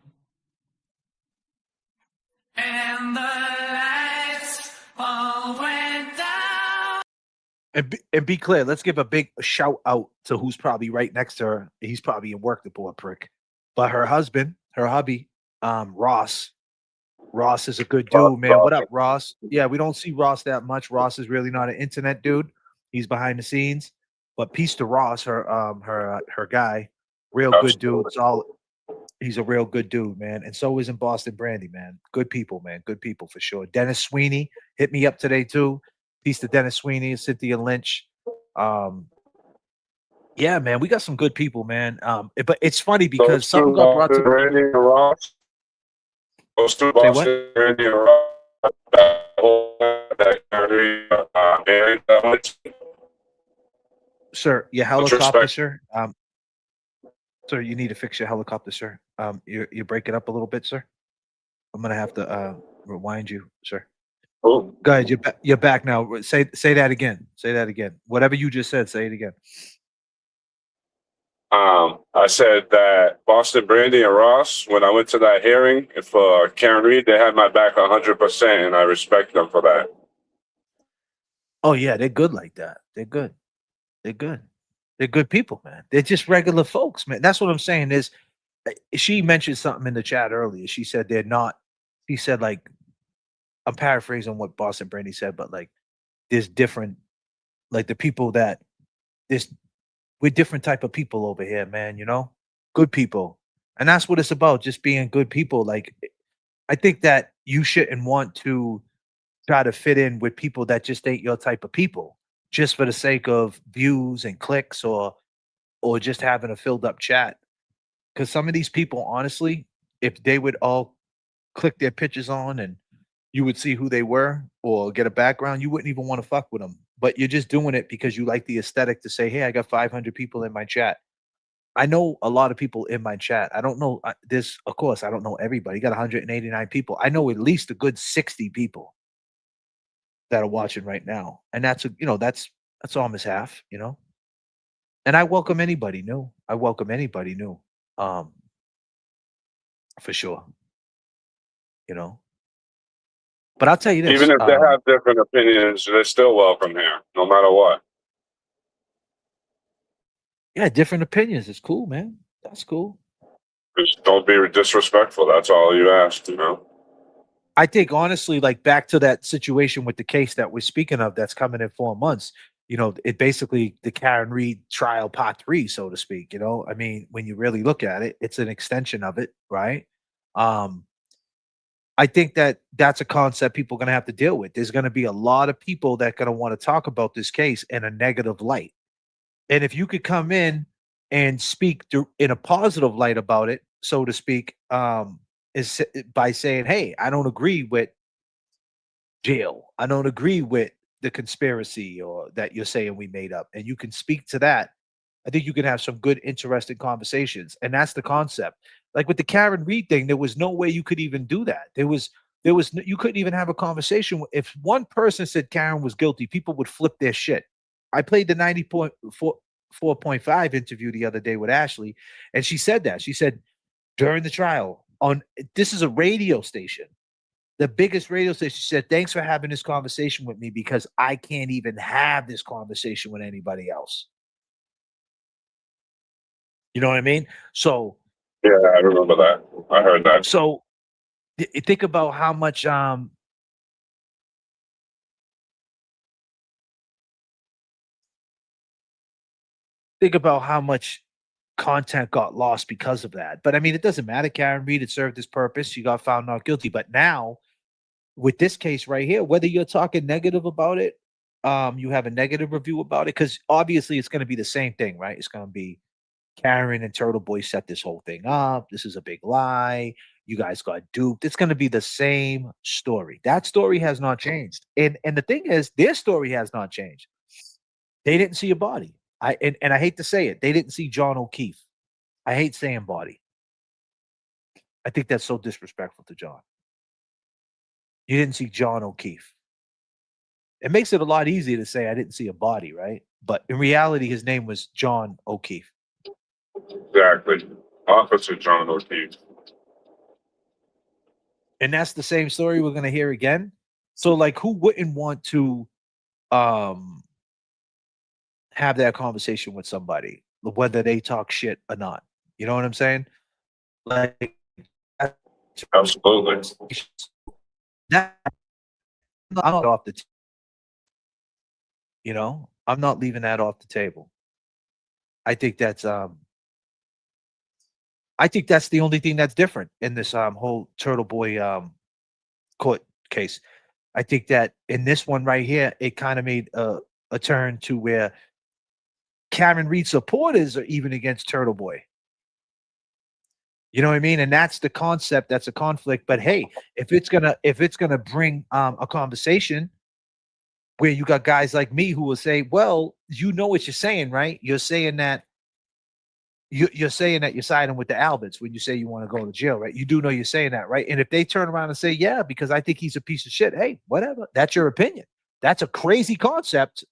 And the lights all went down. And be clear, let's give a big shout out to who's probably right next to her. He's probably in work, the poor prick. But her hubby, Ross. Ross is a good dude, man. What up, Ross? Yeah, we don't see Ross that much. Ross is really not an internet dude. He's behind the scenes. But peace to Ross, her guy. Real good dude. He's a real good dude, man. And so isn't Boston Brandy, man. Good people, man. Good people for sure. Dennis Sweeney hit me up today too. Peace to Dennis Sweeney, Cynthia Lynch. Yeah, man, we got some good people, man. But it's funny because something got brought to Brandy and Ross. Say what? Brandy and Ross. Sir, your helicopter, sir. Sir, you need to fix your helicopter, sir. You're breaking up a little bit, sir. I'm gonna have to rewind you, sir. Oh. Go ahead, you're back now. Say that again. Say that again. Whatever you just said, say it again. I said that Boston Brandy and Ross, when I went to that hearing for Karen Reed, they had my back 100%, and I respect them for that. Oh yeah, they're good like that. They're good. They're good. They're good people, man. They're just regular folks, man. That's what I'm saying. Is she mentioned something in the chat earlier? She said they're not. She said like I'm paraphrasing what Boston Brandy said, but like there's different, like the people that there's we're different type of people over here, man. You know, good people, and that's what it's about. Just being good people. Like I think that you shouldn't want to try to fit in with people that just ain't your type of people, just for the sake of views and clicks or just having a filled up chat. Because some of these people, honestly, if they would all click their pictures on and you would see who they were or get a background, you wouldn't even want to fuck with them. But you're just doing it because you like the aesthetic to say, hey, I got 500 people in my chat. I know a lot of people in my chat. I don't know this, of course, I don't know everybody. You got 189 people. I know at least a good 60 people that are watching right now. And that's almost half, And I welcome anybody new. I welcome anybody new. Um, for sure. You know. But I'll tell you this. Even if they have different opinions, they're still welcome here, no matter what. Yeah, different opinions. It's cool, man. That's cool. Just don't be disrespectful. That's all you ask, I think honestly, like back to that situation with the case that we're speaking of that's coming in 4 months, it basically the Karen Reed trial part 3, so to speak. I mean, when you really look at it, it's an extension of it, right? I think that that's a concept people are going to have to deal with. There's going to be a lot of people that are going to want to talk about this case in a negative light. And if you could come in and speak in a positive light about it, so to speak, is by saying, hey, I don't agree with jail. I don't agree with the conspiracy or that you're saying we made up. And you can speak to that. I think you can have some good, interesting conversations. And that's the concept. Like with the Karen Reed thing, there was no way you could even do that. You couldn't even have a conversation. If one person said Karen was guilty, people would flip their shit. I played the 90.4.5 interview the other day with Ashley, and she said that. She said during the trial this is a radio station, the biggest radio station. She said, thanks for having this conversation with me because I can't even have this conversation with anybody else. You know what I mean? So yeah, I remember that. I heard that. So think about how much content got lost because of that. But I mean, it doesn't matter. Karen Reed, it served its purpose. She got found not guilty. But now, with this case right here, whether you're talking negative about it, you have a negative review about it, because obviously it's going to be the same thing, right? It's going to be Karen and Turtle Boy set this whole thing up. This is a big lie. You guys got duped. It's going to be the same story. That story has not changed. And the thing is, their story has not changed. They didn't see a body. And I hate to say it, they didn't see John O'Keefe. I hate saying body. I think that's so disrespectful to John. You didn't see John O'Keefe. It makes it a lot easier to say I didn't see a body, right? But in reality, his name was John O'Keefe. Exactly. Officer John O'Keefe. And that's the same story we're going to hear again. So, like, who wouldn't want to have that conversation with somebody, whether they talk shit or not? You know what I'm saying? Like, absolutely. That I'm not off the I'm not leaving that off the table. I think that's the only thing that's different in this whole Turtle Boy court case. I think that in this one right here, it kind of made a turn to where Karen Reed supporters are even against Turtle Boy. You know what I mean? And that's the concept. That's a conflict. But hey, if it's gonna bring a conversation where you got guys like me who will say, well, you know what you're saying, right? You're saying that you're saying that you're siding with the Alberts when you say you want to go to jail, right? You do know you're saying that, right? And if they turn around and say, yeah, because I think he's a piece of shit, hey, whatever. That's your opinion. That's a crazy concept.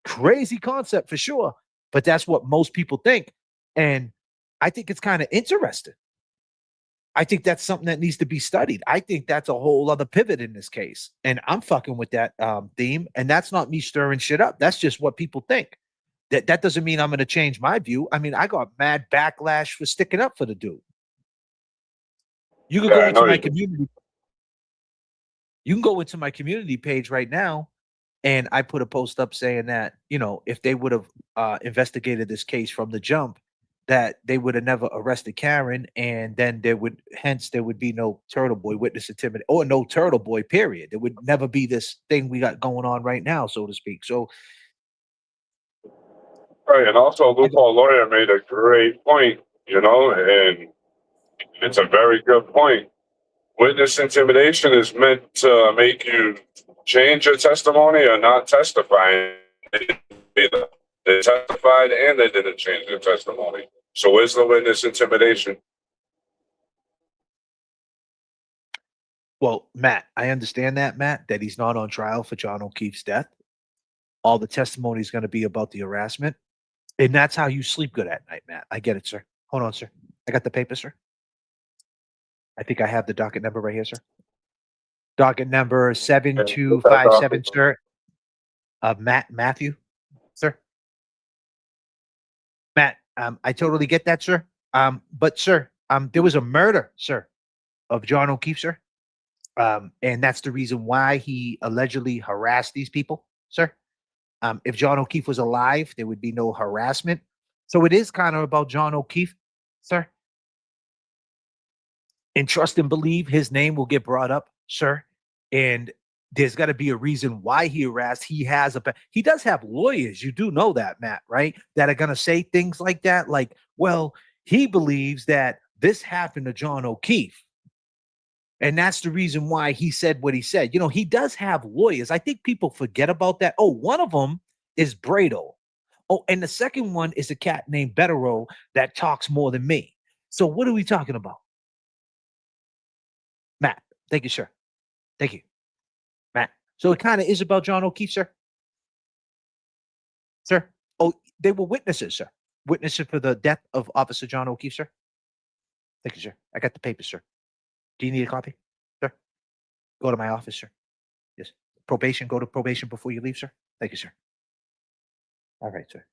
Crazy concept for sure. But that's what most people think. And I think it's kind of interesting. I think that's something that needs to be studied. I think that's a whole other pivot in this case. And I'm fucking with that theme. And that's not me stirring shit up. That's just what people think. That doesn't mean I'm going to change my view. I mean, I got mad backlash for sticking up for the dude. You can go into my community. You can go into my community page right now, and I put a post up saying that, you know, if they would have investigated this case from the jump, that they would have never arrested Karen, and then there would be no Turtle Boy witness intimidation, or no Turtle Boy, period. There would never be this thing we got going on right now, so to speak. So, right, and also Loophole Lawyer made a great point, you know, and it's a very good point. Witness intimidation is meant to make you change your testimony or not testify. They testified and they didn't change their testimony. So where's the witness intimidation? well, Matt, I understand that he's not on trial for John O'Keefe's death. All the testimony is going to be about the harassment. And that's how you sleep good at night, Matt. I get it, sir. Hold on, sir. I got the paper, sir. I think I have the docket number right here, sir. Docket number 7257, sir. Matthew, sir. Matt, I totally get that, sir. But sir, there was a murder, sir, of John O'Keefe, sir. And that's the reason why he allegedly harassed these people, sir. If John O'Keefe was alive, there would be no harassment. So it is kind of about John O'Keefe, sir. And trust and believe his name will get brought up, sir. And there's got to be a reason why he harassed. He does have lawyers. You do know that, Matt, right? That are going to say things like that. Like, well, he believes that this happened to John O'Keefe. And that's the reason why he said what he said. You know, he does have lawyers. I think people forget about that. Oh, one of them is Brado. Oh, and the second one is a cat named Betero that talks more than me. So what are we talking about? Matt, thank you, sir. Thank you, Matt. So it kind of is about John O'Keefe, sir. Sir? Oh, they were witnesses, sir. Witnesses for the death of Officer John O'Keefe, sir. Thank you, sir. I got the papers, sir. Do you need a copy, sir? Go to my office, sir. Yes. Probation, go to probation before you leave, sir. Thank you, sir. All right, sir.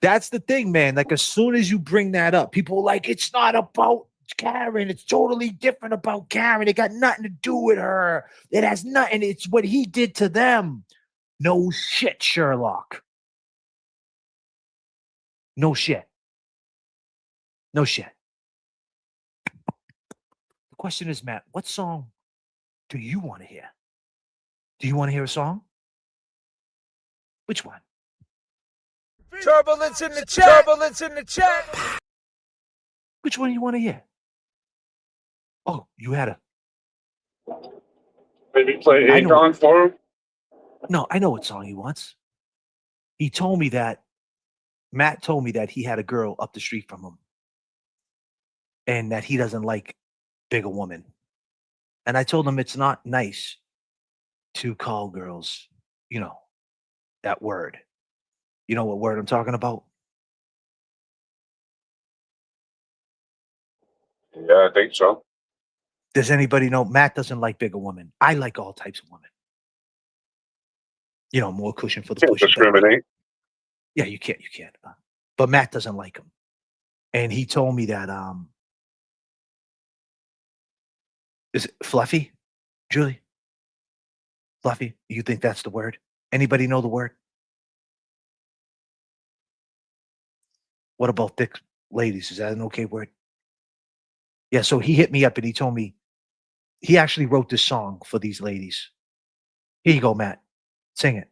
That's the thing, man. Like, as soon as you bring that up, people are like, it's not about Karen. It's totally different about Karen. It got nothing to do with her. It has nothing. It's what he did to them. No shit, Sherlock. No shit. No shit. The question is, Matt, what song do you want to hear? Do you want to hear a song? Which one? Turbulence in the chat. Turbulence in the chat. Which one do you want to hear? Oh, you had a... Maybe play Akon for him? No, I know what song he wants. He told me that, Matt told me that he had a girl up the street from him and that he doesn't like bigger women. And I told him it's not nice to call girls, you know, that word. You know what word I'm talking about? Yeah, I think so. Does anybody know? Matt doesn't like bigger women. I like all types of women. You know, more cushion for the push. Discriminate. Yeah, you can't. But Matt doesn't like them. And he told me that, is it fluffy, Julie? Fluffy? You think that's the word? Anybody know the word? What about thick ladies? Is that an okay word? Yeah, so he hit me up and he told me he actually wrote this song for these ladies. Here you go, Matt. Sing it.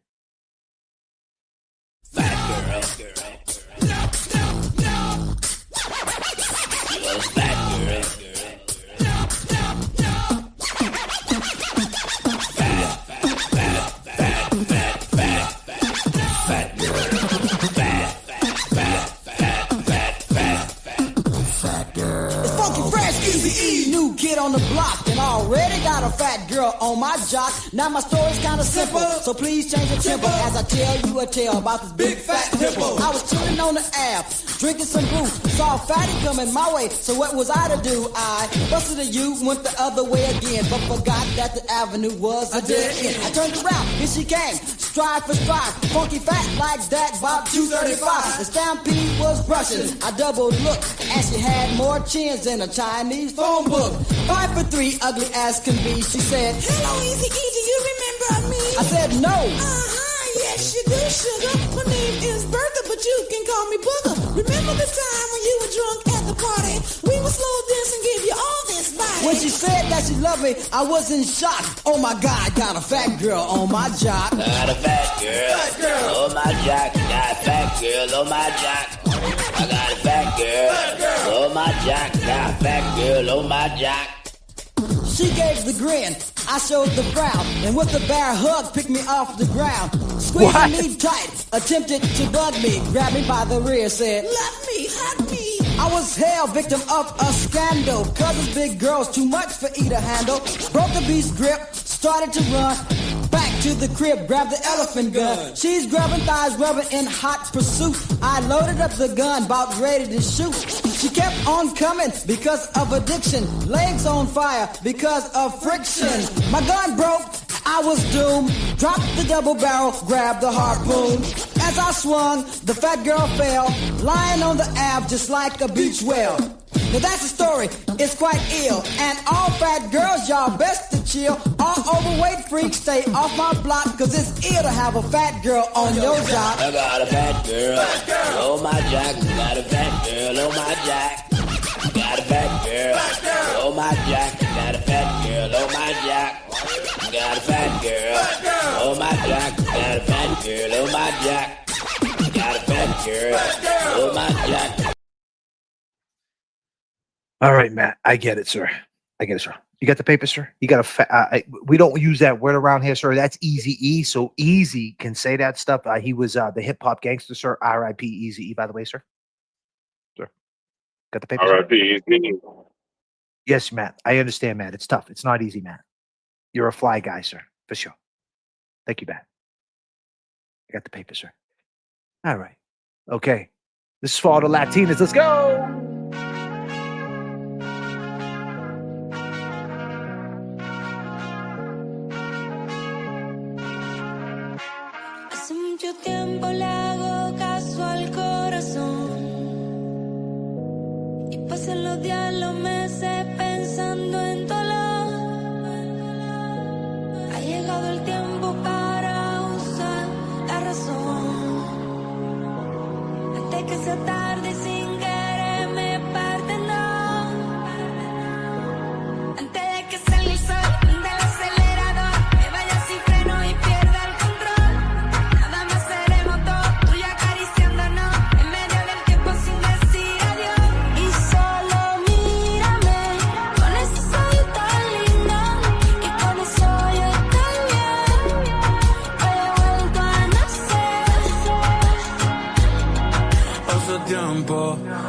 Easy E, new kid on the block, and already got a fat girl on my jock. Now my story's kinda simple, so please change the tempo as I tell you a tale about this big fat hippo. I was chilling on the Ave, drinking some brew, saw a fatty coming my way, so what was I to do? I busted a U, went the other way again, but forgot that the avenue was a dead end. I turned around, here she came, stride for stride, funky fat like that, about 235. The stampede was brushing, I double looked, and she had more chins than a Chinese phone book. 5 for 3, ugly as can be. She said, "Hello, Easy E, do you remember me?" I said, "No." Yes, you do, sugar. My name is Bertha, but you can call me Booger. Remember the time when you were drunk at the party? We were slow dance and gave you all this body. When she said that she loved me, I was in shock. Oh my God, got a fat girl on my jock. Got a fat girl, on my jock. Got a fat girl on my jock. I got a fat girl, on my jock. Got a fat girl on my jock. She gave the grin, I showed the frown, and with a bear hug picked me off the ground. Squeezing me tight, attempted to bug me, grabbed me by the rear, said, "Love me, hug me." I was hell, victim of a scandal, cause this big girl's too much for E to handle. Broke the beast's grip, started to run, back to the crib, grabbed the elephant gun. She's grabbing thighs, rubbing in hot pursuit. I loaded up the gun, about ready to shoot. She kept on coming because of addiction, legs on fire because of friction. My gun broke, I was doomed. Dropped the double barrel, grabbed the harpoon. As I swung, the fat girl fell, lying on the Ave just like a beach whale. Now that's the story, it's quite ill. And all fat girls, y'all best to chill. All overweight freaks, stay off my block, cause it's ill to have a fat girl on your jock. I got a fat girl, on my jock. Got a fat girl on my jock. Got a fat girl, on my jock. Got a fat girl on my jock. Got a fat girl, on my jock. Got a fat girl on my jock. Got a fat girl, on my jock. All right, Matt. I get it, sir. I get it, sir. You got the paper, sir? You got we don't use that word around here, sir. That's Easy E. So Easy can say that stuff. He was the hip hop gangster, sir. R.I.P. Easy E, by the way, sir. Sir. Got the paper? R.I.P. Easy. Yes, Matt. I understand, Matt. It's tough. It's not easy, Matt. You're a fly guy, sir. For sure. Thank you, Matt. I got the paper, sir. All right. Okay. This is for all the Latinas. Let's go. Hace mucho tiempo le hago caso al corazón y pasan los días, los meses pensando en dolor. Ha llegado el tiempo para usar la razón antes que sea tarde y sin querer me parten, no. Antes de que salga el sol del acelerador, me vaya sin freno y pierda el control. Nada más seremos dos, tú y acariciándonos en medio del tiempo sin decir adiós. Y solo mírame con ese ojito lindo, y con eso yo estoy bien. Hoy he vuelto a nacer. Hace tiempo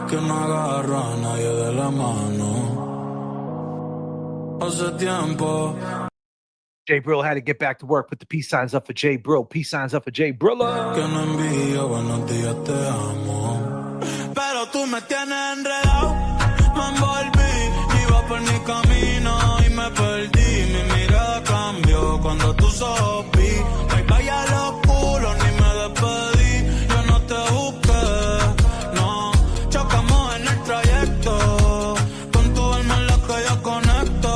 que no agarro a nadie de la mano. Hace tiempo. Jay Brill had to get back to work. Put the peace signs up for Jay Brill. Peace signs up for Jay Brilla. Que no envío, buenos días, te amo. Pero tú me tienes enredado. Me envolví, iba por mi camino y me perdí. Mi mirada cambió cuando tú sopí. Me vaya los culos, ni me despedí. Yo no te busqué, no. Chocamos en el trayecto. Con tu alma en la que yo conecto.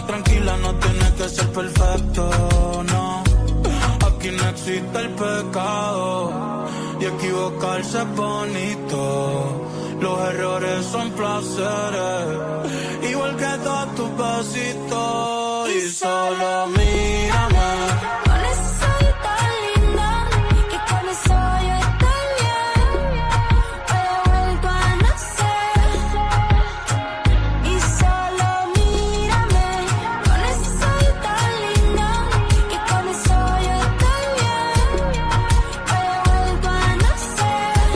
Tranquila, no tienes que ser perfecto, no. Aquí no existe el pecado y equivocarse es bonito. Los errores son placeres, igual que todos tus besitos. Y solo mírame Con ese ojito lindo, y con eso yo estoy bien. Hoy he vuelto a nacer. Y solo mírame con ese ojito lindo, y con eso yo estoy bien. Hoy he vuelto a nacer.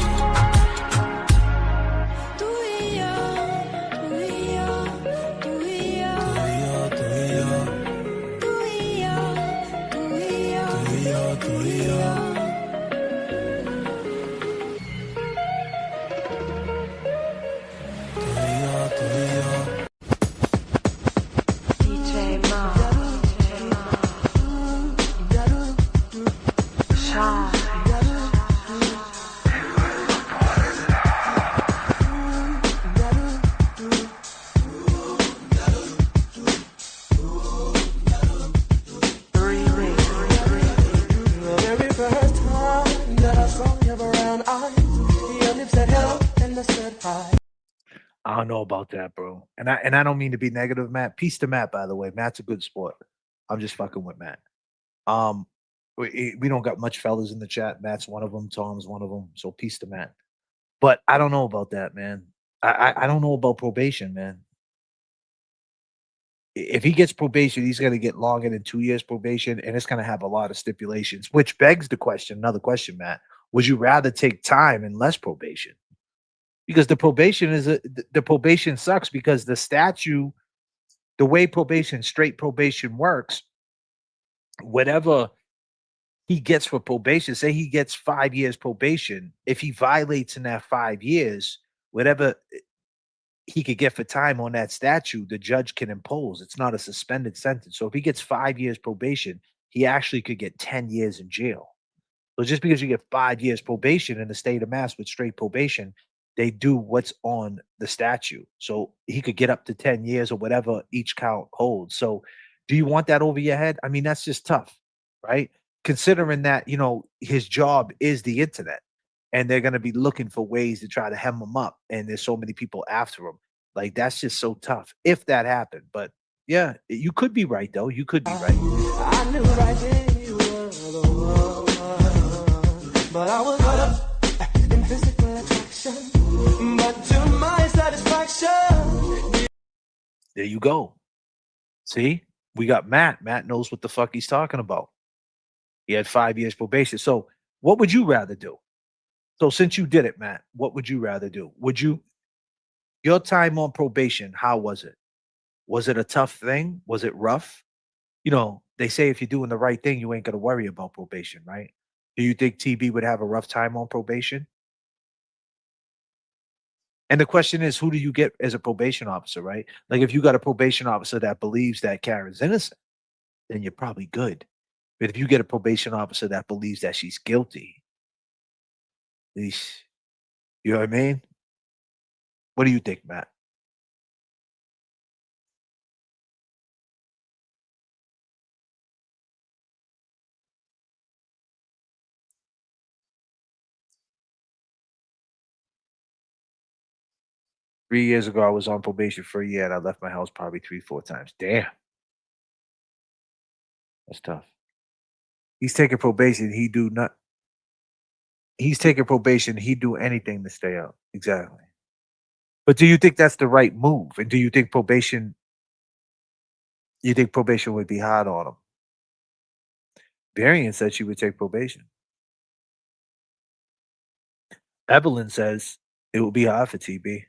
Tú y yo, I don't know about that, bro. And I don't mean to be negative, Matt. Peace to Matt, by the way. Matt's a good sport. I'm just fucking with Matt. Um, we don't got much fellas in the chat. Matt's one of them. Tom's one of them. So peace to Matt. But I don't know about that, man. I don't know about probation, man. If he gets probation, he's going to get longer than 2 years probation, and it's going to have a lot of stipulations, which begs the question, another question, Matt. Would you rather take time and less probation? Because the probation the probation sucks because the statute, the way straight probation works, whatever he gets for probation, say he gets 5 years probation, if he violates in that 5 years, whatever he could get for time on that statute, the judge can impose. It's not a suspended sentence. So if he gets 5 years probation, he actually could get 10 years in jail. So just because you get 5 years probation in the state of Mass with straight probation, they do what's on the statute. So he could get up to 10 years or whatever each count holds. So do you want that over your head? I mean, that's just tough, right? Considering that, his job is the internet and they're going to be looking for ways to try to hem him up. And there's so many people after him. Like, that's just so tough if that happened. But yeah, you could be right, though. You could be right. I knew right then you were the one, but I was caught up in physical attraction, but to my satisfaction. There you go. See, we got Matt. Matt knows what the fuck he's talking about. He had 5 years probation. So what would you rather do? So since you did it, Matt, what would you rather do? Your time on probation, how was it? Was it a tough thing? Was it rough? They say if you're doing the right thing, you ain't going to worry about probation, right? Do you think TB would have a rough time on probation? And the question is, who do you get as a probation officer, right? Like, if you got a probation officer that believes that Karen's innocent, then you're probably good. But if you get a probation officer that believes that she's guilty, you know what I mean? What do you think, Matt? Three years ago, I was on probation for a year, and I left my house probably 3-4 times. Damn. That's tough. He's taking probation. He's taking probation. He'd do anything to stay out. Exactly. But do you think that's the right move? And do you think probation would be hard on him? Varian said she would take probation. Evelyn says it will be hard for TB.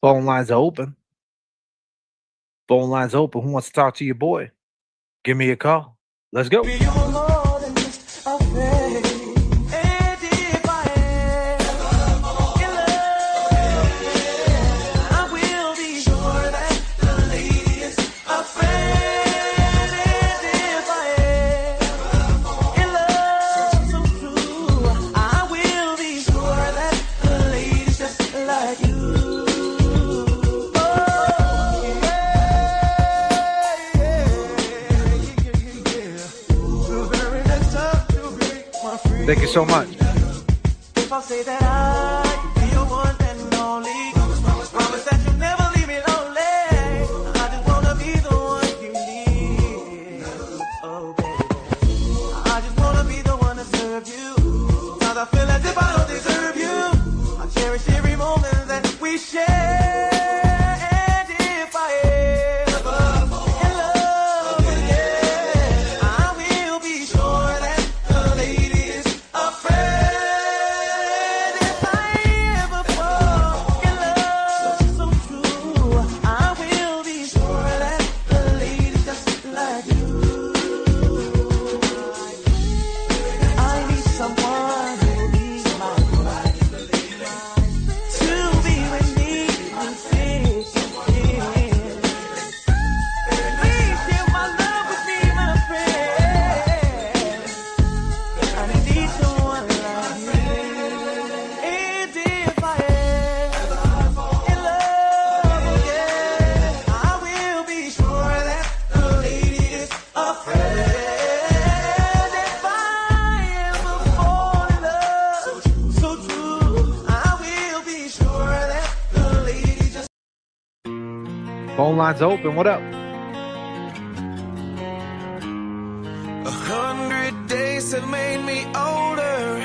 Phone lines are open. Phone lines open. Who wants to talk to your boy? Give me a call. Let's go. Thank you so much. If I say that I be your one and only, promise that you'll never leave me lonely. I just wanna be the one you need. Oh, baby. I just wanna be the one to serve you. Sometimes I feel as if I don't deserve you. I cherish every moment that we share. Phone lines open. What up? 100 days have made me older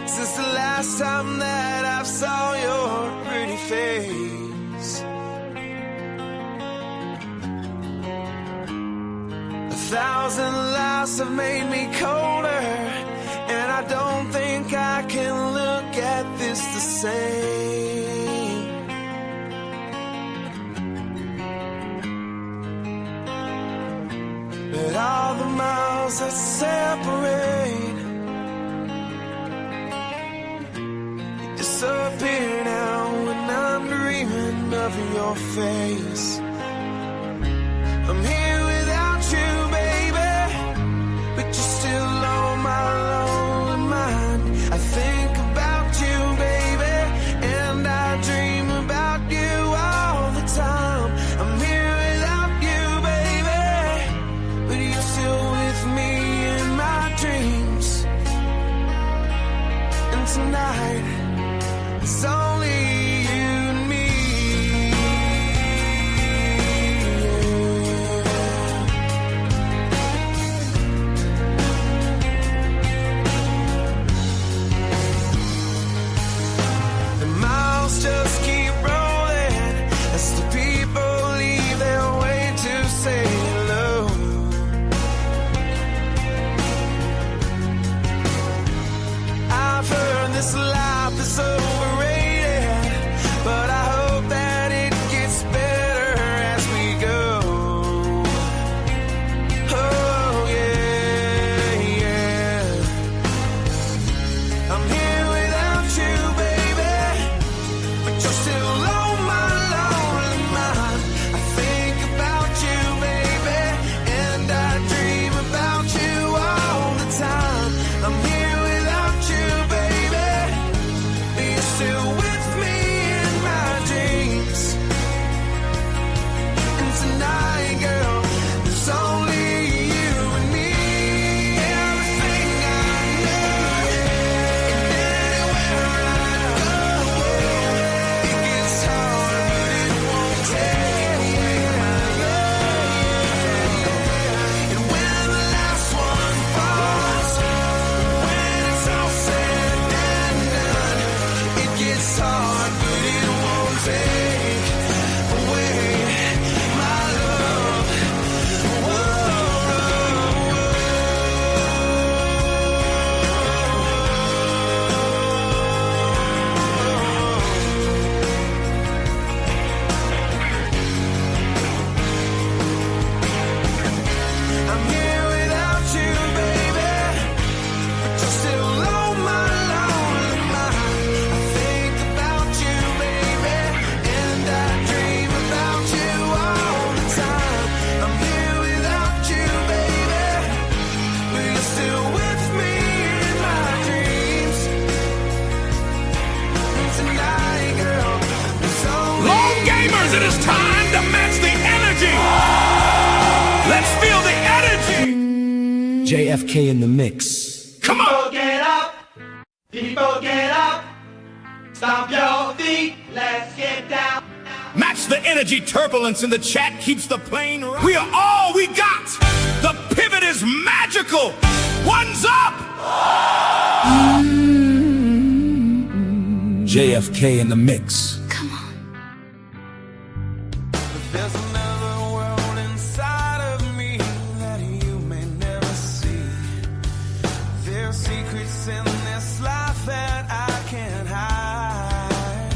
since the last time that I saw your pretty face. 1,000 lives have made me colder, and I don't think I can look at this the same. But all the miles that separate disappear now when I'm dreaming of your face. I'm here without you, baby, but you're still on my lonely mind. I think about you, baby, and I dream about you all the time. I'm here without you, baby, but you're still with me in my dreams. And tonight, it's only you and me. The miles just keep rolling as the people leave their way to say hello. I've heard this life is overrated, but I hope that it gets better as we go. Oh yeah, yeah. I'm here without you, baby, but you're still on my lonely mind. I think about you, baby, and I dream about you all the time. I'm here without you, baby, but you're still with me in my dreams. And tonight, girl, there's only you and me. Everything I know, and anywhere I go, it gets hard, but it won't take. And when the last one falls, when it's all said and done, it gets hard, but it won't take away my love. I'm here without you, baby, but you're still on my lonely mind. I think about you, baby, and I dream about you all the time. I'm here without you, baby, but you're still with me in my dreams. And tonight, girl, it's only Long gamers, it is time to match the energy. Let's feel the energy. J.F.K. in the mix. Come on. People get up, people get up, stomp your feet, let's get down. Match the energy. Turbulence in the chat keeps the plane running. We are all we got. The pivot is magical. One's up. J.F.K. in the mix. There's another world inside of me that you may never see. There's secrets in this life that I can't hide.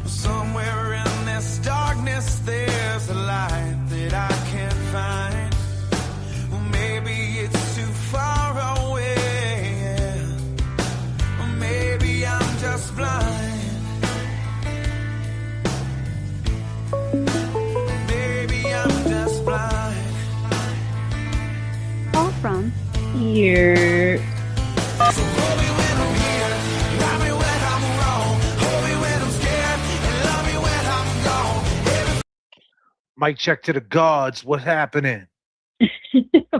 Somewhere in this darkness there's a light that I can't find. Well, maybe it's too far away, or maybe I'm just blind. Baby, I'm just blind. Call from here. So hold me when I'm here, love me when I'm wrong, hold me when I'm scared, and love me when I'm gone. Mic check to the gods. What's happening?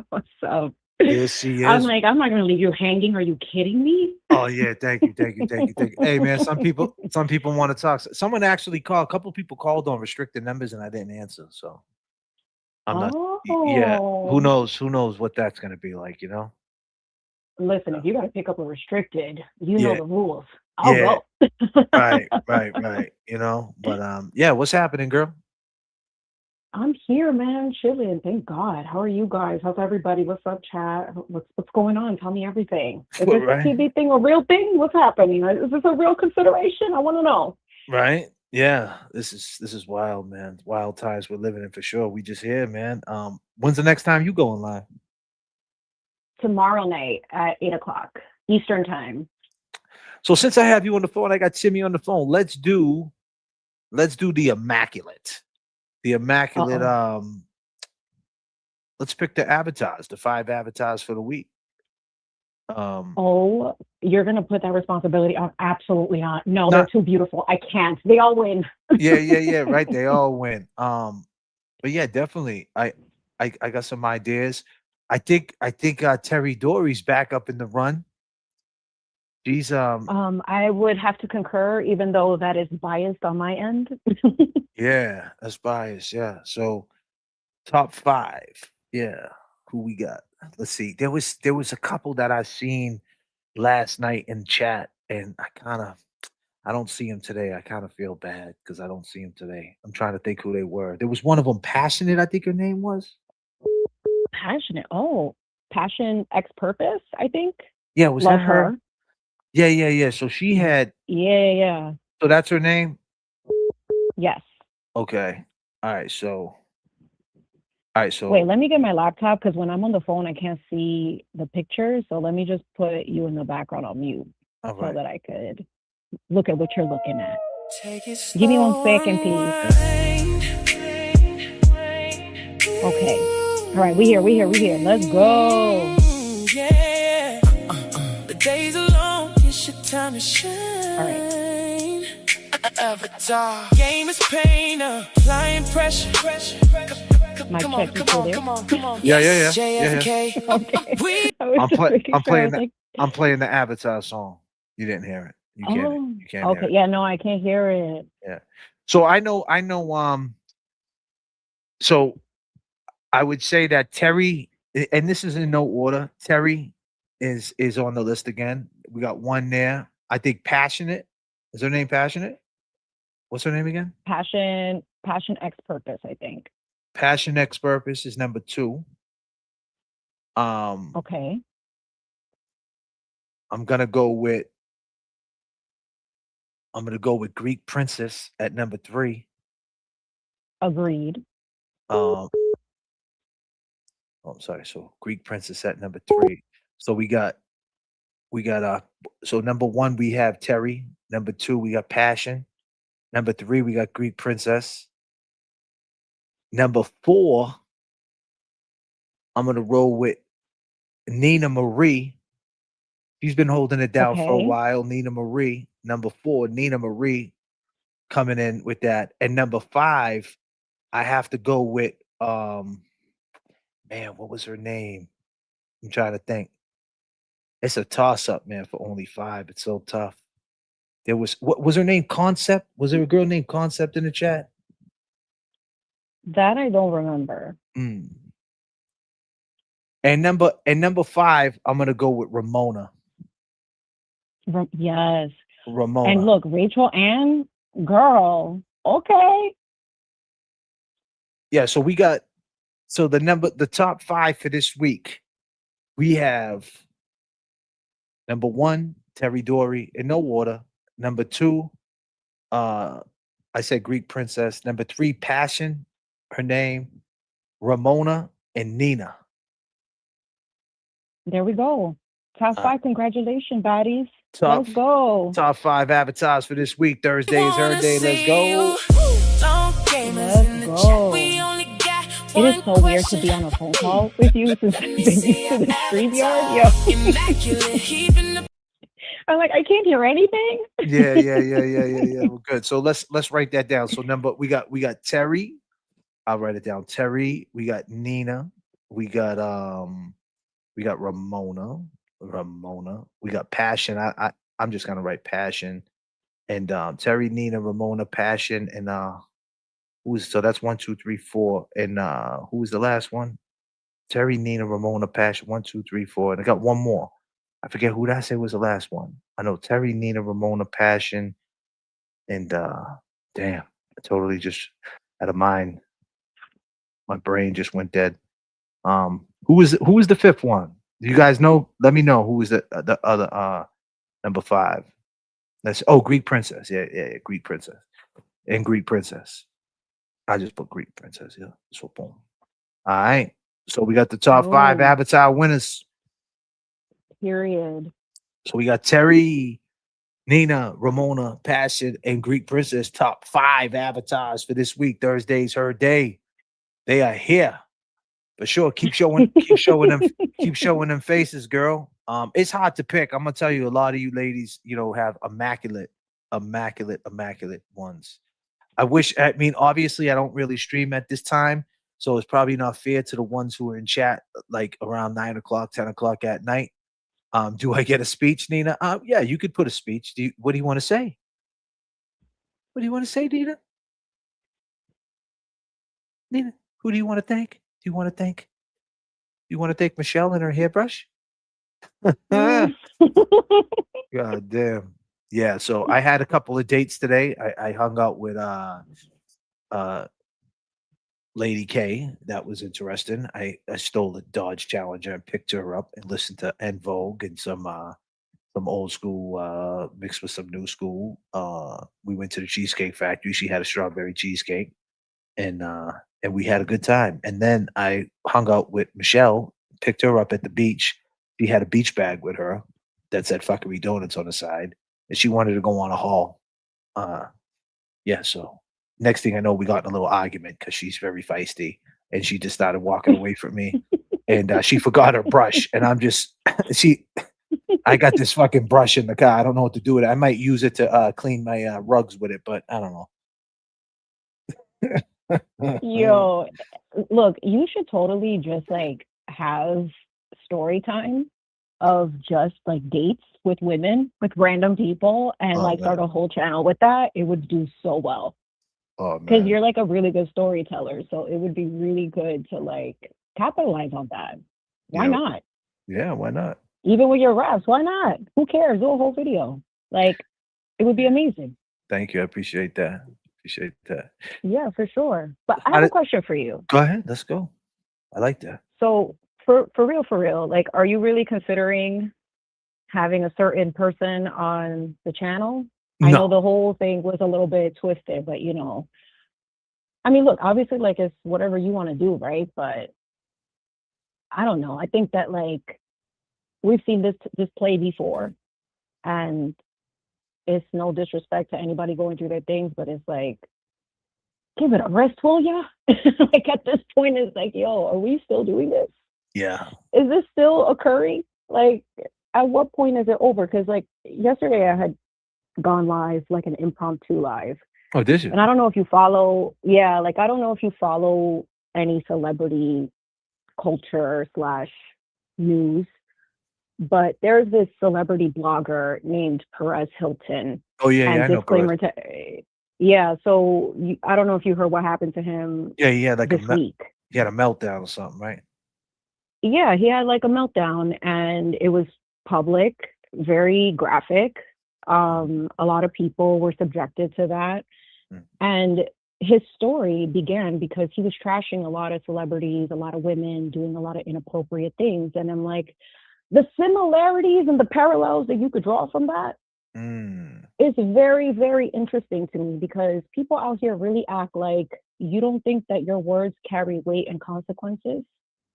What's up? There she I'm is. like, I'm not gonna leave you hanging. Are you kidding me? Oh yeah, thank you. Hey man, some people want to talk. Someone actually called. A couple people called on restricted numbers, and I didn't answer. So I'm not. Yeah, who Oh, knows? Who knows what that's gonna be like? listen, if you gotta pick up a restricted, you know Yeah, the rules. I'll yeah. go. Right. But yeah. What's happening, girl? I'm here, man, chilling. Thank God. How are you guys? How's everybody? What's up, chat? What's going on? Tell me everything. Is this Right. TV thing a real thing? What's happening? Is this a real consideration? I want to know. Right. Yeah. This is wild, man. Wild times we're living in for sure. We just here, man. When's the next time you going live? Tomorrow night at 8 o'clock Eastern time. So since I have you on the phone, I got Timmy on the phone. Let's do the immaculate. The immaculate. Let's pick the avatars, the 5 avatars for the week. Oh, you're gonna put that responsibility on? Absolutely not. No, they're Not, too beautiful. I can't. They all win. yeah. Right. They all win. But yeah, definitely. I got some ideas. I think Terry Dory's back up in the run. She's I would have to concur, even though that is biased on my end. yeah, that's biased. Yeah. So top 5. Yeah. Who we got? Let's see. There was a couple that I seen last night in chat, and I don't see him today. I kind of feel bad because I don't see him today. I'm trying to think who they were. There was one of them, Passionate, I think her name was. Passionate. Oh, Passion X Purpose, I think. Yeah, was Love that her? Yeah. So she had. Yeah. So that's her name. Yes. Okay. All right. So. Wait, let me get my laptop because when I'm on the phone, I can't see the picture. So let me just put you in the background on mute so that I could look at what you're looking at. Give me 1 second, please. Okay. All right, we here. Let's go. Yeah. The days are long, it's your time to shine. All right. Avatar. Game is pain, applying pressure. Come on. Yeah. J.F.K. Okay. I'm playing the Avatar song. You didn't hear it. You can't. Okay. Hear it. Yeah. No, I can't hear it. Yeah. So I know. So I would say that Terry, and this is in no order. Terry is on the list again. We got one there. I think Passionate. Is her name Passionate? What's her name again? Passion X Purpose, I think. Passion X Purpose is number 2. Okay. I'm gonna go with Greek Princess at number 3. Agreed. I'm sorry. So Greek Princess at number 3. So we got so number 1 we have Terry. Number 2 we got Passion. Number 3 we got Greek Princess. Number 4 I'm gonna roll with Nina Marie. She's been holding it down for a while. Nina Marie. Number 4, Nina Marie coming in with that. And number 5, I have to go with man, what was her name? I'm trying to think. It's a toss-up, man, for only 5. It's so tough. There was what was her name? Concept? Was there a girl named Concept in the chat? That I don't remember. And number 5, I'm gonna go with Ramona. Yes. Ramona. And look, Rachel Ann, girl. Okay. Yeah, so we got the top 5 for this week. We have number 1, Terry Dory in no order. Number 2, I said Greek Princess. Number 3, Passion, her name, Ramona, and Nina. There we go. Top 5. Congratulations, baddies. Let's go. Top 5 avatars for this week. Thursday is her day. Let's go. Let's go. It is so weird to be on a phone call with you since I've been used to the StreamYard. Yo. I'm like, I can't hear anything. Yeah. Well, good. So let's write that down. So we got Terry. I'll write it down. Terry. We got Nina. We got We got Ramona. We got Passion. I'm just gonna write Passion. And Terry, Nina, Ramona, Passion, and who's so that's 1, 2, 3, 4. And who was the last one? Terry, Nina, Ramona, Passion. 1, 2, 3, 4. And I got one more. I forget who did I say was the last one. I know Terry, Nina, Ramona, Passion, and damn, I totally just out of mind. My brain just went dead. Who was the fifth one? Do you guys know? Let me know who was the other number 5. That's Greek Princess. Yeah, Greek Princess. And Greek Princess. I just put Greek Princess, yeah. So boom. All right. So we got the top 5 Avatar winners. Period. So we got Terry, Nina, Ramona, Passion, and Greek Princess, top 5 avatars for this week. Thursday's her day. They are here. For sure. Keep showing them faces, girl. It's hard to pick. I'm gonna tell you, a lot of you ladies, have immaculate ones. I mean, obviously, I don't really stream at this time, so it's probably not fair to the ones who are in chat like around 9 o'clock, 10 o'clock at night. Do I get a speech, Nina? Yeah, you could put a speech. What do you want to say? What do you want to say, Nina? Nina, who do you want to thank? Do you want to thank Michelle and her hairbrush? God damn. Yeah, so I had a couple of dates today. I hung out with Lady K. That was interesting. I stole a Dodge Challenger and picked her up and listened to En Vogue and some old school mixed with some new school. We went to the Cheesecake Factory. She had a strawberry cheesecake, and we had a good time. And then I hung out with Michelle, picked her up at the beach. She had a beach bag with her that said Fuckery Donuts on the side, and she wanted to go on a haul. Yeah, so next thing I know, we got in a little argument because she's very feisty, and she just started walking away from me. And she forgot her brush, and I'm just I got this fucking brush in the car. I don't know what to do with it. I might use it to clean my rugs with it, but I don't know. Yo, look, you should totally just like have story time of just like dates with women, with random people, and start a whole channel with that. It would do so well. Oh, because you're like a really good storyteller, so it would be really good to like capitalize on that. Why not? Yeah, why not? Even with your raps, why not? Who cares? Do a whole video. Like, it would be amazing. Thank you. I appreciate that. Yeah, for sure. But I have a question for you. Go ahead. Let's go. I like that. So for real, like, are you really considering having a certain person on the channel? No. I know the whole thing was a little bit twisted, but I mean, look, obviously, like, it's whatever you want to do, right? But I don't know. I think that like we've seen this play before, and it's no disrespect to anybody going through their things, but it's like, give it a rest, will ya? Like at this point, it's like, yo, are we still doing this? Yeah. Is this still occurring? Like, at what point is it over? Because like yesterday, I had gone live, like an impromptu live. Oh, did you? And I don't know if you follow, I don't know if you follow any celebrity culture / news, but there's this celebrity blogger named Perez Hilton. Oh, yeah, and I know disclaimer so I don't know if you heard what happened to him. Yeah, he had like this week. He had a meltdown or something, right? Yeah, he had like a meltdown, and it was public, very graphic. A lot of people were subjected to that. And his story began because he was trashing a lot of celebrities, a lot of women, doing a lot of inappropriate things. And I'm like, the similarities and the parallels that you could draw from that is very, very interesting to me, because people out here really act like you don't think that your words carry weight and consequences.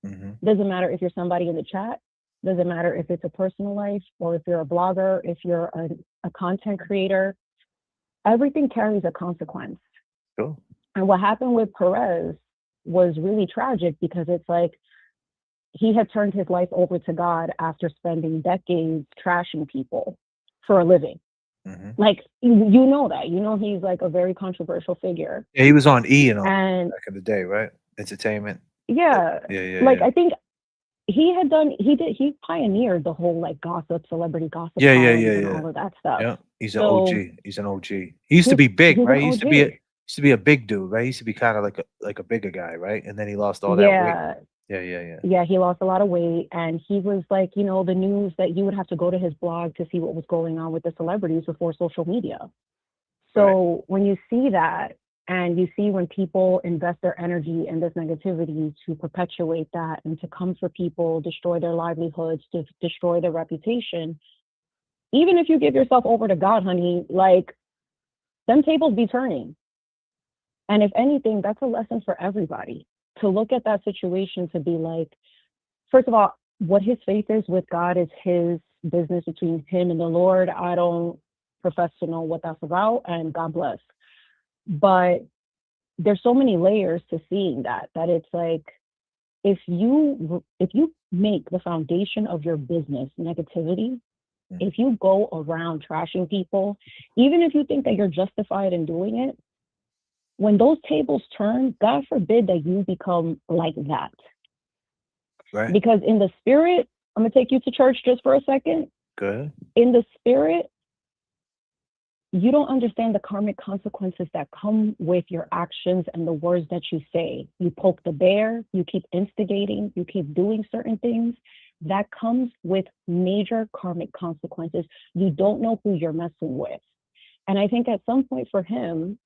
Doesn't matter if you're somebody in the chat, doesn't matter if it's a personal life, or if you're a blogger, if you're a content creator, everything carries a consequence. Cool. And what happened with Perez was really tragic, because it's like he had turned his life over to God after spending decades trashing people for a living. Like, you know that. He's like a very controversial figure. Yeah, he was on E and back in the day, right? Entertainment. Yeah. Yeah. Like, I think he pioneered the whole like gossip, celebrity gossip and all of that stuff. Yeah, he's an So, OG. He's an OG. He used to be big, he's right? an He used OG. to be a big dude, right? He used to be kind of like a bigger guy, right? And then he lost all that weight. Yeah. Yeah. Yeah, he lost a lot of weight, and he was like, you know, the news that you would have to go to his blog to see what was going on with the celebrities before social media. So when you see that, and you see when people invest their energy in this negativity to perpetuate that and to come for people, destroy their livelihoods, to destroy their reputation, even if you give yourself over to God, honey, like, them tables be turning. And if anything, that's a lesson for everybody to look at that situation to be like, first of all, what his faith is with God is his business between him and the Lord. I don't profess to know what that's about, and God bless. But there's so many layers to seeing that it's like, if you make the foundation of your business negativity, if you go around trashing people, even if you think that you're justified in doing it, when those tables turn, God forbid that you become like that. Right. Because in the spirit, I'm going to take you to church just for a second. Good. In the spirit, you don't understand the karmic consequences that come with your actions and the words that you say. You poke the bear, you keep instigating, you keep doing certain things. That comes with major karmic consequences. You don't know who you're messing with. And I think at some point for him,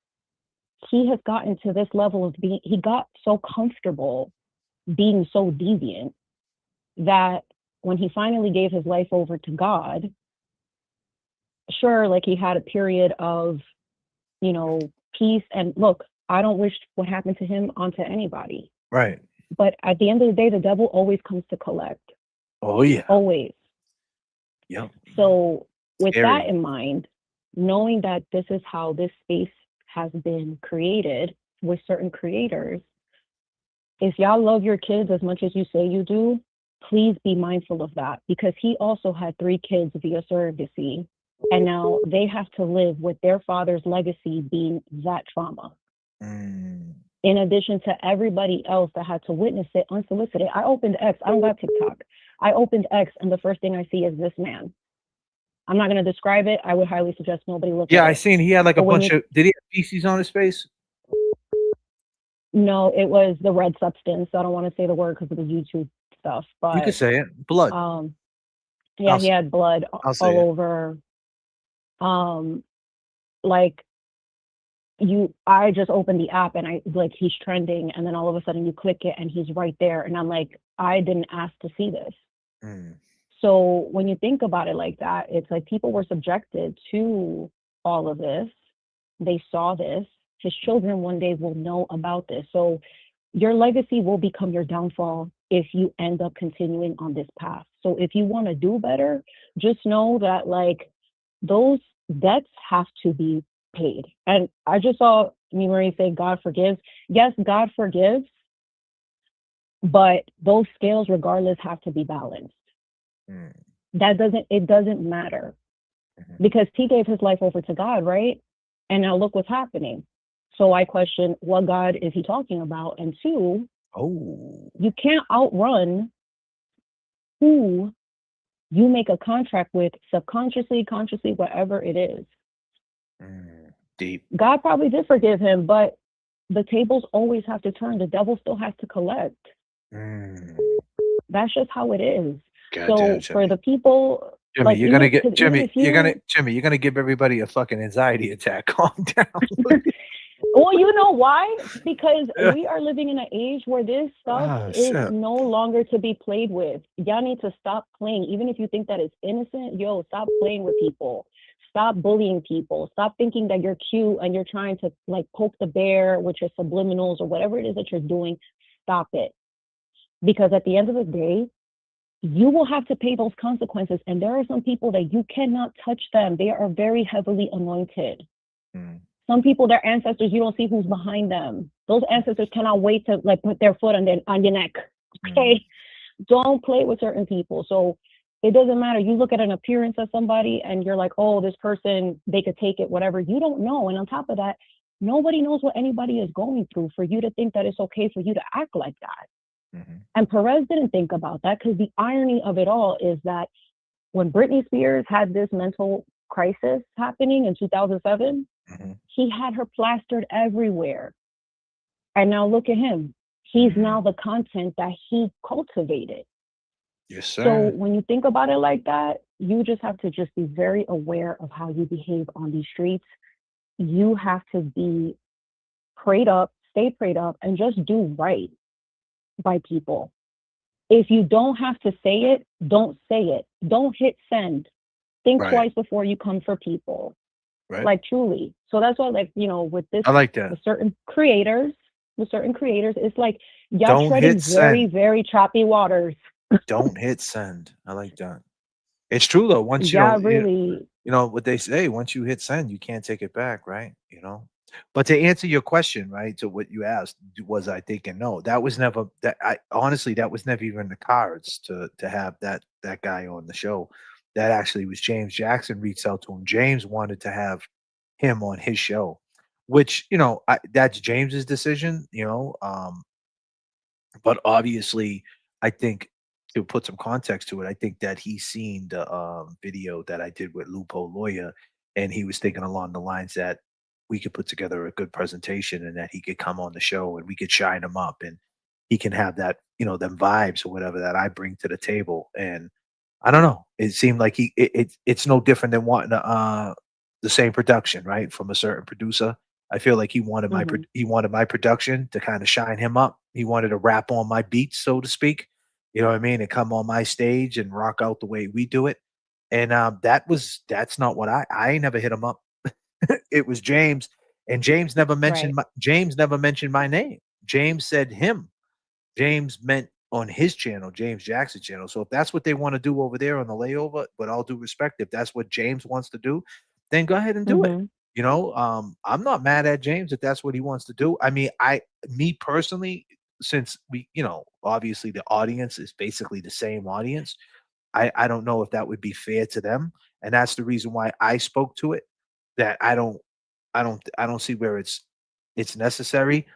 he has gotten to this level of he got so comfortable being so deviant that when he finally gave his life over to God, sure, like he had a period of, you know, peace. And look, I don't wish what happened to him onto anybody. Right. But at the end of the day, the devil always comes to collect. Oh, yeah. Always. Yeah. So with Scary. that in mind, knowing that this is how this space has been created with certain creators, if y'all love your kids as much as you say you do, please be mindful of that, because he also had 3 kids via surrogacy, and now they have to live with their father's legacy being that trauma. In addition to everybody else that had to witness it unsolicited. I opened X, I don't got TikTok. I opened X, and the first thing I see is this man. I'm not going to describe it. I would highly suggest nobody look at it. Yeah, I seen he had like a But when bunch of. Did he have feces on his face? No, it was the red substance. I don't want to say the word because of the YouTube stuff, but You could say it. Blood. yeah, I'll he had blood I'll say all it. over. Like I just opened the app and I like he's trending, and then all of a sudden you click it and he's right there, and I'm like, I didn't ask to see this. So when you think about it like that, it's like people were subjected to all of this. They saw this. His children one day will know about this. So your legacy will become your downfall if you end up continuing on this path. So if you want to do better, just know that like those debts have to be paid. And I just saw me Marie say God forgives. Yes, God forgives, but those scales regardless have to be balanced. It doesn't matter, because he gave his life over to God, right? And now look what's happening. So I question, what God is he talking about? And 2, you can't outrun who you make a contract with subconsciously, consciously, whatever it is. Deep. God probably did forgive him, but the tables always have to turn. The devil still has to collect. That's just how it is. Goddamn, So for the people, Jimmy, like, you're gonna even- get 'cause even if Jimmy, you're gonna give everybody a fucking anxiety attack. Calm down. Well, you know why? Because we are living in an age where this stuff is shit. no longer to be played with. Y'all need to stop playing. Even if you think that it's innocent, stop playing with people. Stop bullying people. Stop thinking that you're cute and you're trying to like poke the bear with your subliminals or whatever it is that you're doing. Stop it. Because at the end of the day, you will have to pay those consequences. And there are some people that you cannot touch them. They are very heavily anointed. Some people, their ancestors, you don't see who's behind them. Those ancestors cannot wait to like put their foot on your neck. Okay, don't play with certain people. So it doesn't matter. You look at an appearance of somebody and you're like, oh, this person, they could take it, whatever. You don't know. And on top of that, nobody knows what anybody is going through for you to think that it's okay for you to act like that. And Perez didn't think about that because the irony of it all is that when Britney Spears had this mental crisis happening in 2007, he had her plastered everywhere. And now look at him. He's now the content that he cultivated. Yes, sir. So when you think about it like that, you just have to just be very aware of how you behave on these streets. You have to be prayed up, stay prayed up, and just do right by people. If you don't have to say it, don't say it. Don't hit send. Think twice before you come for people. Right. Like truly. So that's why, like, you know, with this, I like that. with certain creators, it's like y'all Don't treading hit very, send. very choppy waters. Don't hit send. I like that. It's true though. Once Yeah, really. you know what they say. Once you hit send, you can't take it back, right? You know. But to answer your question, right, to what you asked, was I thinking no? That was never that. I honestly, that was never even in the cards to have that guy on the show. That actually was James Jackson reached out to him. James wanted to have him on his show, which that's James's decision. But obviously, I think to put some context to it, I think that he's seen the video that I did with Lupo Lawyer, and he was thinking along the lines that we could put together a good presentation and that he could come on the show and we could shine him up and he can have that, them vibes or whatever that I bring to the table. And I don't know. It seemed like it's no different than wanting the same production, right, from a certain producer. I feel like he wanted he wanted my production to kind of shine him up. He wanted to rap on my beats, so to speak. You know what I mean? And come on my stage and rock out the way we do it. And that's not what I never hit him up. It was James, and James never mentioned my name. James said him. James meant on his channel, James Jackson channel. So if that's what they want to do over there on the layover, but all due respect, if that's what James wants to do, then go ahead and do it. I'm not mad at James if that's what he wants to do. I mean, me personally, since we, obviously the audience is basically the same audience, I don't know if that would be fair to them. And that's the reason why I spoke to it, that I don't see where it's necessary,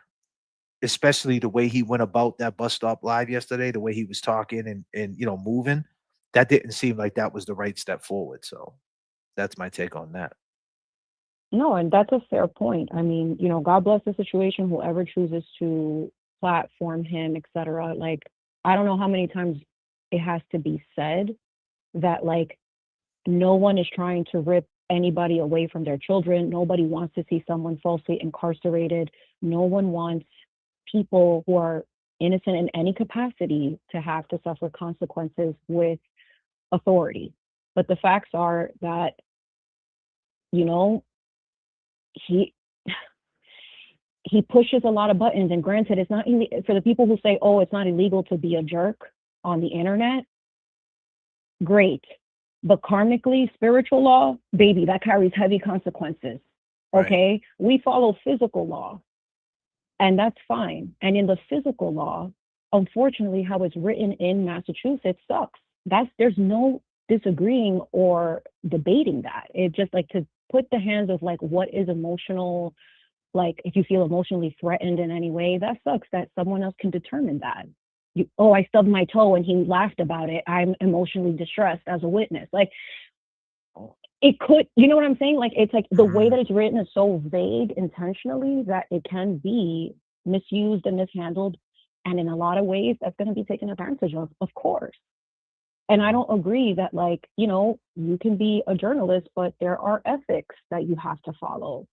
especially the way he went about that bus stop live yesterday, the way he was talking and moving. That didn't seem like that was the right step forward. So that's my take on that. No, and that's a fair point. I mean, God bless the situation, whoever chooses to platform him, etc. Like, I don't know how many times it has to be said that, like, no one is trying to rip anybody away from their children. Nobody wants to see someone falsely incarcerated. No one wants people who are innocent in any capacity to have to suffer consequences with authority. But the facts are that, he pushes a lot of buttons. And granted, it's not for the people who say, oh, it's not illegal to be a jerk on the internet. Great. But karmically, spiritual law, baby, that carries heavy consequences. Okay? Right. We follow physical law, and that's fine. And in the physical law, unfortunately, how it's written in Massachusetts sucks. There's no disagreeing or debating that. It just, like, to put the hands of, like, what is emotional, like, if you feel emotionally threatened in any way, that sucks that someone else can determine that. I stubbed my toe and he laughed about it. I'm emotionally distressed as a witness. Like, it could, you know what I'm saying? Like, it's like the way that it's written is so vague intentionally that it can be misused and mishandled. And in a lot of ways, that's going to be taken advantage of course. And I don't agree that, like, you can be a journalist, but there are ethics that you have to follow,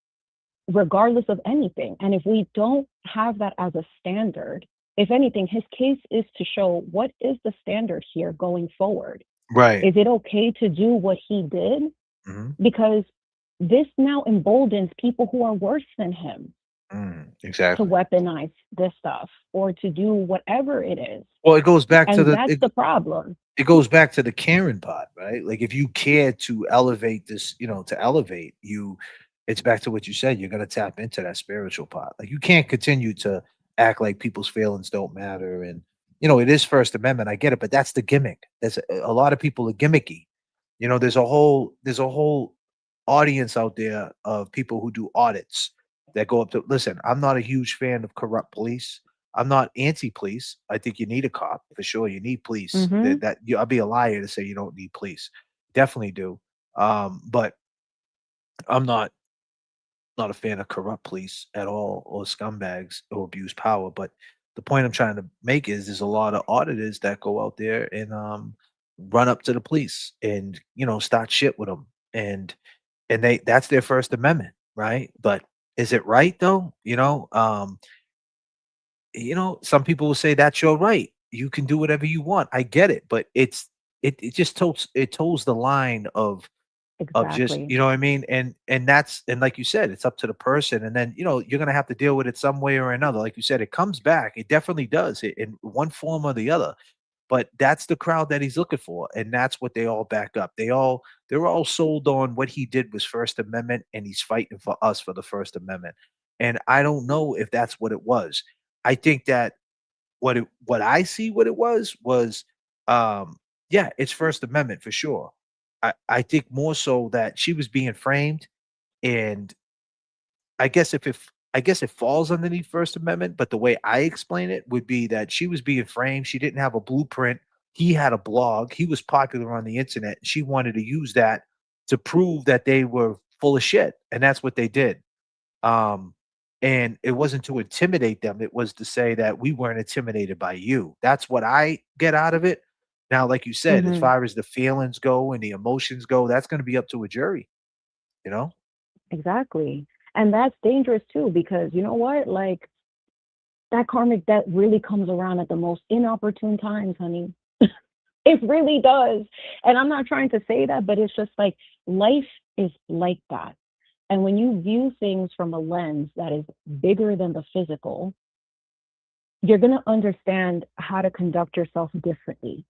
regardless of anything. And if we don't have that as a standard, if anything, his case is to show what is the standard here going forward. Right. Is it okay to do what he did? Because this now emboldens people who are worse than him exactly to weaponize this stuff or to do whatever it is. Well, it goes back to that's the problem. It goes back to the caring part, right? Like, if you care to elevate this, to elevate you, it's back to what you said. You're going to tap into that spiritual part. Like, you can't continue to act like people's feelings don't matter. And, it is First Amendment. I get it, but that's the gimmick. There's a lot of people are gimmicky. There's a whole audience out there of people who do audits that go up to, listen, I'm not a huge fan of corrupt police. I'm not anti-police. I think you need a cop for sure. You need police. Mhm. I'd be a liar to say you don't need police. Definitely do. But I'm not a fan of corrupt police at all or scumbags who abuse power. But the point I'm trying to make is there's a lot of auditors that go out there and run up to the police and start shit with them and that's their First Amendment, right? But is it right though? Some people will say that's your right. You can do whatever you want. I get it, but it just toes the line of just Exactly. you know what I mean? And like you said, it's up to the person. And then, you're gonna have to deal with it some way or another. Like you said, it comes back. It definitely does in one form or the other. But that's the crowd that he's looking for, and that's what they all back up. They're all sold on what he did was First Amendment, and he's fighting for us for the First Amendment. And I don't know if that's what it was. I think that what I see what it was yeah, it's First Amendment for sure. I think more so that she was being framed, and I guess I guess it falls underneath First Amendment, but the way I explain it would be that she was being framed. She didn't have a blueprint. He had a blog. He was popular on the internet. She wanted to use that to prove that they were full of shit, and that's what they did. Um, and it wasn't to intimidate them. It was to say that we weren't intimidated by you. That's what I get out of it. Now, like you said, as Mhm. far as the feelings go and the emotions go, that's going to be up to a jury, you know? Exactly. And that's dangerous too, because you know what? Like that karmic debt really comes around at the most inopportune times, honey. It really does. And I'm not trying to say that, but it's just like life is like that. And when you view things from a lens that is bigger than the physical, you're going to understand how to conduct yourself differently.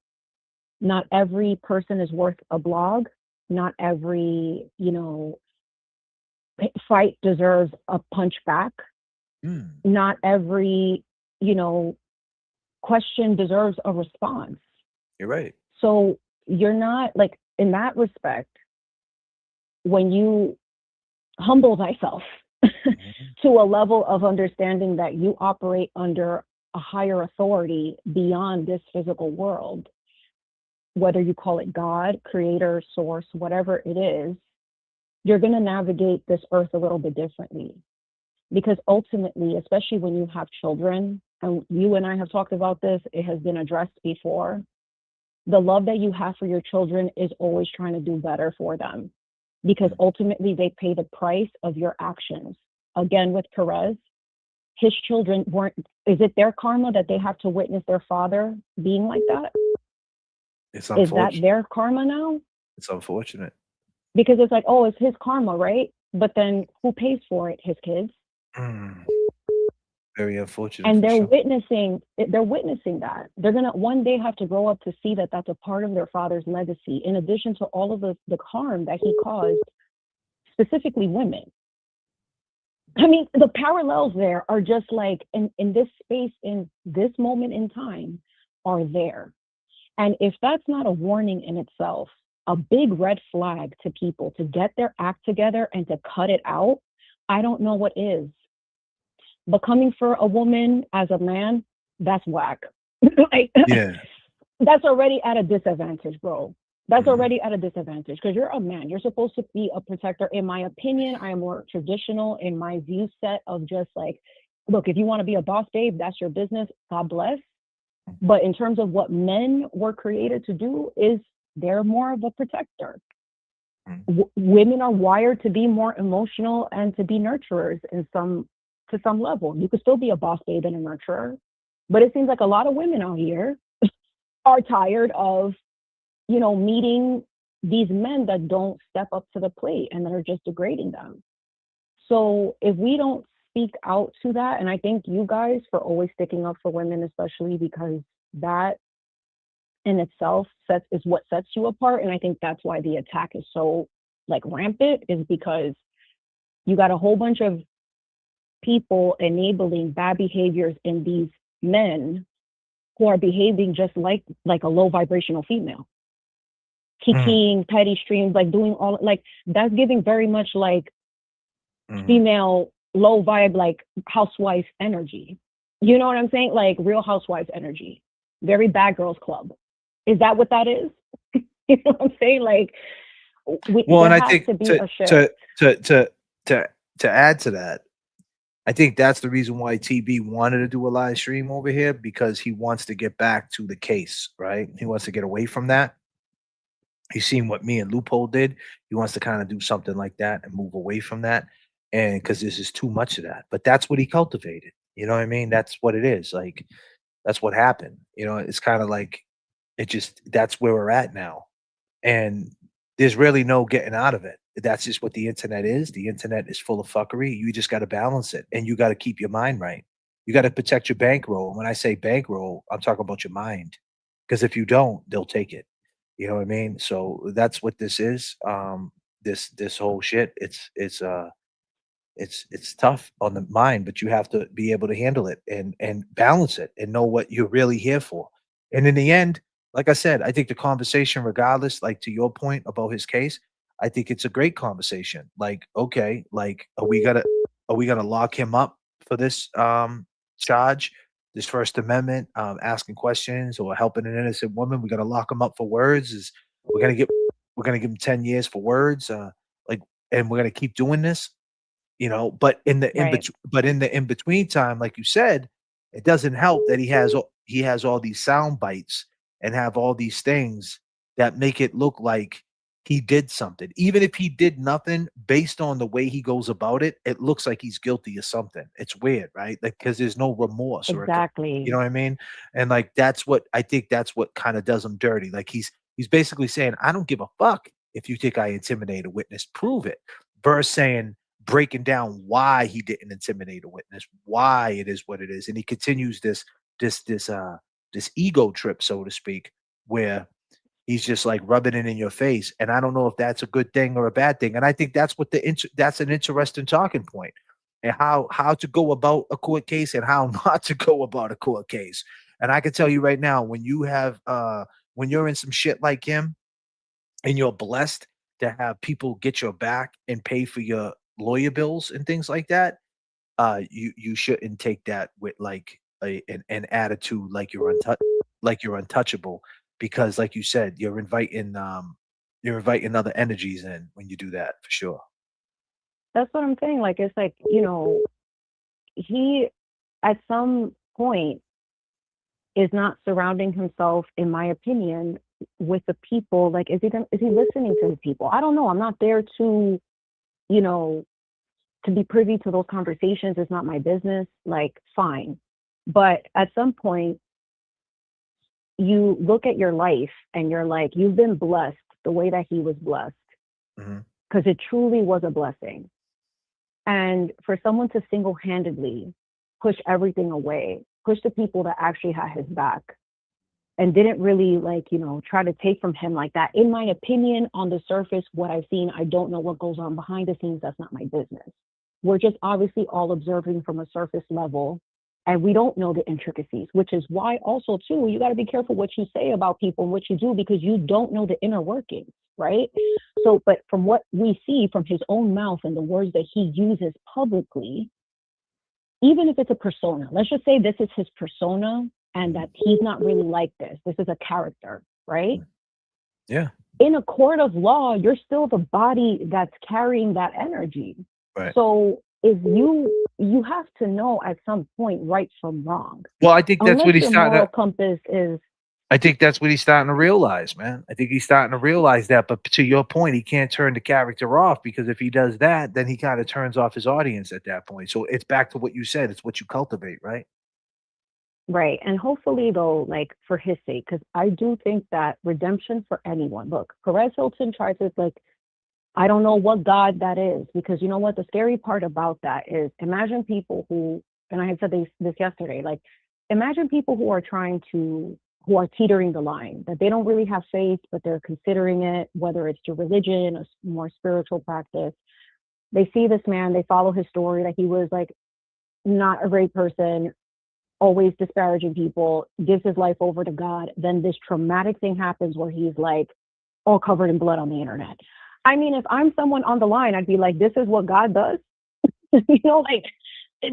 Not every person is worth a blog. Not every, fight deserves a punch back. Not every, you know, question deserves a response. You're right. So you're not like in that respect, when you humble thyself to a level of understanding that you operate under a higher authority beyond this physical world, whether you call it God, creator, source, whatever it is, you're going to navigate this earth a little bit differently. Because ultimately, especially when you have children, and you and I have talked about this, it has been addressed before, the love that you have for your children is always trying to do better for them. Because ultimately, they pay the price of your actions. Again, with Perez, his children weren't, is it their karma that they have to witness their father being like that? It's Is that unfortunate. their karma now? It's unfortunate. Because it's like, oh, it's his karma, right? But then who pays for it? His kids. Very unfortunate. And for sure. they're witnessing that. They're going to one day have to grow up to see that that's a part of their father's legacy, in addition to all of the harm that he caused, specifically women. I mean, the parallels there are just like in this space, in this moment in time, are there. And if that's not a warning in itself, a big red flag to people to get their act together and to cut it out, I don't know what is. But coming for a woman as a man, that's whack. Like, Yeah. that's already at a disadvantage, bro. That's already at a disadvantage because you're a man. You're supposed to be a protector. In my opinion, I am more traditional in my view set of just like, look, if you want to be a boss babe, that's your business. God bless. But in terms of what men were created to do, is they're more of a protector. Women are wired to be more emotional and to be nurturers to some level. You could still be a boss babe and a nurturer, but it seems like a lot of women out here are tired of, meeting these men that don't step up to the plate and that are just degrading them. So if we don't speak out to that, and I thank you guys for always sticking up for women, especially because that in itself is what sets you apart. And I think that's why the attack is so like rampant, is because you got a whole bunch of people enabling bad behaviors in these men who are behaving just like a low vibrational female, kikiing, petty streams, like doing all, like that's giving very much like female low vibe, like housewife energy. You know what I'm saying? Like Real Housewives energy, very Bad Girls Club. Is that what that is? You know what I'm saying? Like, Well, and there I has think to be a shift. to add to that, I think that's the reason why TB wanted to do a live stream over here, because he wants to get back to the case, right? He wants to get away from that. He's seen what me and Loophole did. He wants to kind of do something like that and move away from that. And because this is too much of that. But that's what he cultivated. You know what I mean? That's what it is. Like, that's what happened. You know, it's kind of like that's where we're at now. And there's really no getting out of it. That's just what the internet is. The internet is full of fuckery. You just got to balance it, and you got to keep your mind right. You got to protect your bankroll. When I say bankroll, I'm talking about your mind, because if you don't, they'll take it. You know what I mean? So that's what this is. This whole shit. It's tough on the mind, but you have to be able to handle it and balance it and know what you're really here for. And in the end, like I said, I think the conversation, regardless, like to your point about his case, I think it's a great conversation. Like, okay, like are we gonna lock him up for this charge, this First Amendment, asking questions or helping an innocent woman? We're gonna lock him up for words. We're gonna give him 10 years for words, like, and we're gonna keep doing this, but in the in between time, like you said, it doesn't help that he has all these sound bites and have all these things that make it look like he did something. Even if he did nothing, based on the way he goes about it, it looks like he's guilty of something. It's weird, right? Like, because there's no remorse Exactly. you know what I mean? And like, that's what I think, that's what kind of does him dirty. Like, he's basically saying, I don't give a fuck if you think I intimidate a witness, prove it. Versus saying, breaking down why he didn't intimidate a witness, why it is what it is. And he continues this ego trip, so to speak, where he's just like rubbing it in your face. And I don't know if that's a good thing or a bad thing. And I think that's what that's an interesting talking point, and how to go about a court case and how not to go about a court case. And I can tell you right now, when you're in some shit like him, and you're blessed to have people get your back and pay for your lawyer bills and things like that, you shouldn't take that with like an attitude like you're untouchable, because like you said, you're inviting other energies in when you do that, for sure. That's what I'm saying. Like, it's like, he at some point is not surrounding himself, in my opinion, with the people. Like, is he listening to the people? I don't know. I'm not there to, to be privy to those conversations. It's not my business. Like, fine. But at some point, you look at your life and you're like, you've been blessed the way that he was blessed, because it truly was a blessing. And for someone to single-handedly push everything away, push the people that actually had his back, and didn't really try to take from him like that. In my opinion, on the surface, what I've seen, I don't know what goes on behind the scenes. That's not my business. We're just obviously all observing from a surface level, and we don't know the intricacies, which is why also too, you got to be careful what you say about people and what you do, because you don't know the inner workings, right? So, but from what we see from his own mouth and the words that he uses publicly, even if it's a persona, let's just say this is his persona and that he's not really like this. This is a character, right? Yeah. In a court of law, you're still the body that's carrying that energy. Right. So if you have to know at some point right from wrong. Well, I think that's what he's your starting moral to. compass is. I think that's what he's starting to realize, man. I think he's starting to realize that. But to your point, he can't turn the character off, because if he does that, then he kind of turns off his audience at that point. So it's back to what you said. It's what you cultivate, right? Right. And hopefully, though, like, for his sake, because I do think that redemption for anyone. Look, Perez Hilton tried to, I don't know what God that is, because you know what? The scary part about that is, imagine people who, and I had said this yesterday, like, imagine people who are teetering the line, that they don't really have faith, but they're considering it, whether it's to religion, a more spiritual practice. They see this man, they follow his story, that he was like not a great person, always disparaging people, gives his life over to God. Then this traumatic thing happens where he's like all covered in blood on the internet. I mean, if I'm someone on the line, I'd be like, this is what God does. Like,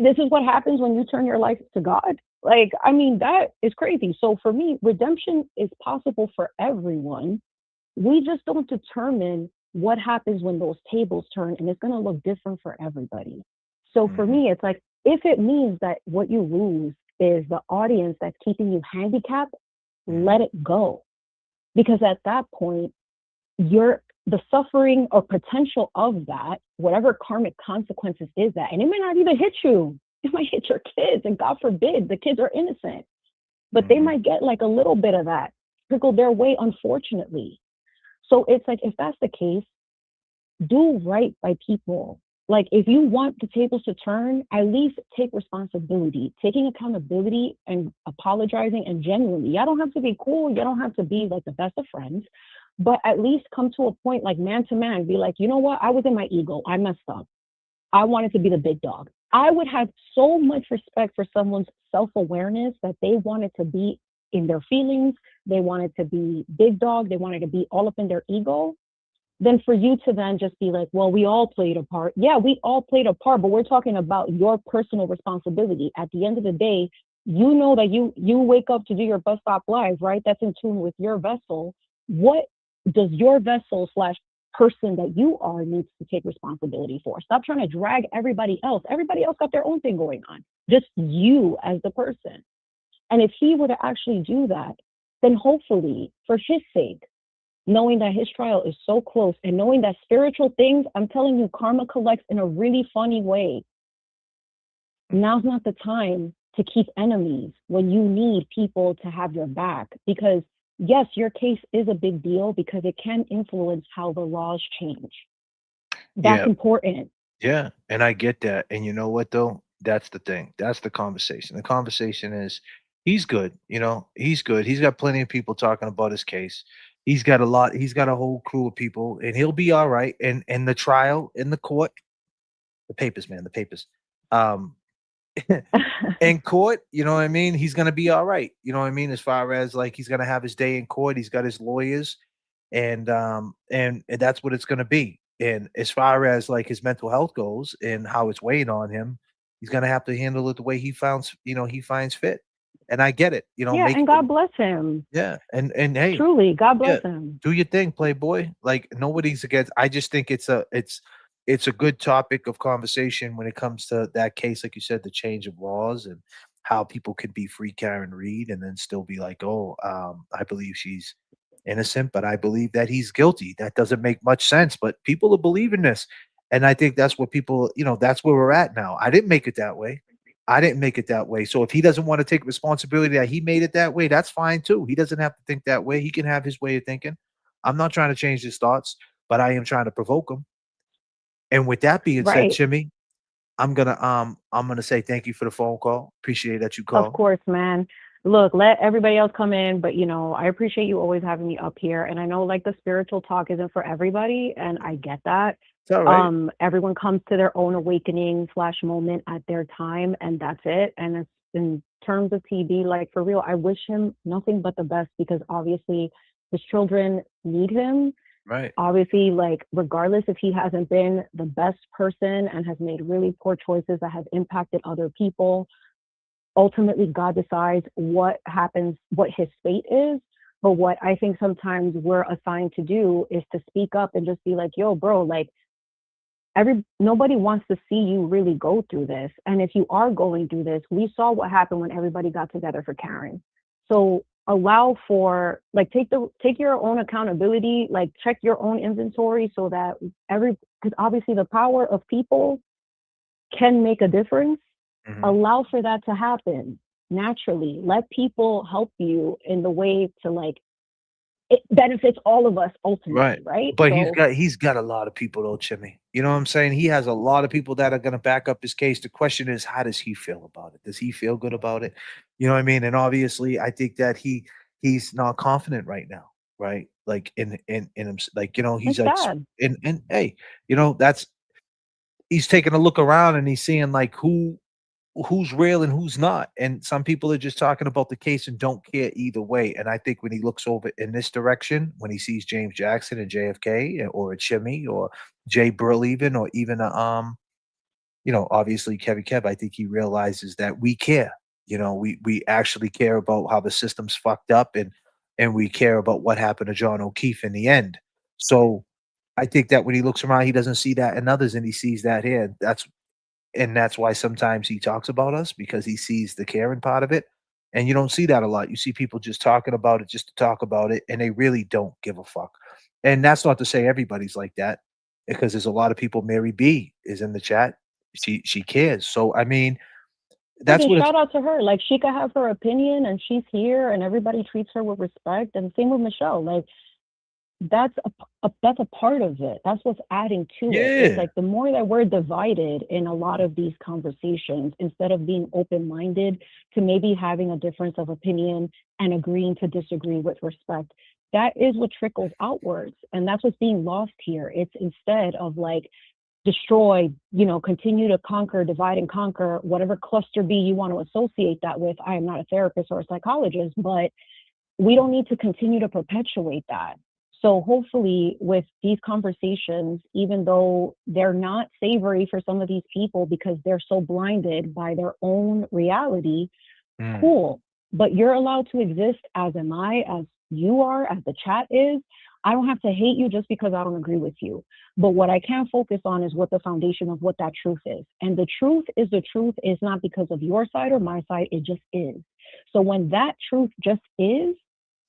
this is what happens when you turn your life to God. Like, I mean, that is crazy. So for me, redemption is possible for everyone. We just don't determine what happens when those tables turn, and it's going to look different for everybody. So for me, it's like, if it means that what you lose is the audience that's keeping you handicapped, let it go. Because at that point, the suffering or potential of that, whatever karmic consequences is that, and it may not even hit you. It might hit your kids, and God forbid, the kids are innocent, but they might get like a little bit of that trickle their way, unfortunately. So it's like, if that's the case, do right by people. Like, if you want the tables to turn, at least take responsibility, taking accountability and apologizing, and genuinely. You don't have to be cool. You don't have to be like the best of friends, but at least come to a point, like man to man, be like, you know what? I was in my ego. I messed up. I wanted to be the big dog. I would have so much respect for someone's self-awareness that they wanted to be in their feelings. They wanted to be big dog. They wanted to be all up in their ego. Then for you to then just be like, well, we all played a part. Yeah, we all played a part, but we're talking about your personal responsibility. At the end of the day, you know that you wake up to do your bus stop live, right? That's in tune with your vessel. What does your vessel / person that you are needs to take responsibility for? Stop trying to drag everybody else. Everybody else got their own thing going on. Just you as the person. And if he were to actually do that, then hopefully, for his sake, knowing that his trial is so close, and knowing that spiritual things, I'm telling you, karma collects in a really funny way. Now's not the time to keep enemies when you need people to have your back, because yes, your case is a big deal because it can influence how the laws change. That's important. Yeah, and I get that. And you know what though? That's the thing. That's the conversation. The conversation is he's good, he's good. He's got plenty of people talking about his case. He's got a whole crew of people, and he'll be all right. And the trial in the court, the papers, man, the papers. Um in court, you know what I mean? He's gonna be all right. You know what I mean? As far as like he's gonna have his day in court, he's got his lawyers, and that's what it's gonna be. And as far as like his mental health goes and how it's weighing on him, he's gonna have to handle it the way he finds fit. And I get it, Yeah, make and God bless him. yeah, and hey, Truly, God yeah, bless him. do your thing, playboy. Like nobody's against. I just think it's a good topic of conversation when it comes to that case, like you said, the change of laws and how people could be free Karen Reed and then still be like, oh, I believe she's innocent, but I believe that he's guilty. That doesn't make much sense, but people are believing this, and I think that's what people, that's where we're at now. I didn't make it that way. I didn't make it that way. So if he doesn't want to take responsibility that he made it that way, that's fine too. He doesn't have to think that way. He can have his way of thinking. I'm not trying to change his thoughts, but I am trying to provoke him. And with that being said, Right. Chimmy, I'm gonna say thank you for the phone call. Appreciate that you Of called. course, man. Look, let everybody else come in, but I appreciate you always having me up here. And I know like the spiritual talk isn't for everybody, and I get that. It's all right. Everyone comes to their own awakening / moment at their time, and that's it. And it's in terms of TB, like for real, I wish him nothing but the best, because obviously his children need him. Right. Obviously, like regardless if he hasn't been the best person and has made really poor choices that have impacted other people, ultimately God decides what happens, what his fate is. But what I think sometimes we're assigned to do is to speak up and just be like, yo, bro, like nobody wants to see you really go through this. And if you are going through this, we saw what happened when everybody got together for Karen. So allow for, like, take your own accountability, like check your own inventory, so that because obviously the power of people can make a difference. Allow for that to happen naturally. Let people help you in the way to, like, it benefits all of us ultimately, right? But So he's got a lot of people though, Chimmy. You know what I'm saying? He has a lot of people that are gonna back up his case. The question is, how does he feel about it? Does he feel good about it? You know what I mean? And obviously, I think that he's not confident right now, right? Like in him, like he's it's like, sad. and hey, that's he's taking a look around and he's seeing like who's real and who's not. And some people are just talking about the case and don't care either way. And I think when he looks over in this direction, when he sees James Jackson and JFK or a Chimmy or Jay Brill even, or even obviously Kevin Kev, I think he realizes that we care. We actually care about how the system's fucked up, and we care about what happened to John O'Keefe in the end. So I think that when he looks around, he doesn't see that in others, and he sees that here. That's why sometimes he talks about us, because he sees the caring part of it. And you don't see that a lot. You see people just talking about it just to talk about it, and they really don't give a fuck. And that's not to say everybody's like that, because there's a lot of people. Mary B is in the chat. She cares. So I mean, that's what. Shout out to her. Like, she could have her opinion, and she's here, and everybody treats her with respect. And same with Michelle. Like, that's a part of it. That's what's adding to it. It's like the more that we're divided in a lot of these conversations, instead of being open-minded to maybe having a difference of opinion and agreeing to disagree with respect, that is what trickles outwards. And that's what's being lost here. It's instead of like destroy, continue to conquer, divide and conquer, whatever cluster B you want to associate that with. I am not a therapist or a psychologist, but we don't need to continue to perpetuate that. So hopefully with these conversations, even though they're not savory for some of these people because they're so blinded by their own reality, cool. But you're allowed to exist, as am I, as you are, as the chat is. I don't have to hate you just because I don't agree with you. But what I can focus on is what the foundation of what that truth is. And the truth is not because of your side or my side, it just is. So when that truth just is,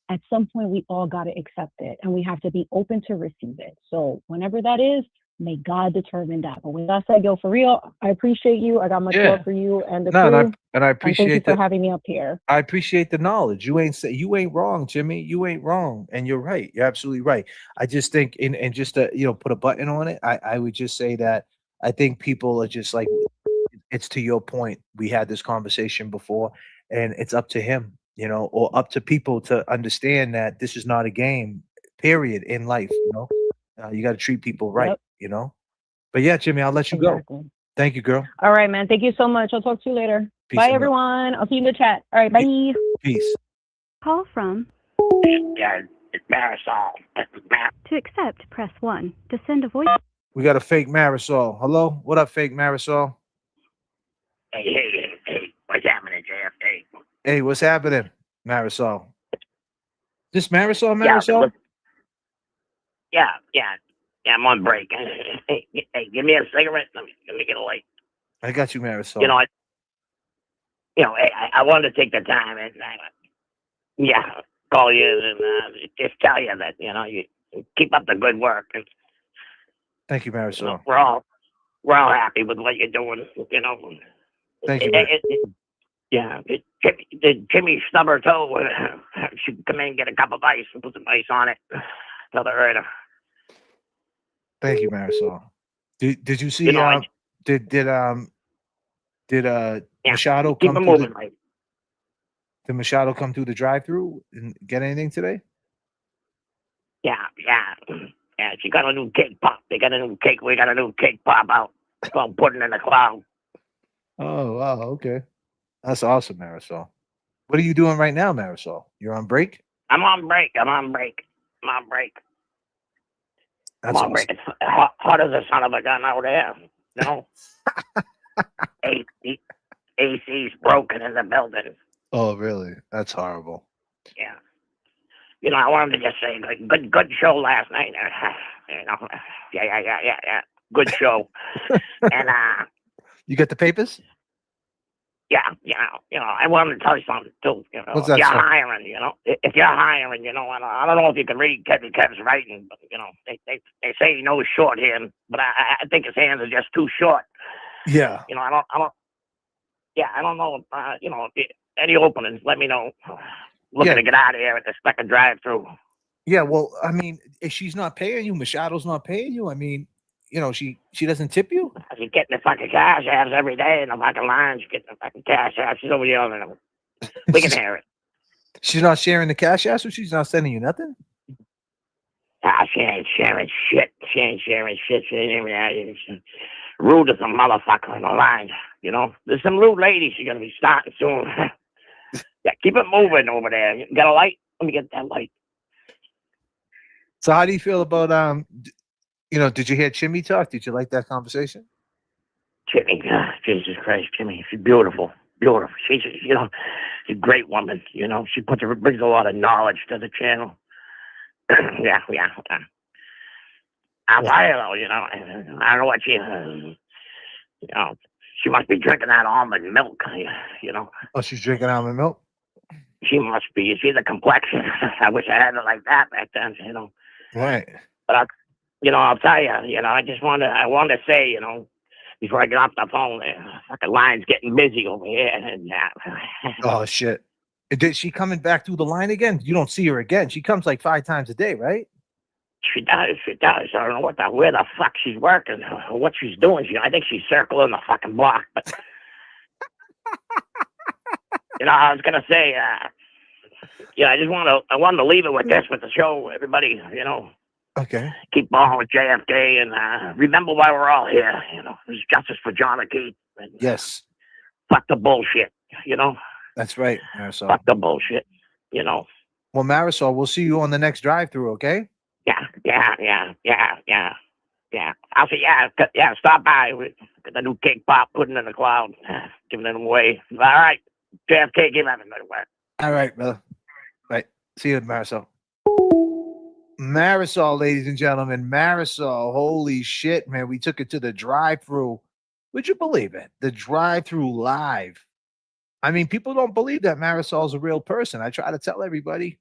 at some point, we all got to accept it, and we have to be open to receive it. So whenever that is, may God determine that. But with that said, yo, for real, I appreciate you. I got much love for you and the crew. And I appreciate thank you for having me up here. I appreciate the knowledge. You ain't wrong, Jimmy. You ain't wrong, and you're right. You're absolutely right. I just think, and just to put a button on it, I would just say that I think people are just like, it's to your point. We had this conversation before, and it's up to him. Or up to people to understand that this is not a game, period, in life. You got to treat people right, But yeah, Jimmy, I'll let you go. Thank you, girl. All right, man. Thank you so much. I'll talk to you later. Peace Bye, and love. everyone. I'll see you in the chat. All right, bye. Peace. Call from. Yeah, it's Marisol. To accept, press 1. To send a voice. We got a fake Marisol. Hello? What up, fake Marisol? Hey, what's happening, J.F.K? Hey, what's happening, Marisol? This Marisol? Yeah, I'm on break. Hey, give me a cigarette. Let me get a light. I got you, Marisol. I wanted to take the time and call you and just tell you that you keep up the good work. And, thank you, Marisol. We're all happy with what you're doing. Thank you. Did Jimmy stub her toe? Should come in and get a cup of ice and put some ice on it. Tell the herder. Thank you, Marisol. Did you see? Did Machado come through? Did Machado come through the drive-through and get anything today? Yeah. She got a new cake pop. They got a new cake. We got a new cake pop out. It's called Pudding in the Cloud. Oh, wow. Okay. That's awesome, Marisol. What are you doing right now, Marisol? You're on break? I'm on break. That's awesome. Break. It's hot as a son of a gun out there. AC's broken in the building. Oh, really? That's horrible. Yeah. I wanted to just say, good show last night. Yeah. Good show. And you got the papers? Yeah. I wanted to tell you something too. What's that? If you're hiring, if you're hiring, I don't know if you can read Kev's writing, but they say he knows shorthand, but I think his hands are just too short. Yeah. I don't know. If any openings, let me know. Looking to get out of here at the second drive-through. Yeah, well, I mean, if she's not paying you, Machado's not paying you. I mean, she doesn't tip you. She's getting the fucking cash apps every day in the fucking line. She's getting the fucking cash apps. She's over yelling at them. We can hear it. She's not sharing the cash apps, so she's not sending you nothing. She ain't sharing shit. She ain't even rude as a motherfucker on the line. There's some rude ladies she's gonna be starting soon. Yeah, keep it moving over there. You got a light? Let me get that light. So how do you feel about did you hear Chimmy talk? Did you like that conversation? Jimmy, Jesus Christ, Jimmy, she's beautiful, beautiful. She's she's a great woman. She brings a lot of knowledge to the channel. yeah. I'll tell you though, I don't know what she must be drinking that almond milk. Oh, she's drinking almond milk. She must be. You see the complexion. I wish I had it like that back then. Right. But I'll tell you. I want to say, before I get off the phone, the line's getting busy over here. And Oh shit! Did she coming back through the line again? You don't see her again. She comes like 5 times a day, right? She does. I don't know where the fuck she's working or what she's doing. I think she's circling the fucking block. But I was gonna say, I wanted to leave it with this, with the show. Everybody, Okay. keep balling with J.F.K. and remember why we're all here. There's justice for John and Keith. And, Yes. Fuck the bullshit. That's right, Marisol. Fuck the bullshit. Well, Marisol, we'll see you on the next drive-through. Okay. Yeah. I'll say, stop by. Get the new cake pop, putting it in the cloud, giving it away. All right. JFK, give everybody away. All right, brother. Right. See you, Marisol. Marisol, ladies and gentlemen. Marisol, holy shit, man. We took it to the drive-through. Would you believe it? The drive-through live. I mean, people don't believe that Marisol's a real person. I try to tell everybody,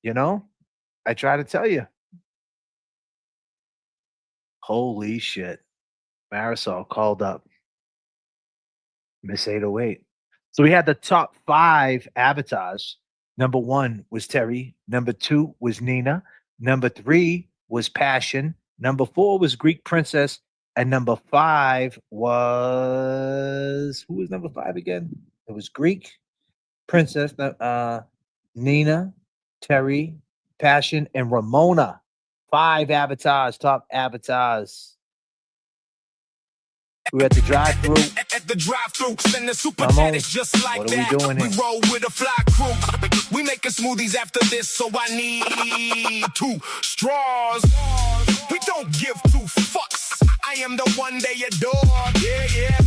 I try to tell you. Holy shit. Marisol called up. Miss 808. So we had the top 5 avatars. Number 1 was Terry. Number 2 was Nina. Number 3 was Passion. Number 4 was Greek Princess. And number 5 was... Who was number 5 again? It was Greek Princess, Nina, Terry, Passion, and Ramona. 5 avatars, top avatars. We're at the drive-thru. At the drive-thru, send the super chat. It's just like what are that. We doing here? We roll with a fly crew. We making smoothies after this, so I need 2 straws. We don't give 2 fucks. I am the one they adore. Yeah.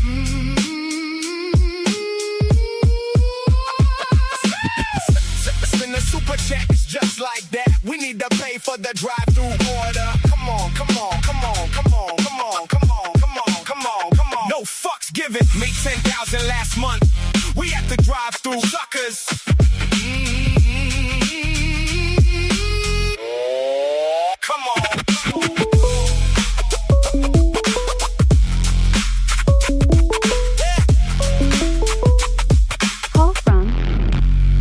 Send the super chat. It's just like that. We need to pay for the drive-thru order. Come on. No fucks given. Made 10,000 last month. We at the drive-thru, suckers. Come on. Call from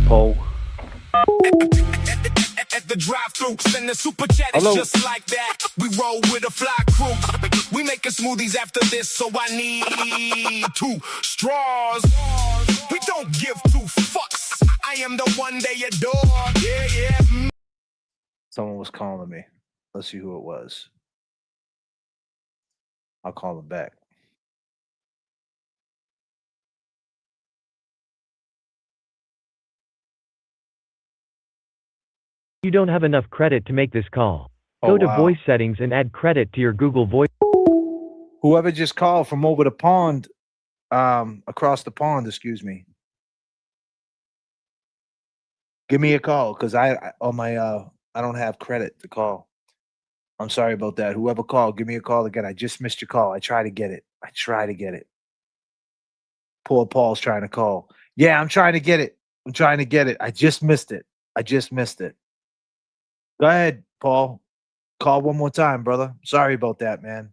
Paul. At the drive-thru, send the super chat. It's Hello. just like that. We roll with a fly crew. We making smoothies after this, so I need 2 straws. We don't give 2 fucks. I am the one they adore. Yeah. Someone was calling me. Let's see who it was. I'll call him back. You don't have enough credit to make this call. Oh, Go to wow. voice settings and add credit to your Google Voice. Whoever just called from over the pond, across the pond, excuse me. Give me a call because I don't have credit to call. I'm sorry about that. Whoever called, give me a call again. I just missed your call. I try to get it. Poor Paul's trying to call. Yeah, I'm trying to get it. I just missed it. Go ahead, Paul. Call one more time, brother. Sorry about that, man.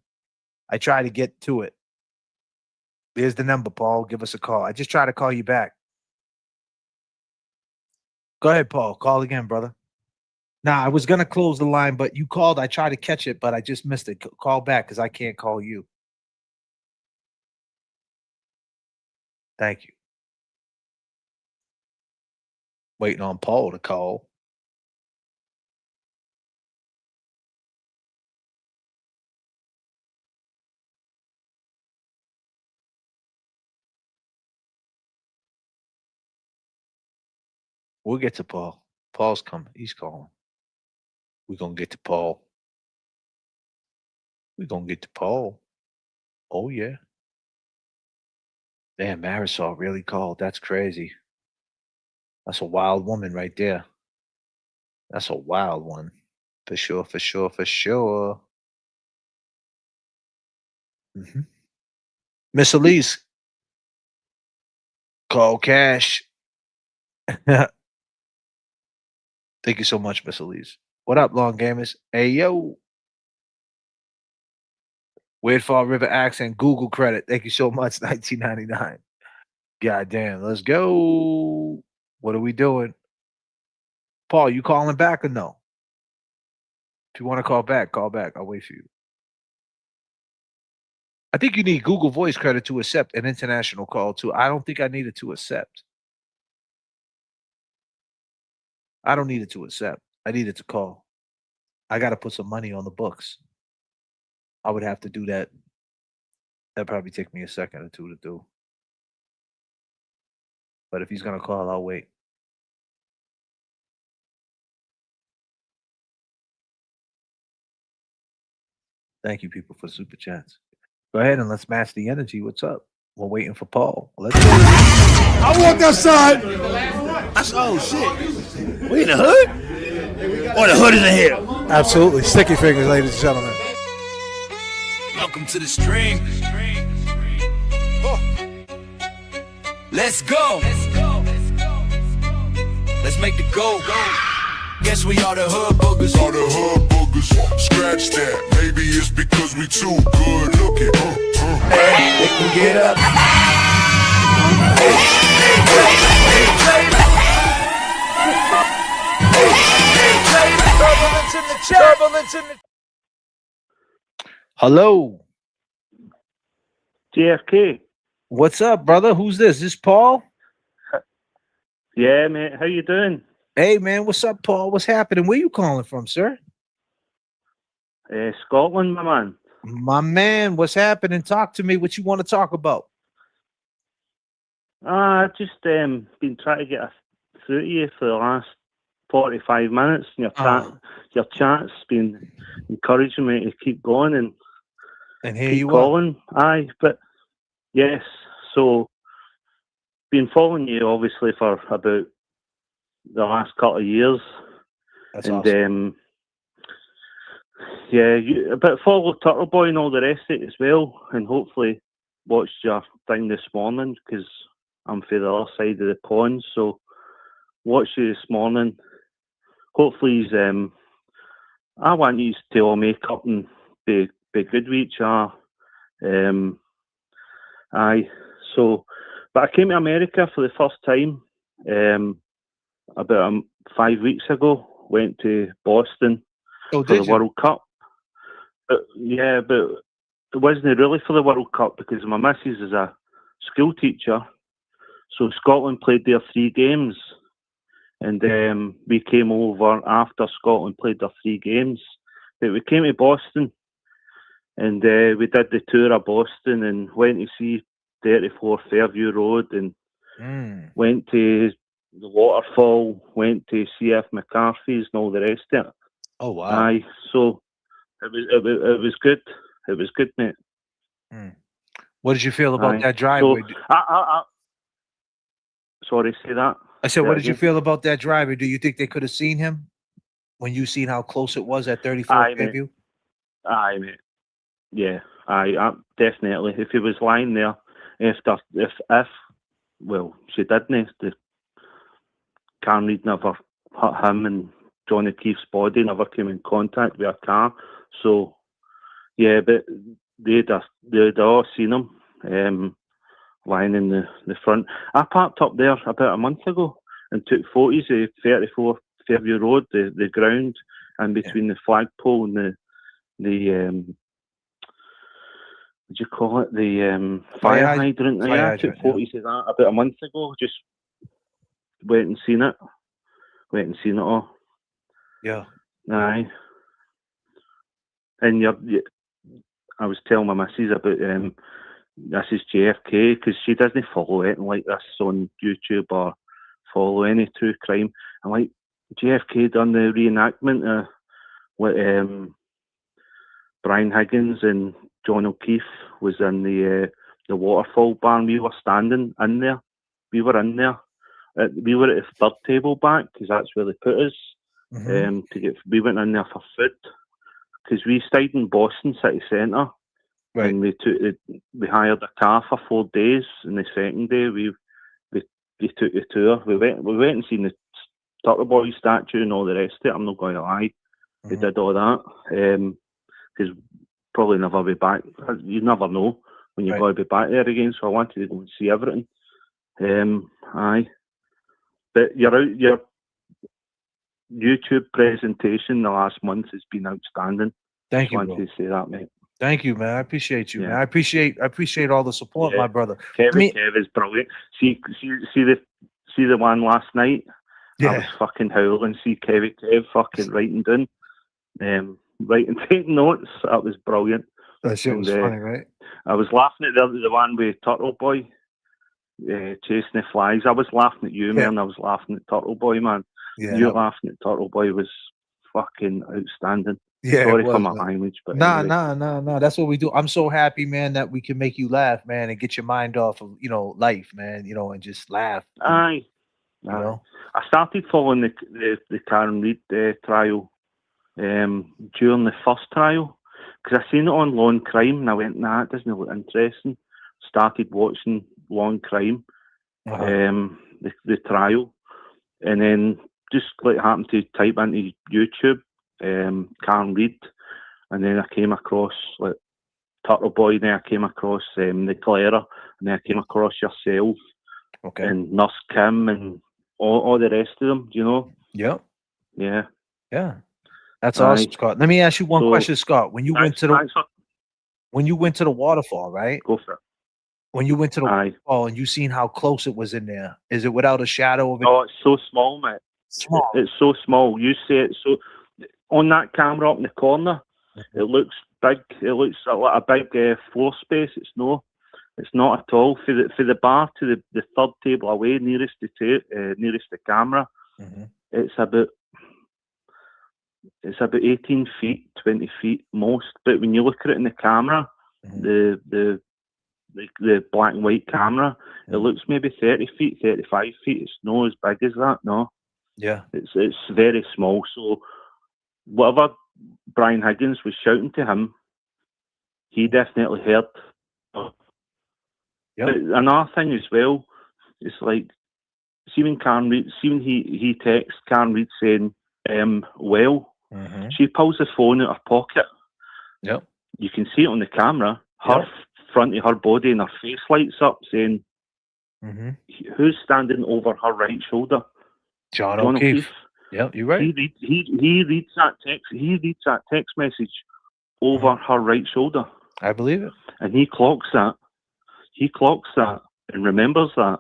I try to get to it. There's the number, Paul. Give us a call. I just try to call you back. Go ahead, Paul. Call again, brother. Nah, I was going to close the line, but you called. I tried to catch it, but I just missed it. Call back because I can't call you. Thank you. Waiting on Paul to call. We'll get to Paul. Paul's coming. He's calling. We're going to get to Paul. Oh, yeah. Damn, Marisol really called. That's crazy. That's a wild woman right there. That's a wild one. For sure, for sure, for sure. Mm-hmm. Miss Elise, call cash. Thank you so much, Miss Elise. What up, long gamers? Hey, yo. Weird Fall River accent, Google credit. Thank you so much, 1999. God damn, let's go. What are we doing? Paul, you calling back or no? If you want to call back, call back. I'll wait for you. I think you need Google Voice credit to accept an international call too. I don't think I need it to accept. I don't need it to accept. I need it to call. I got to put some money on the books. I would have to do that. That'd probably take me a second or two to do. But if he's going to call, I'll wait. Thank you, people, for super chats. Go ahead and let's match the energy. What's up? We're waiting for Paul. Let's go. I want that side. Oh shit. We in the hood? Or the hood is in here? Absolutely. Sticky fingers, ladies and gentlemen. Welcome to the stream. Let's go. Let's make the go. Guess we are the hood boogers. All the hood boogers. Scratch that. Maybe it's because we too good looking. Hey, they can get up. Turbulence in the chat. Turbulence in the Hello. J.F.K. What's up, brother? Who's this? This Paul? Yeah, mate. How you doing? Hey, man. What's up, Paul? What's happening? Where you calling from, sir? Scotland, my man. My man, what's happening? Talk to me. What you want to talk about? I've just been trying to get through to you for the last 45 minutes. And your chat's been encouraging me to keep going and here keep you calling. Aye, but yes. So, been following you obviously for about the last couple of years. That's and awesome. Yeah, but follow Turtle Boy and all the rest of it as well, and hopefully watched your thing this morning because I'm for the other side of the pond. So watched you this morning. Hopefully, I want you to all make up and be good with each other. Aye. So, but I came to America for the first time about 5 weeks ago. Went to Boston for the World Cup. But it wasn't really for the World Cup because my missus is a school teacher. So Scotland played their 3 games. And we came over after Scotland played their 3 games. But we came to Boston and we did the tour of Boston and went to see 34 Fairview Road and went to the waterfall, went to C.F. McCarthy's and all the rest of it. Oh, wow. Aye, so it was good. It was good, mate. What did you feel about Aye. that driveway? So, sorry, say that. I said, Say what that did you again. feel about that driveway? Do you think they could have seen him when you seen how close it was at 34 Aye, mate. Fairview? Aye, mate. Yeah, aye, definitely. If he was lying there, if well, she didn't. The car need never hit him, and Johnny Keefe's body never came in contact with a car. So, yeah, but they'd all seen him lying in the front. I parked up there about a month ago and took photos of 34 Fairview Road, the ground, and between the flagpole and the what do you call it? The fire hydrant. Fire I took hydrant, photos of that about a month ago. Just went and seen it. All. Yeah. Aye. And I was telling my missus about this is J.F.K. because she doesn't follow anything like this on YouTube or follow any true crime. And like J.F.K. done the reenactment of what Brian Higgins and John O'Keefe was in the the waterfall bar, and we were standing in there. We were in there. We were at the third table back because that's where they put us. We went in there for food because we stayed in Boston City Centre, and we hired a car for 4 days. And the second day we took the tour. We went and seen the Turtle Boy statue and all the rest of it. I'm not going to lie, we did all that because probably never be back. You never know when you're going to be back there again. So I wanted to go and see everything. But your YouTube presentation the last month has been outstanding. Thank you, I wanted to say that, mate. Thank you, man. I appreciate you, man. I appreciate all the support, my brother. Kev is brilliant. See the one last night. Yeah. I was fucking howling. See Kev fucking writing down, taking notes. That was brilliant. That shit was funny, right? I was laughing at the one with Turtle Boy chasing the flies. I was laughing at you, man. I was laughing at Turtle Boy, man. Yeah, you laughing at Turtle Boy was fucking outstanding. Yeah, sorry for my language, but anyway. Nah. That's what we do. I'm so happy, man, that we can make you laugh, man, and get your mind off of life, man. And just laugh. Aye. You know. I started following the Karen Reid trial during the first trial because I seen it on Law and Crime and I went, nah, it doesn't look interesting. Started watching Law and Crime, the trial, and then just happened to type into YouTube Karen Reid, and then I came across Turtle Boy, then I came across the Glera, and then I came across yourself, and Nurse Kim, and all the rest of them. Yep. Yeah. That's awesome, Scott. Let me ask you one question, Scott. When you went to the waterfall, right? Go for it. When you went to the waterfall and you seen how close it was in there, is it without a shadow of it? Oh, it's so small, mate. Small. It's so small. You see it so on that camera up in the corner. It looks big. It looks like a big floor space. It's not at all. For the bar to the third table away, nearest the camera, it's about 18 feet, 20 feet most. But when you look at it in the camera, the black and white camera, it looks maybe 30 feet, 35 feet. It's not as big as that. No. Yeah. It's very small. So whatever Brian Higgins was shouting to him, he definitely heard. But another thing as well, it's like, see when Karen Reid, he texts Karen Reid saying, she pulls the phone out of her pocket. Yep. You can see it on the camera. Her front of her body and her face lights up saying, who's standing over her right shoulder? John O'Keefe. Yeah, you're right. He reads that text. He reads that text message over her right shoulder. I believe it. And he clocks that. He clocks that and remembers that.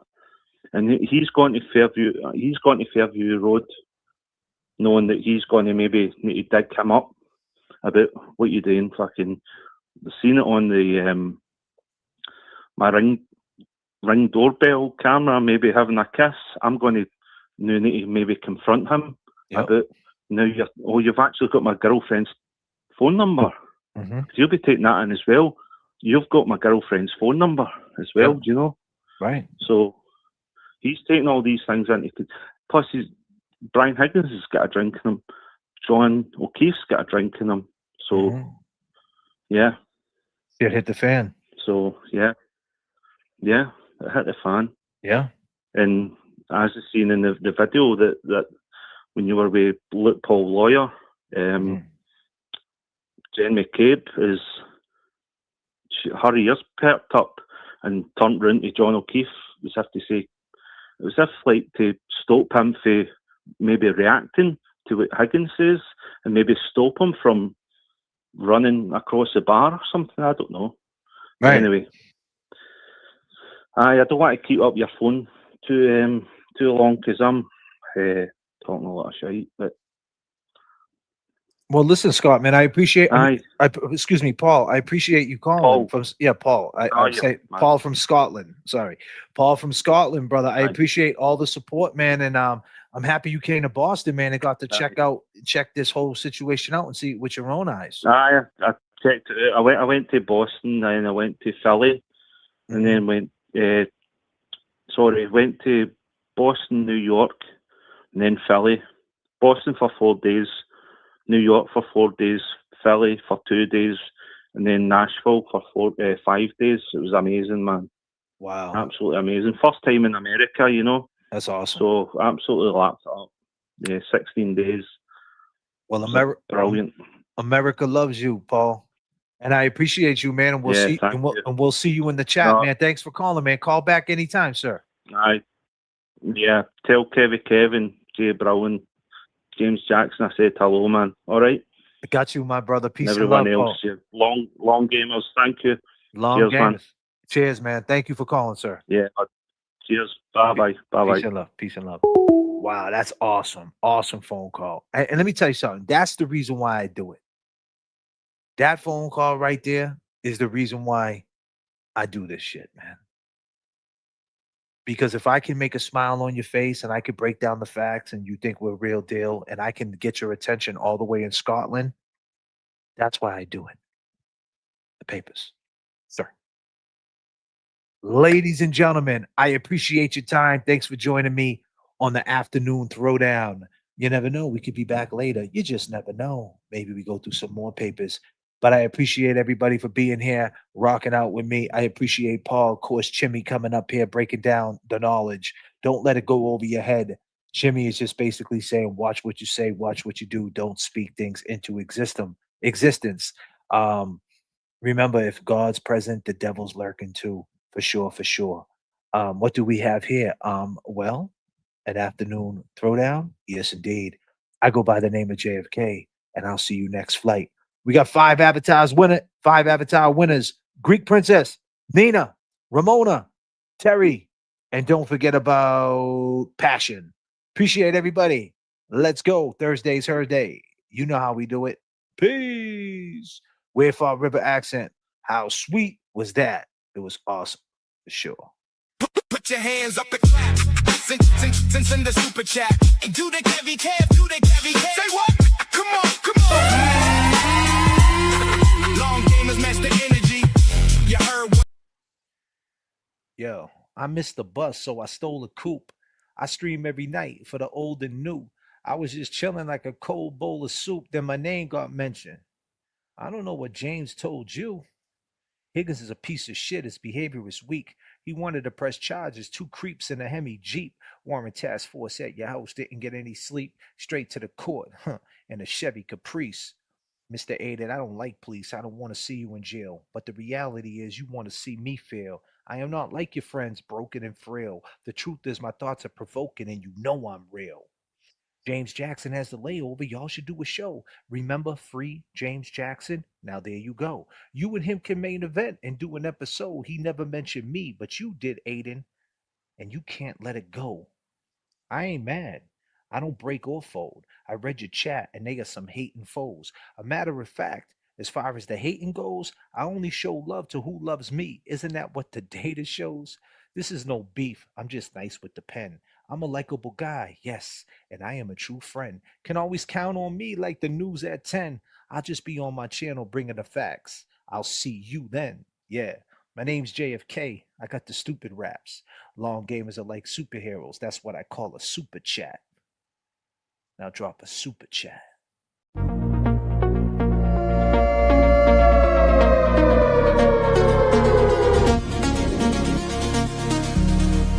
And he's gone to Fairview. He's gone to Fairview Road, knowing that he's going to maybe need to dig him up about what you're doing. Fucking seen it on the my ring doorbell camera. Maybe having a kiss. I'm going to need to maybe confront him about. Now you've actually got my girlfriend's phone number. You'll be taking that in as well. You've got my girlfriend's phone number as well. Do you know? Right. So he's taking all these things into. Plus, Brian Higgins has got a drink in him. John O'Keefe's got a drink in him. So, yeah. It hit the fan. So, yeah, it hit the fan. Yeah. And as I seen in the video that when you were with Paul Lawyer, Jen McCabe her ears perked up and turned round to John O'Keefe as if to say, it was as if to stop him for maybe reacting to what Higgins says and maybe stop him from running across the bar or something. I don't know. Right. Anyway, I don't want to keep up your phone too long because I'm talking a lot of shit. But well, listen, Scott, man, I appreciate. Excuse me, Paul. I appreciate you calling from. Yeah, Paul. I say Paul from Scotland. Sorry, Paul from Scotland, brother. I appreciate all the support, man, and I'm happy you came to Boston, man, and got to check this whole situation out and see it with your own eyes. I checked it out. I went to Boston and I went to Philly and then went to Boston, New York, and then Philly. Boston for 4 days, New York for 4 days, Philly for 2 days, and then Nashville for 5 days. It was amazing, man. Wow. Absolutely amazing. First time in America, you know. That's awesome. So absolutely lapped it up. Yeah, 16 days. Well, brilliant. America loves you, Paul. And I appreciate you, man. And we'll Yeah, see thank you. and we'll see you in the chat, No. man. Thanks for calling, man. Call back anytime, sir. Aye. Yeah. Tell Kevin, Jay Brown, James Jackson I said hello, man. All right. I got you, my brother. Peace And and love, everyone Paul. else. Yeah. Long gamers. Thank you. Long Cheers, gamers. man. Cheers, man. Thank you for calling, sir. Yeah. Cheers. Bye-bye. Bye-bye. Peace and love. Peace and love. Wow, that's awesome. Awesome phone call. And let me tell you something. That's the reason why I do it. That phone call right there is the reason why I do this shit, man. Because if I can make a smile on your face and I can break down the facts and you think we're real deal and I can get your attention all the way in Scotland, that's why I do it. The papers. Sir. Ladies and gentlemen, I appreciate your time. Thanks for joining me on the Afternoon Throwdown. You never know. We could be back later. You just never know. Maybe we go through some more papers. But I appreciate everybody for being here, rocking out with me. I appreciate Paul, of course, Chimmy coming up here, breaking down the knowledge. Don't let it go over your head. Chimmy is just basically saying, watch what you say, watch what you do. Don't speak things into existence. Remember, if God's present, the devil's lurking too. For sure, for sure. What do we have here? Well, an Afternoon Throwdown? Yes, indeed. I go by the name of J.F.K, and I'll see you next flight. We got 5 Avatar winners. Greek Princess, Nina, Ramona, Terry, and don't forget about Passion. Appreciate everybody. Let's go. Thursday's her day. You know how we do it. Peace. Where Far River accent. How sweet was that? It was awesome, for sure. Put your hands up and clap. Send the super chat. And do the J.F.K. Say what? Come on. Long gamers master energy. You heard what? Yo, I missed the bus, so I stole a coupe. I stream every night for the old and new. I was just chilling like a cold bowl of soup. Then my name got mentioned. I don't know what James told you. Higgins is a piece of shit. His behavior is weak. He wanted to press charges. 2 creeps in a Hemi Jeep. Warrant task force at your house. Didn't get any sleep. Straight to the court. In a Chevy Caprice. Mr. Aiden, I don't like police. I don't want to see you in jail. But the reality is you want to see me fail. I am not like your friends, broken and frail. The truth is my thoughts are provoking and you know I'm real. James Jackson has the layover. Y'all should do a show. Remember, free James Jackson? Now there you go. You and him can main event and do an episode. He never mentioned me, but you did, Aiden. And you can't let it go. I ain't mad. I don't break or fold. I read your chat and they are some hating foes. A matter of fact, as far as the hating goes, I only show love to who loves me. Isn't that what the data shows? This is no beef. I'm just nice with the pen. I'm a likable guy, yes, and I am a true friend. Can always count on me like the news at 10. I'll just be on my channel bringing the facts. I'll see you then. Yeah, my name's J.F.K. I got the stupid raps. Long gamers are like superheroes. That's what I call a super chat. Now drop a super chat.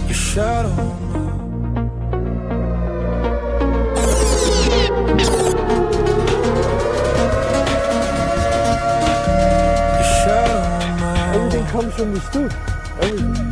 Your shadow. Everything comes from the stoop. Everything.